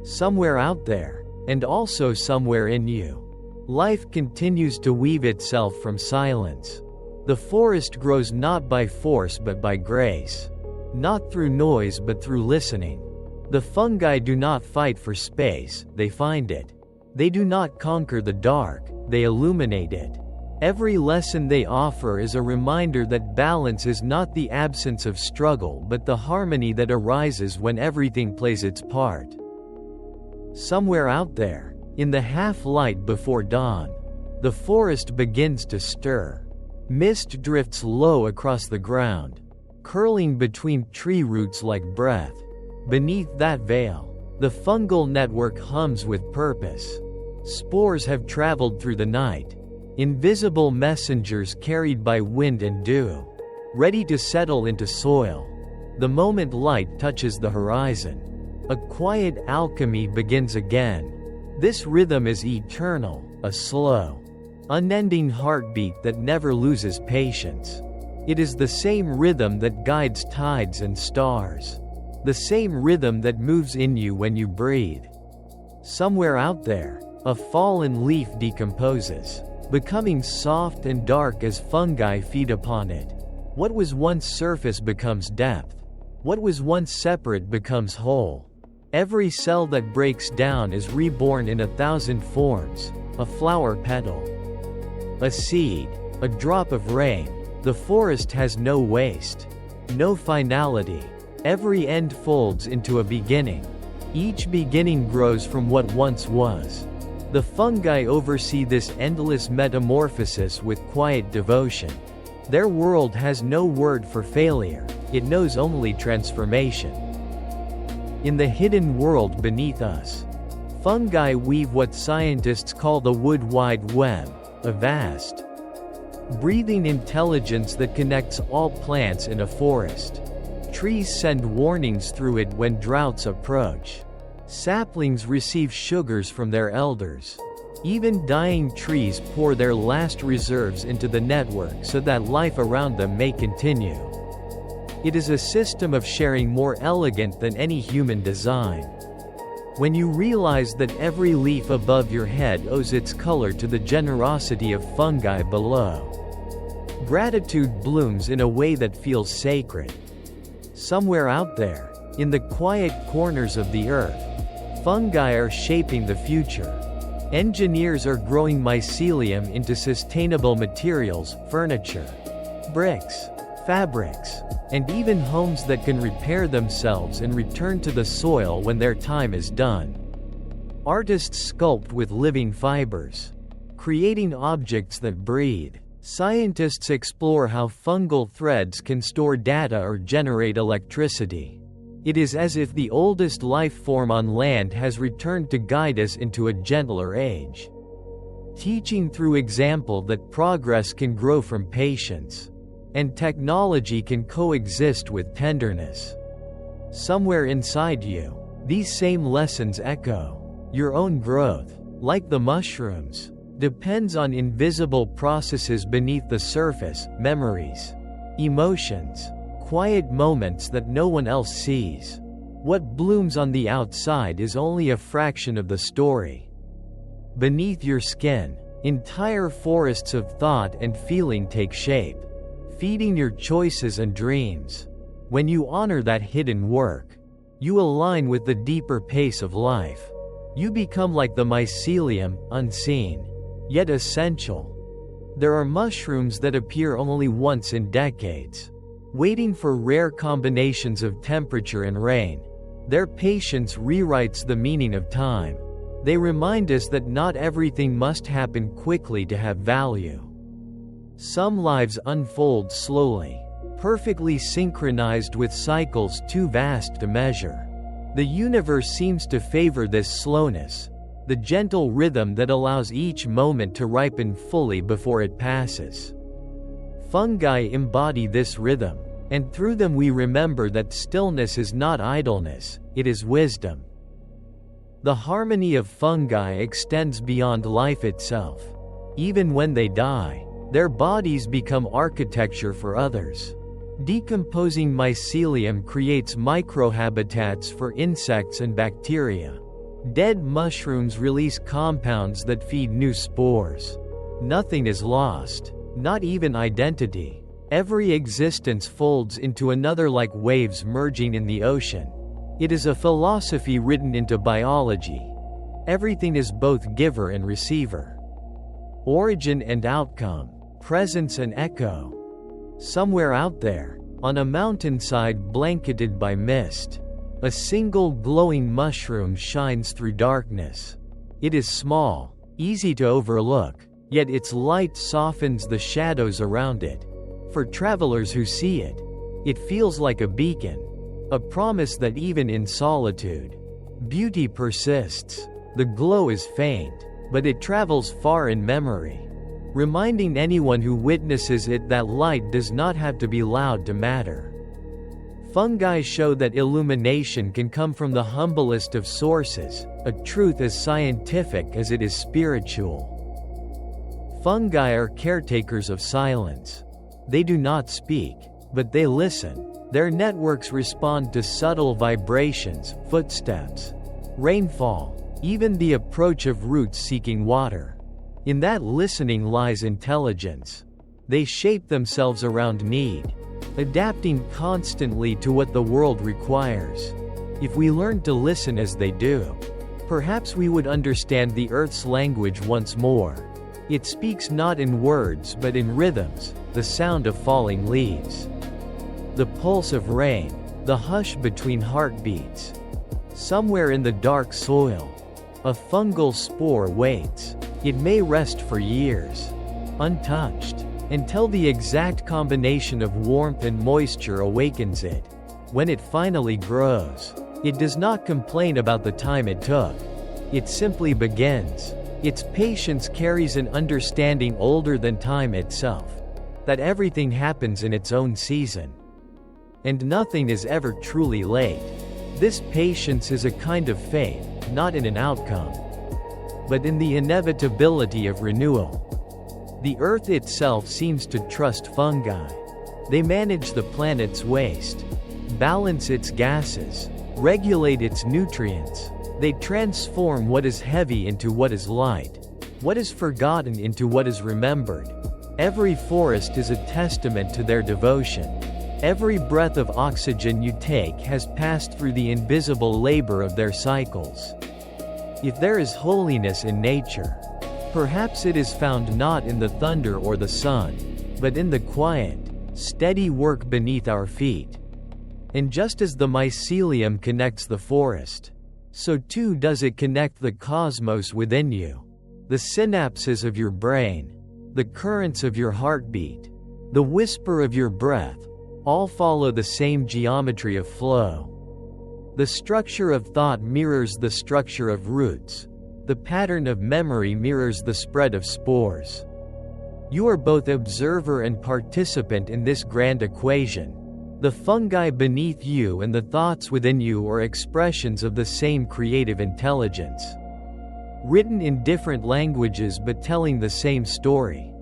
Somewhere out there, and also somewhere in you, life continues to weave itself from silence. The forest grows not by force but by grace, not through noise but through listening. The fungi do not fight for space, they find it. They do not conquer the dark, they illuminate it. Every lesson they offer is a reminder that balance is not the absence of struggle but the harmony that arises when everything plays its part. Somewhere out there, in the half-light before dawn, the forest begins to stir. Mist drifts low across the ground, curling between tree roots like breath. Beneath that veil, the fungal network hums with purpose. Spores have traveled through the night, invisible messengers carried by wind and dew, ready to settle into soil. The moment light touches the horizon, A quiet alchemy begins again. This rhythm is eternal, a slow, unending heartbeat that never loses patience. It is the same rhythm that guides tides and stars. The same rhythm that moves in you when you breathe. Somewhere out there, a fallen leaf decomposes, becoming soft and dark as fungi feed upon it. What was once surface becomes depth. What was once separate becomes whole. Every cell that breaks down is reborn in 1,000 forms, a flower petal, a seed, a drop of rain. The forest has no waste, no finality. Every end folds into a beginning. Each beginning grows from what once was. The fungi oversee this endless metamorphosis with quiet devotion. Their world has no word for failure, it knows only transformation. In the hidden world beneath us, fungi weave what scientists call the wood wide web, a vast, breathing intelligence that connects all plants in a forest. Trees send warnings through it when droughts approach. Saplings receive sugars from their elders. Even dying trees pour their last reserves into the network so that life around them may continue. It is a system of sharing more elegant than any human design. When you realize that every leaf above your head owes its color to the generosity of fungi below, gratitude blooms in a way that feels sacred. Somewhere out there, in the quiet corners of the earth, fungi are shaping the future. Engineers are growing mycelium into sustainable materials, furniture, bricks, fabrics, and even homes that can repair themselves and return to the soil when their time is done. Artists sculpt with living fibers, creating objects that breathe. Scientists explore how fungal threads can store data or generate electricity. It is as if the oldest life form on land has returned to guide us into a gentler age, teaching through example that progress can grow from patience, and technology can coexist with tenderness. Somewhere inside you, these same lessons echo. Your own growth, like the mushrooms, depends on invisible processes beneath the surface, memories, emotions, quiet moments that no one else sees. What blooms on the outside is only a fraction of the story. Beneath your skin, entire forests of thought and feeling take shape, feeding your choices and dreams. When you honor that hidden work, you align with the deeper pace of life. You become like the mycelium, unseen, yet essential. There are mushrooms that appear only once in decades, waiting for rare combinations of temperature and rain. Their patience rewrites the meaning of time. They remind us that not everything must happen quickly to have value. Some lives unfold slowly, perfectly synchronized with cycles too vast to measure. The universe seems to favor this slowness, the gentle rhythm that allows each moment to ripen fully before it passes. Fungi embody this rhythm, and through them we remember that stillness is not idleness, it is wisdom. The harmony of fungi extends beyond life itself. Even when they die, their bodies become architecture for others. Decomposing mycelium creates microhabitats for insects and bacteria. Dead mushrooms release compounds that feed new spores. Nothing is lost, not even identity. Every existence folds into another like waves merging in the ocean. It is a philosophy written into biology. Everything is both giver and receiver. Origin and outcome, presence and echo. Somewhere out there, on a mountainside blanketed by mist, a single glowing mushroom shines through darkness. It is small, easy to overlook, yet its light softens the shadows around it. For travelers who see it, it feels like a beacon, a promise that even in solitude, beauty persists. The glow is faint, but it travels far in memory, reminding anyone who witnesses it that light does not have to be loud to matter. Fungi show that illumination can come from the humblest of sources, a truth as scientific as it is spiritual. Fungi are caretakers of silence. They do not speak, but they listen. Their networks respond to subtle vibrations, footsteps, rainfall, even the approach of roots seeking water. In that listening lies intelligence. They shape themselves around need, adapting constantly to what the world requires. If we learned to listen as they do, perhaps we would understand the Earth's language once more. It speaks not in words but in rhythms, the sound of falling leaves, the pulse of rain, the hush between heartbeats. Somewhere in the dark soil, a fungal spore waits. It may rest for years, untouched, until the exact combination of warmth and moisture awakens it. When it finally grows, it does not complain about the time it took. It simply begins. Its patience carries an understanding older than time itself, that everything happens in its own season, and nothing is ever truly late. This patience is a kind of faith, not in an outcome, but in the inevitability of renewal. The Earth itself seems to trust fungi. They manage the planet's waste, balance its gases, regulate its nutrients. They transform what is heavy into what is light, what is forgotten into what is remembered. Every forest is a testament to their devotion. Every breath of oxygen you take has passed through the invisible labor of their cycles. If there is holiness in nature, perhaps it is found not in the thunder or the sun, but in the quiet, steady work beneath our feet. And just as the mycelium connects the forest, so too does it connect the cosmos within you. The synapses of your brain, the currents of your heartbeat, the whisper of your breath, all follow the same geometry of flow. The structure of thought mirrors the structure of roots. The pattern of memory mirrors the spread of spores. You are both observer and participant in this grand equation. The fungi beneath you and the thoughts within you are expressions of the same creative intelligence, written in different languages but telling the same story.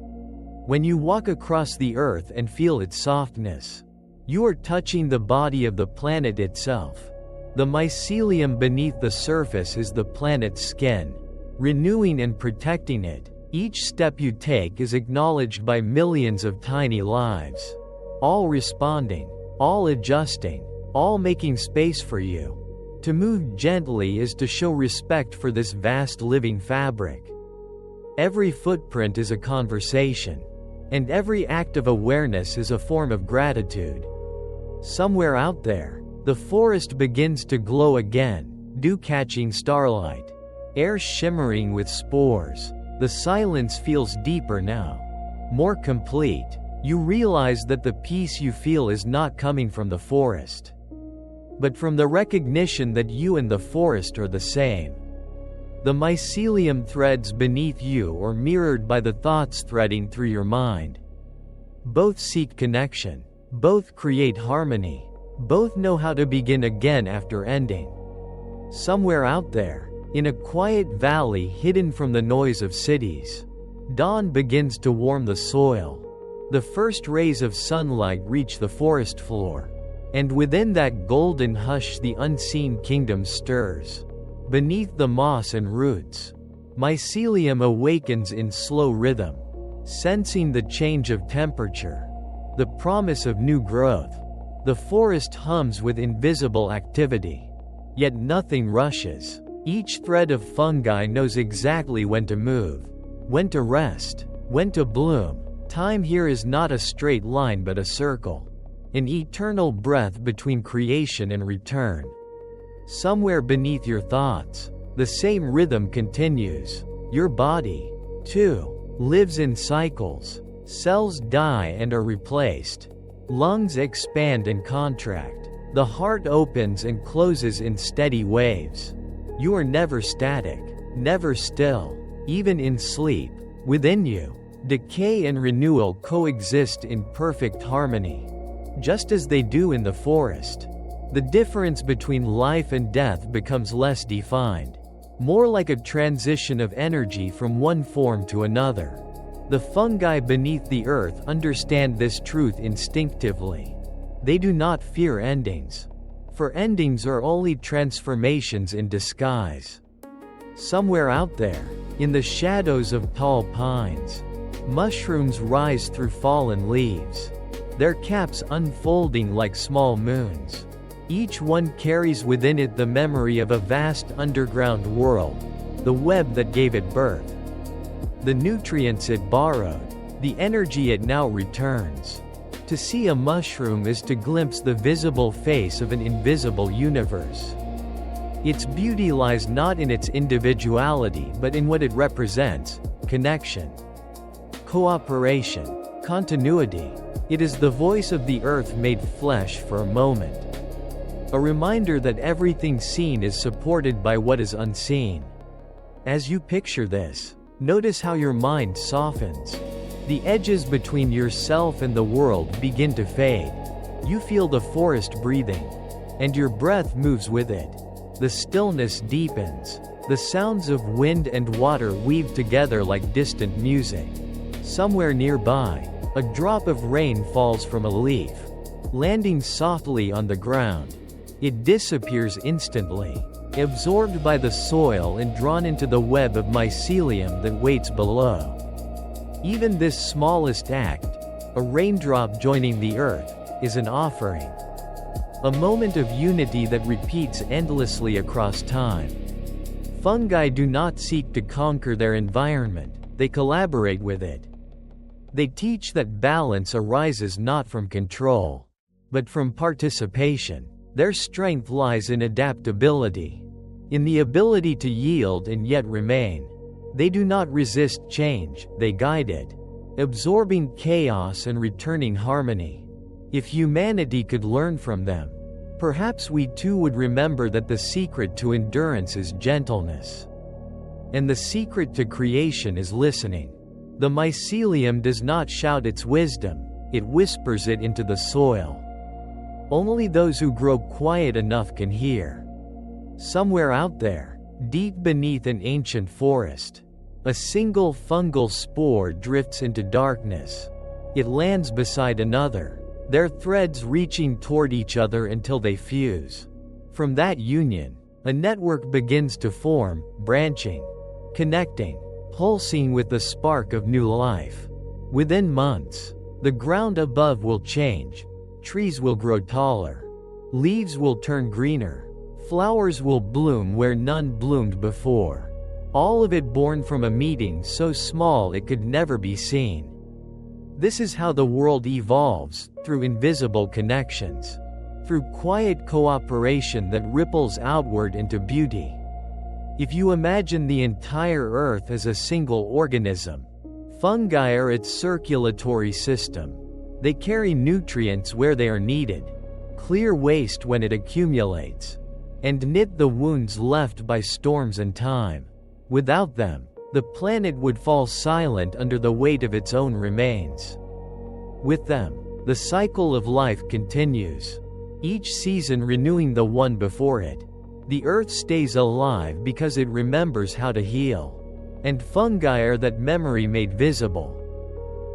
When you walk across the earth and feel its softness, you are touching the body of the planet itself. The mycelium beneath the surface is the planet's skin, renewing and protecting it. Each step you take is acknowledged by millions of tiny lives, all responding, all adjusting, all making space for you. To move gently is to show respect for this vast living fabric. Every footprint is a conversation, and every act of awareness is a form of gratitude. Somewhere out there, the forest begins to glow again, dew catching starlight, air shimmering with spores. The silence feels deeper now, more complete. You realize that the peace you feel is not coming from the forest, but from the recognition that you and the forest are the same. The mycelium threads beneath you are mirrored by the thoughts threading through your mind. Both seek connection, both create harmony, both know how to begin again after ending. Somewhere out there, in a quiet valley hidden from the noise of cities, dawn begins to warm the soil. The first rays of sunlight reach the forest floor, and within that golden hush the unseen kingdom stirs. Beneath the moss and roots, mycelium awakens in slow rhythm, sensing the change of temperature, the promise of new growth. The forest hums with invisible activity, yet nothing rushes. Each thread of fungi knows exactly when to move, when to rest, when to bloom. Time here is not a straight line but a circle, an eternal breath between creation and return. Somewhere beneath your thoughts, the same rhythm continues. Your body, too, lives in cycles. Cells die and are replaced. Lungs expand and contract. The heart opens and closes in steady waves. You are never static, never still, even in sleep. Within you, decay and renewal coexist in perfect harmony. just as they do in the forest. The difference between life and death becomes less defined, more like a transition of energy from one form to another. The fungi beneath the earth understand this truth instinctively. They do not fear endings, for endings are only transformations in disguise. Somewhere out there, in the shadows of tall pines, mushrooms rise through fallen leaves, their caps unfolding like small moons. Each one carries within it the memory of a vast underground world, the web that gave it birth. The nutrients it borrowed, the energy it now returns. To see a mushroom is to glimpse the visible face of an invisible universe. Its beauty lies not in its individuality but in what it represents: connection, cooperation, continuity. It is the voice of the earth made flesh for a moment. A reminder that everything seen is supported by what is unseen. As you picture this, notice how your mind softens. The edges between yourself and the world begin to fade. You feel the forest breathing, and your breath moves with it. The stillness deepens. The sounds of wind and water weave together like distant music. Somewhere nearby, a drop of rain falls from a leaf, landing softly on the ground. It disappears instantly, absorbed by the soil and drawn into the web of mycelium that waits below. Even this smallest act, a raindrop joining the earth, is an offering. A moment of unity that repeats endlessly across time. Fungi do not seek to conquer their environment, they collaborate with it. They teach that balance arises not from control, but from participation. Their strength lies in adaptability, in the ability to yield and yet remain. They do not resist change, they guide it, absorbing chaos and returning harmony. If humanity could learn from them, perhaps we too would remember that the secret to endurance is gentleness. And the secret to creation is listening. The mycelium does not shout its wisdom, it whispers it into the soil. Only those who grow quiet enough can hear. Somewhere out there, deep beneath an ancient forest, a single fungal spore drifts into darkness. It lands beside another, their threads reaching toward each other until they fuse. From that union, a network begins to form, branching, connecting, pulsing with the spark of new life. Within months, the ground above will change. Trees will grow taller. Leaves will turn greener. Flowers will bloom where none bloomed before. All of it born from a meeting so small it could never be seen. This is how the world evolves, through invisible connections. Through quiet cooperation that ripples outward into beauty. If you imagine the entire earth as a single organism, fungi are its circulatory system. They carry nutrients where they are needed, clear waste when it accumulates, and knit the wounds left by storms and time. Without them, the planet would fall silent under the weight of its own remains. With them, the cycle of life continues, each season renewing the one before it. The earth stays alive because it remembers how to heal. And fungi are that memory made visible.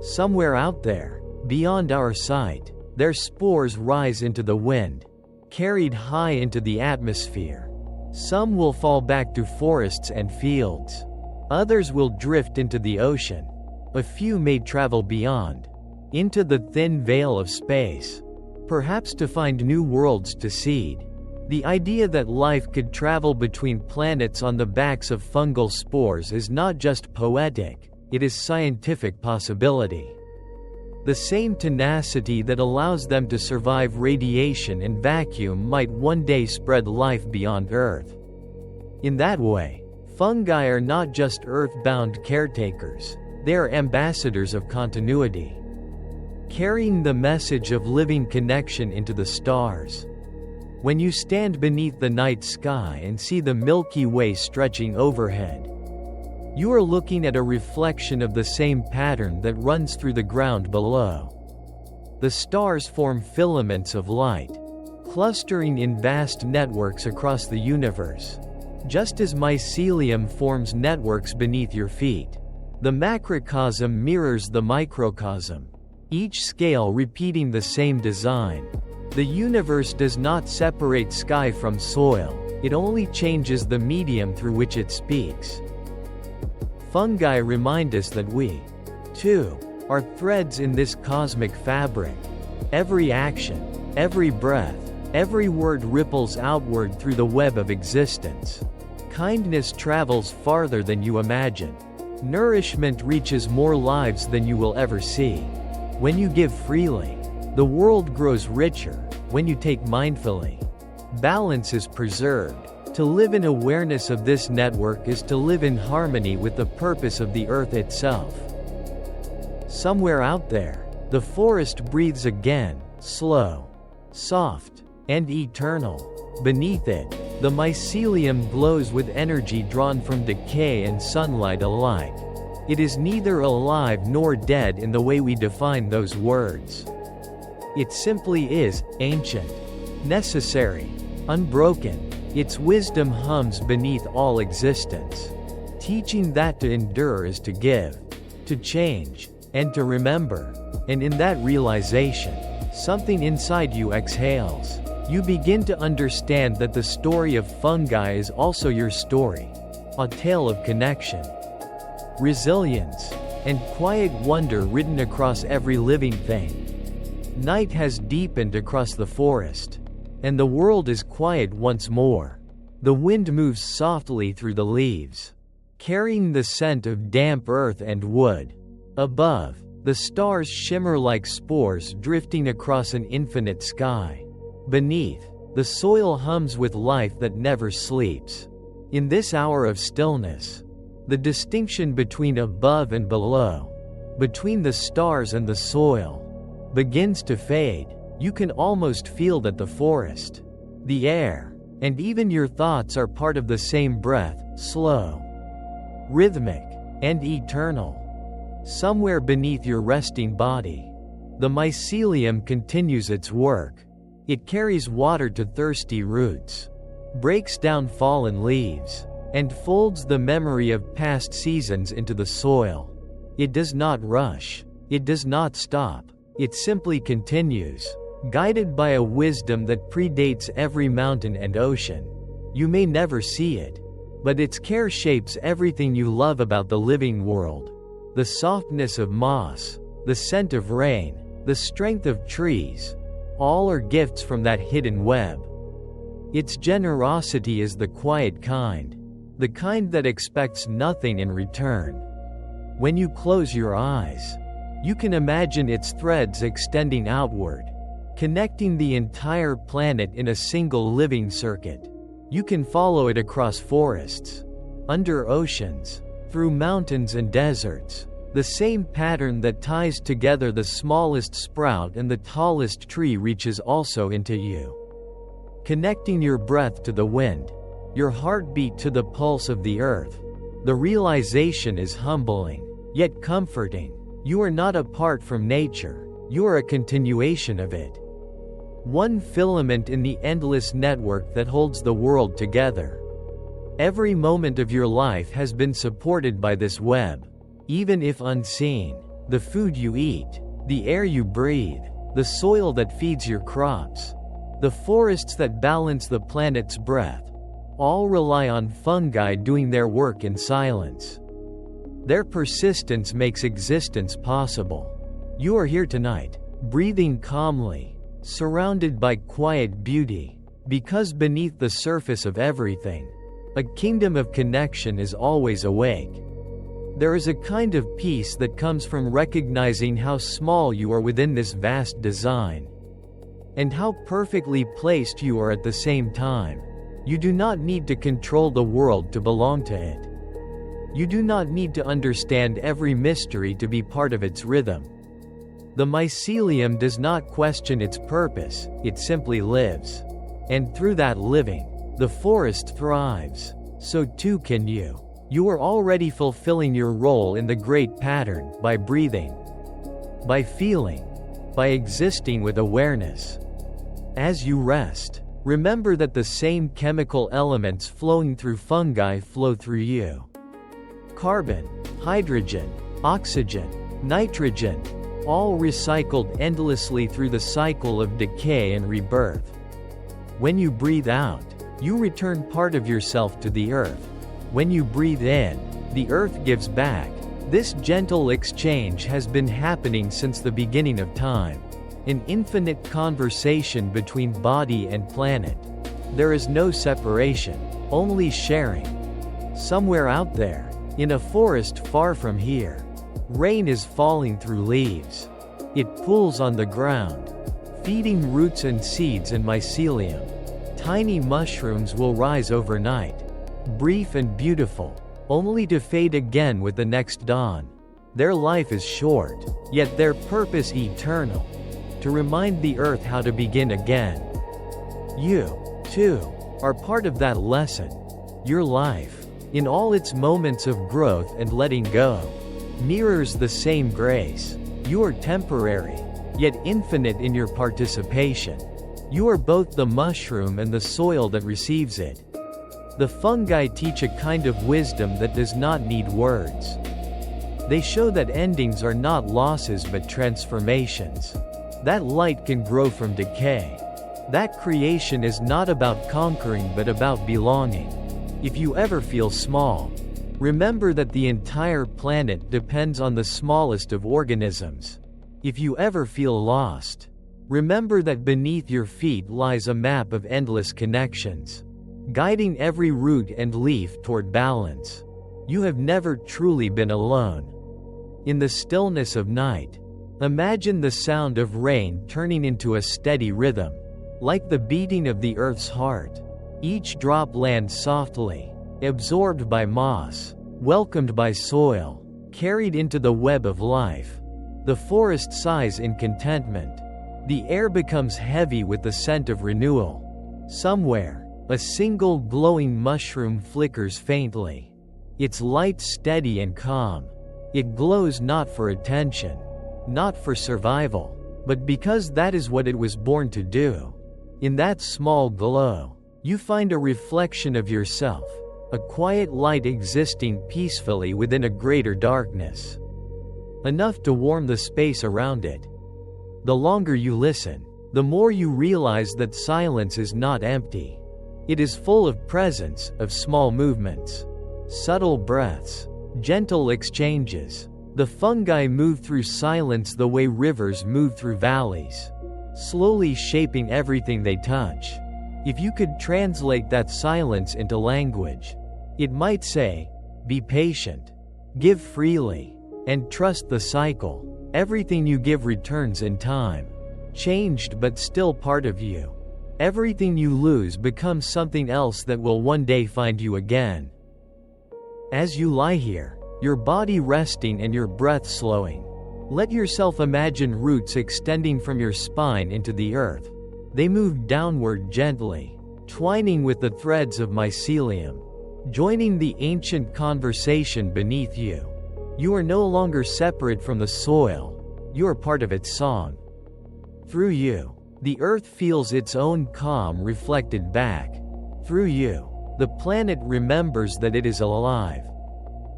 Somewhere out there, beyond our sight, their spores rise into the wind, carried high into the atmosphere. Some will fall back to forests and fields. Others will drift into the ocean. A few may travel beyond, into the thin veil of space, perhaps to find new worlds to seed. The idea that life could travel between planets on the backs of fungal spores is not just poetic, it is scientific possibility. The same tenacity that allows them to survive radiation and vacuum might one day spread life beyond Earth. In that way, fungi are not just earth-bound caretakers, they are ambassadors of continuity, carrying the message of living connection into the stars. When you stand beneath the night sky and see the Milky Way stretching overhead, you are looking at a reflection of the same pattern that runs through the ground below. The stars form filaments of light, clustering in vast networks across the universe. Just as mycelium forms networks beneath your feet, the macrocosm mirrors the microcosm, each scale repeating the same design. The universe does not separate sky from soil, it only changes the medium through which it speaks. Fungi remind us that we, too, are threads in this cosmic fabric. Every action, every breath, every word ripples outward through the web of existence. Kindness travels farther than you imagine. Nourishment reaches more lives than you will ever see. When you give freely, the world grows richer. When you take mindfully, balance is preserved. To live in awareness of this network is to live in harmony with the purpose of the earth itself. Somewhere out there, the forest breathes again, slow, soft, and eternal. Beneath it, the mycelium glows with energy drawn from decay and sunlight alike. It is neither alive nor dead in the way we define those words. It simply is, ancient, necessary, unbroken. Its wisdom hums beneath all existence, teaching that to endure is to give, to change, and to remember. And in that realization, something inside you exhales. You begin to understand that the story of fungi is also your story, a tale of connection, resilience, and quiet wonder written across every living thing. Night has deepened across the forest, and the world is quiet once more. The wind moves softly through the leaves, carrying the scent of damp earth and wood. Above, the stars shimmer like spores drifting across an infinite sky. Beneath, the soil hums with life that never sleeps. In this hour of stillness, the distinction between above and below, between the stars and the soil, begins to fade. You can almost feel that the forest, the air, and even your thoughts are part of the same breath, slow, rhythmic, and eternal. Somewhere beneath your resting body, the mycelium continues its work. It carries water to thirsty roots, breaks down fallen leaves, and folds the memory of past seasons into the soil. It does not rush. It does not stop. It simply continues, guided by a wisdom that predates every mountain and ocean. You may never see it, but its care shapes everything you love about the living world. The softness of moss, the scent of rain, the strength of trees, all are gifts from that hidden web. Its generosity is the quiet kind, the kind that expects nothing in return. When you close your eyes, you can imagine its threads extending outward, connecting the entire planet in a single living circuit. You can follow it across forests, under oceans, through mountains and deserts. The same pattern that ties together the smallest sprout and the tallest tree reaches also into you, connecting your breath to the wind, your heartbeat to the pulse of the earth. The realization is humbling, yet comforting. You are not apart from nature, you are a continuation of it. One filament in the endless network that holds the world together. Every moment of your life has been supported by this web. Even if unseen, the food you eat, the air you breathe, the soil that feeds your crops, the forests that balance the planet's breath, all rely on fungi doing their work in silence. Their persistence makes existence possible. You are here tonight, breathing calmly, surrounded by quiet beauty, because beneath the surface of everything, a kingdom of connection is always awake. There is a kind of peace that comes from recognizing how small you are within this vast design, and how perfectly placed you are at the same time. You do not need to control the world to belong to it. You do not need to understand every mystery to be part of its rhythm. The mycelium does not question its purpose, it simply lives. And through that living, the forest thrives. So too can you. You are already fulfilling your role in the great pattern, by breathing, by feeling, by existing with awareness. As you rest, remember that the same chemical elements flowing through fungi flow through you. Carbon, hydrogen, oxygen, nitrogen, all recycled endlessly through the cycle of decay and rebirth. When you breathe out, you return part of yourself to the earth. When you breathe in, the earth gives back. This gentle exchange has been happening since the beginning of time. An infinite conversation between body and planet. There is no separation, only sharing. Somewhere out there, in a forest far from here, rain is falling through leaves. It pools on the ground, feeding roots and seeds and mycelium. Tiny mushrooms will rise overnight, brief and beautiful, only to fade again with the next dawn. Their life is short, yet their purpose eternal. To remind the earth how to begin again. You, too, are part of that lesson. Your life, in all its moments of growth and letting go, mirrors the same grace. You are temporary, yet infinite in your participation. You are both the mushroom and the soil that receives it. The fungi teach a kind of wisdom that does not need words. They show that endings are not losses but transformations. That light can grow from decay. That creation is not about conquering but about belonging. If you ever feel small, remember that the entire planet depends on the smallest of organisms. If you ever feel lost, remember that beneath your feet lies a map of endless connections, guiding every root and leaf toward balance. You have never truly been alone. In the stillness of night, imagine the sound of rain turning into a steady rhythm, like the beating of the earth's heart. Each drop lands softly, absorbed by moss, welcomed by soil, carried into the web of life. The forest sighs in contentment. The air becomes heavy with the scent of renewal. Somewhere, a single glowing mushroom flickers faintly. Its light steady and calm. It glows not for attention, not for survival, but because that is what it was born to do. In that small glow, you find a reflection of yourself, a quiet light existing peacefully within a greater darkness. Enough to warm the space around it. The longer you listen, the more you realize that silence is not empty. It is full of presence, of small movements, subtle breaths, gentle exchanges. The fungi move through silence the way rivers move through valleys, slowly shaping everything they touch. If you could translate that silence into language, it might say, be patient, give freely, and trust the cycle. Everything you give returns in time. Changed but still part of you. Everything you lose becomes something else that will one day find you again. As you lie here, your body resting and your breath slowing, let yourself imagine roots extending from your spine into the earth. They move downward gently, twining with the threads of mycelium, joining the ancient conversation beneath you. You are no longer separate from the soil, you are part of its song. Through you, the earth feels its own calm reflected back. Through you, the planet remembers that it is alive.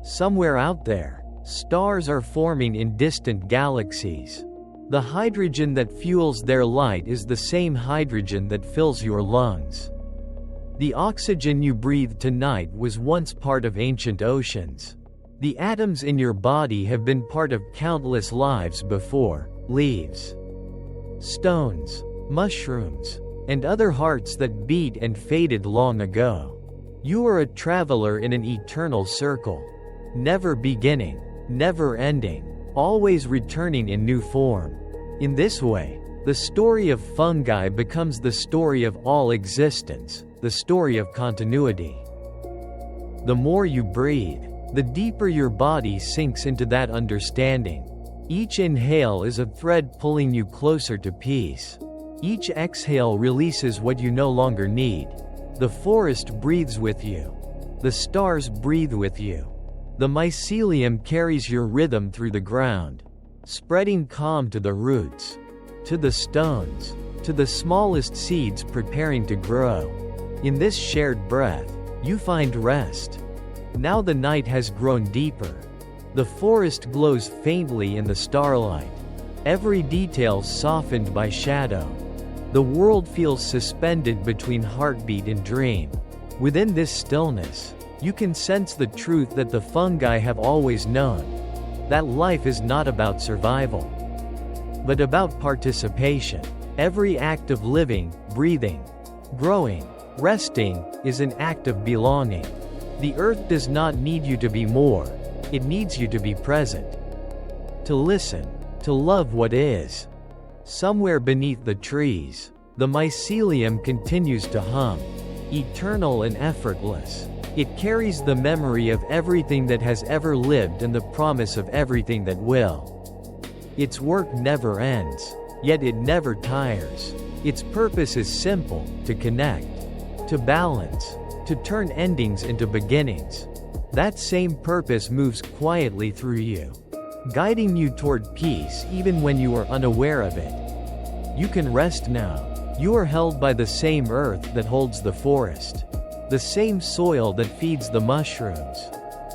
Somewhere out there, stars are forming in distant galaxies. The hydrogen that fuels their light is the same hydrogen that fills your lungs. The oxygen you breathe tonight was once part of ancient oceans. The atoms in your body have been part of countless lives before. Leaves, stones, mushrooms, and other hearts that beat and faded long ago. You are a traveler in an eternal circle, never beginning, never ending, always returning in new form. In this way, the story of fungi becomes the story of all existence, the story of continuity. The more you breathe, the deeper your body sinks into that understanding. Each inhale is a thread pulling you closer to peace. Each exhale releases what you no longer need. The forest breathes with you. The stars breathe with you. The mycelium carries your rhythm through the ground, spreading calm to the roots. to the stones, to the smallest seeds preparing to grow. In this shared breath, you find rest. Now the night has grown deeper. The forest glows faintly in the starlight, every detail softened by shadow. The world feels suspended between heartbeat and dream. Within this stillness, you can sense the truth that the fungi have always known, that life is not about survival, but about participation. Every act of living, breathing, growing, resting, is an act of belonging. The earth does not need you to be more, it needs you to be present. To listen, to love what is. Somewhere beneath the trees, the mycelium continues to hum, eternal and effortless. It carries the memory of everything that has ever lived and the promise of everything that will. Its work never ends, yet it never tires. Its purpose is simple: to connect, to balance, to turn endings into beginnings. That same purpose moves quietly through you, guiding you toward peace even when you are unaware of it. You can rest now. You are held by the same earth that holds the forest, the same soil that feeds the mushrooms,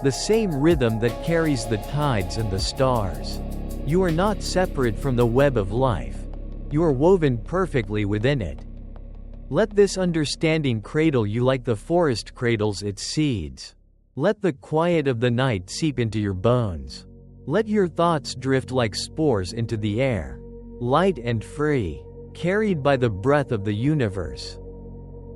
the same rhythm that carries the tides and the stars. You are not separate from the web of life. You are woven perfectly within it. Let this understanding cradle you like the forest cradles its seeds. Let the quiet of the night seep into your bones. Let your thoughts drift like spores into the air, light and free, carried by the breath of the universe.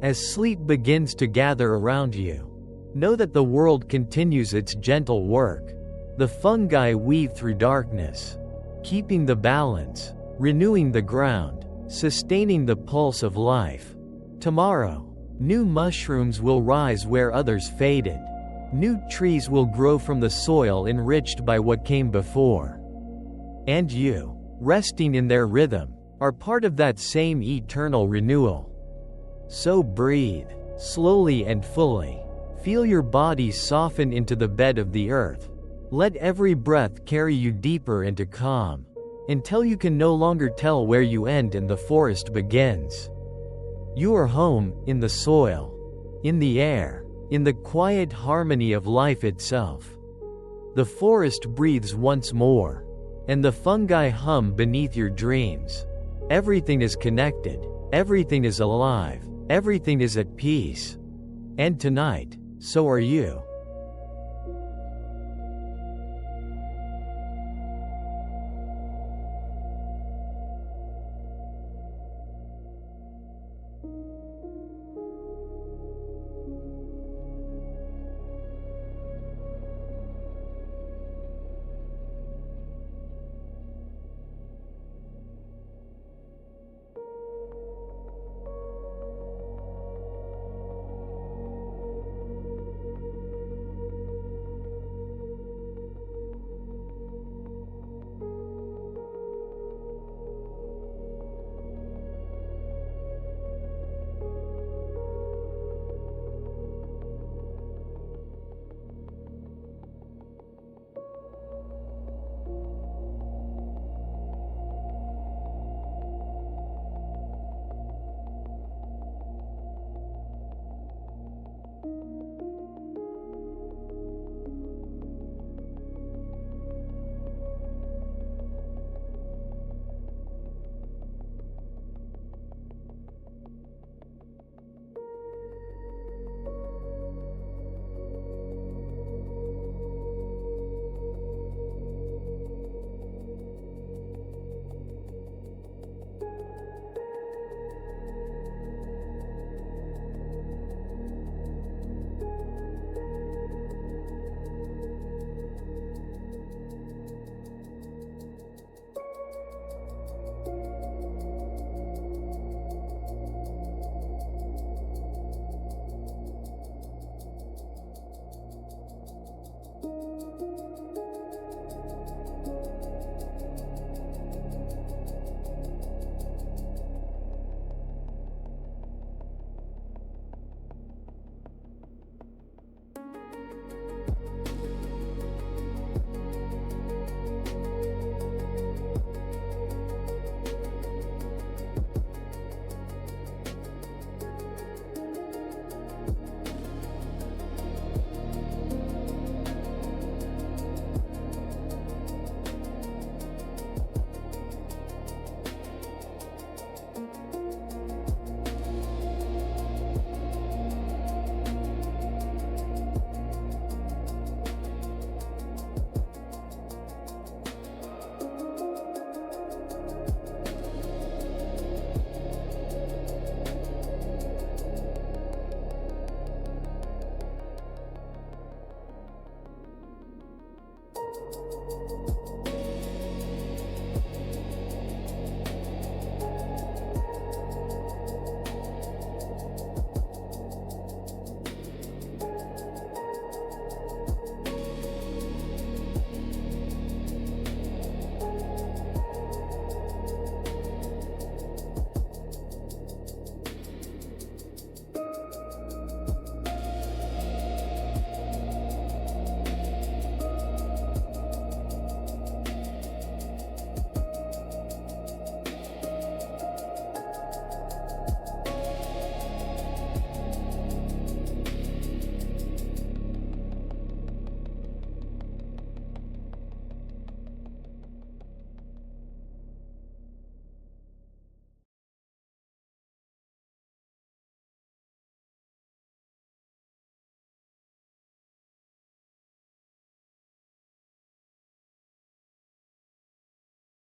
As sleep begins to gather around you, know that the world continues its gentle work. The fungi weave through darkness, keeping the balance, renewing the ground, sustaining the pulse of life. Tomorrow, new mushrooms will rise where others faded. New trees will grow from the soil enriched by what came before. And you, resting in their rhythm, are part of that same eternal renewal. So breathe, slowly and fully. Feel your body soften into the bed of the earth. Let every breath carry you deeper into calm, until you can no longer tell where you end and the forest begins. You are home, in the soil, in the air, in the quiet harmony of life itself. The forest breathes once more, and the fungi hum beneath your dreams. Everything is connected, everything is alive, everything is at peace. And tonight, so are you.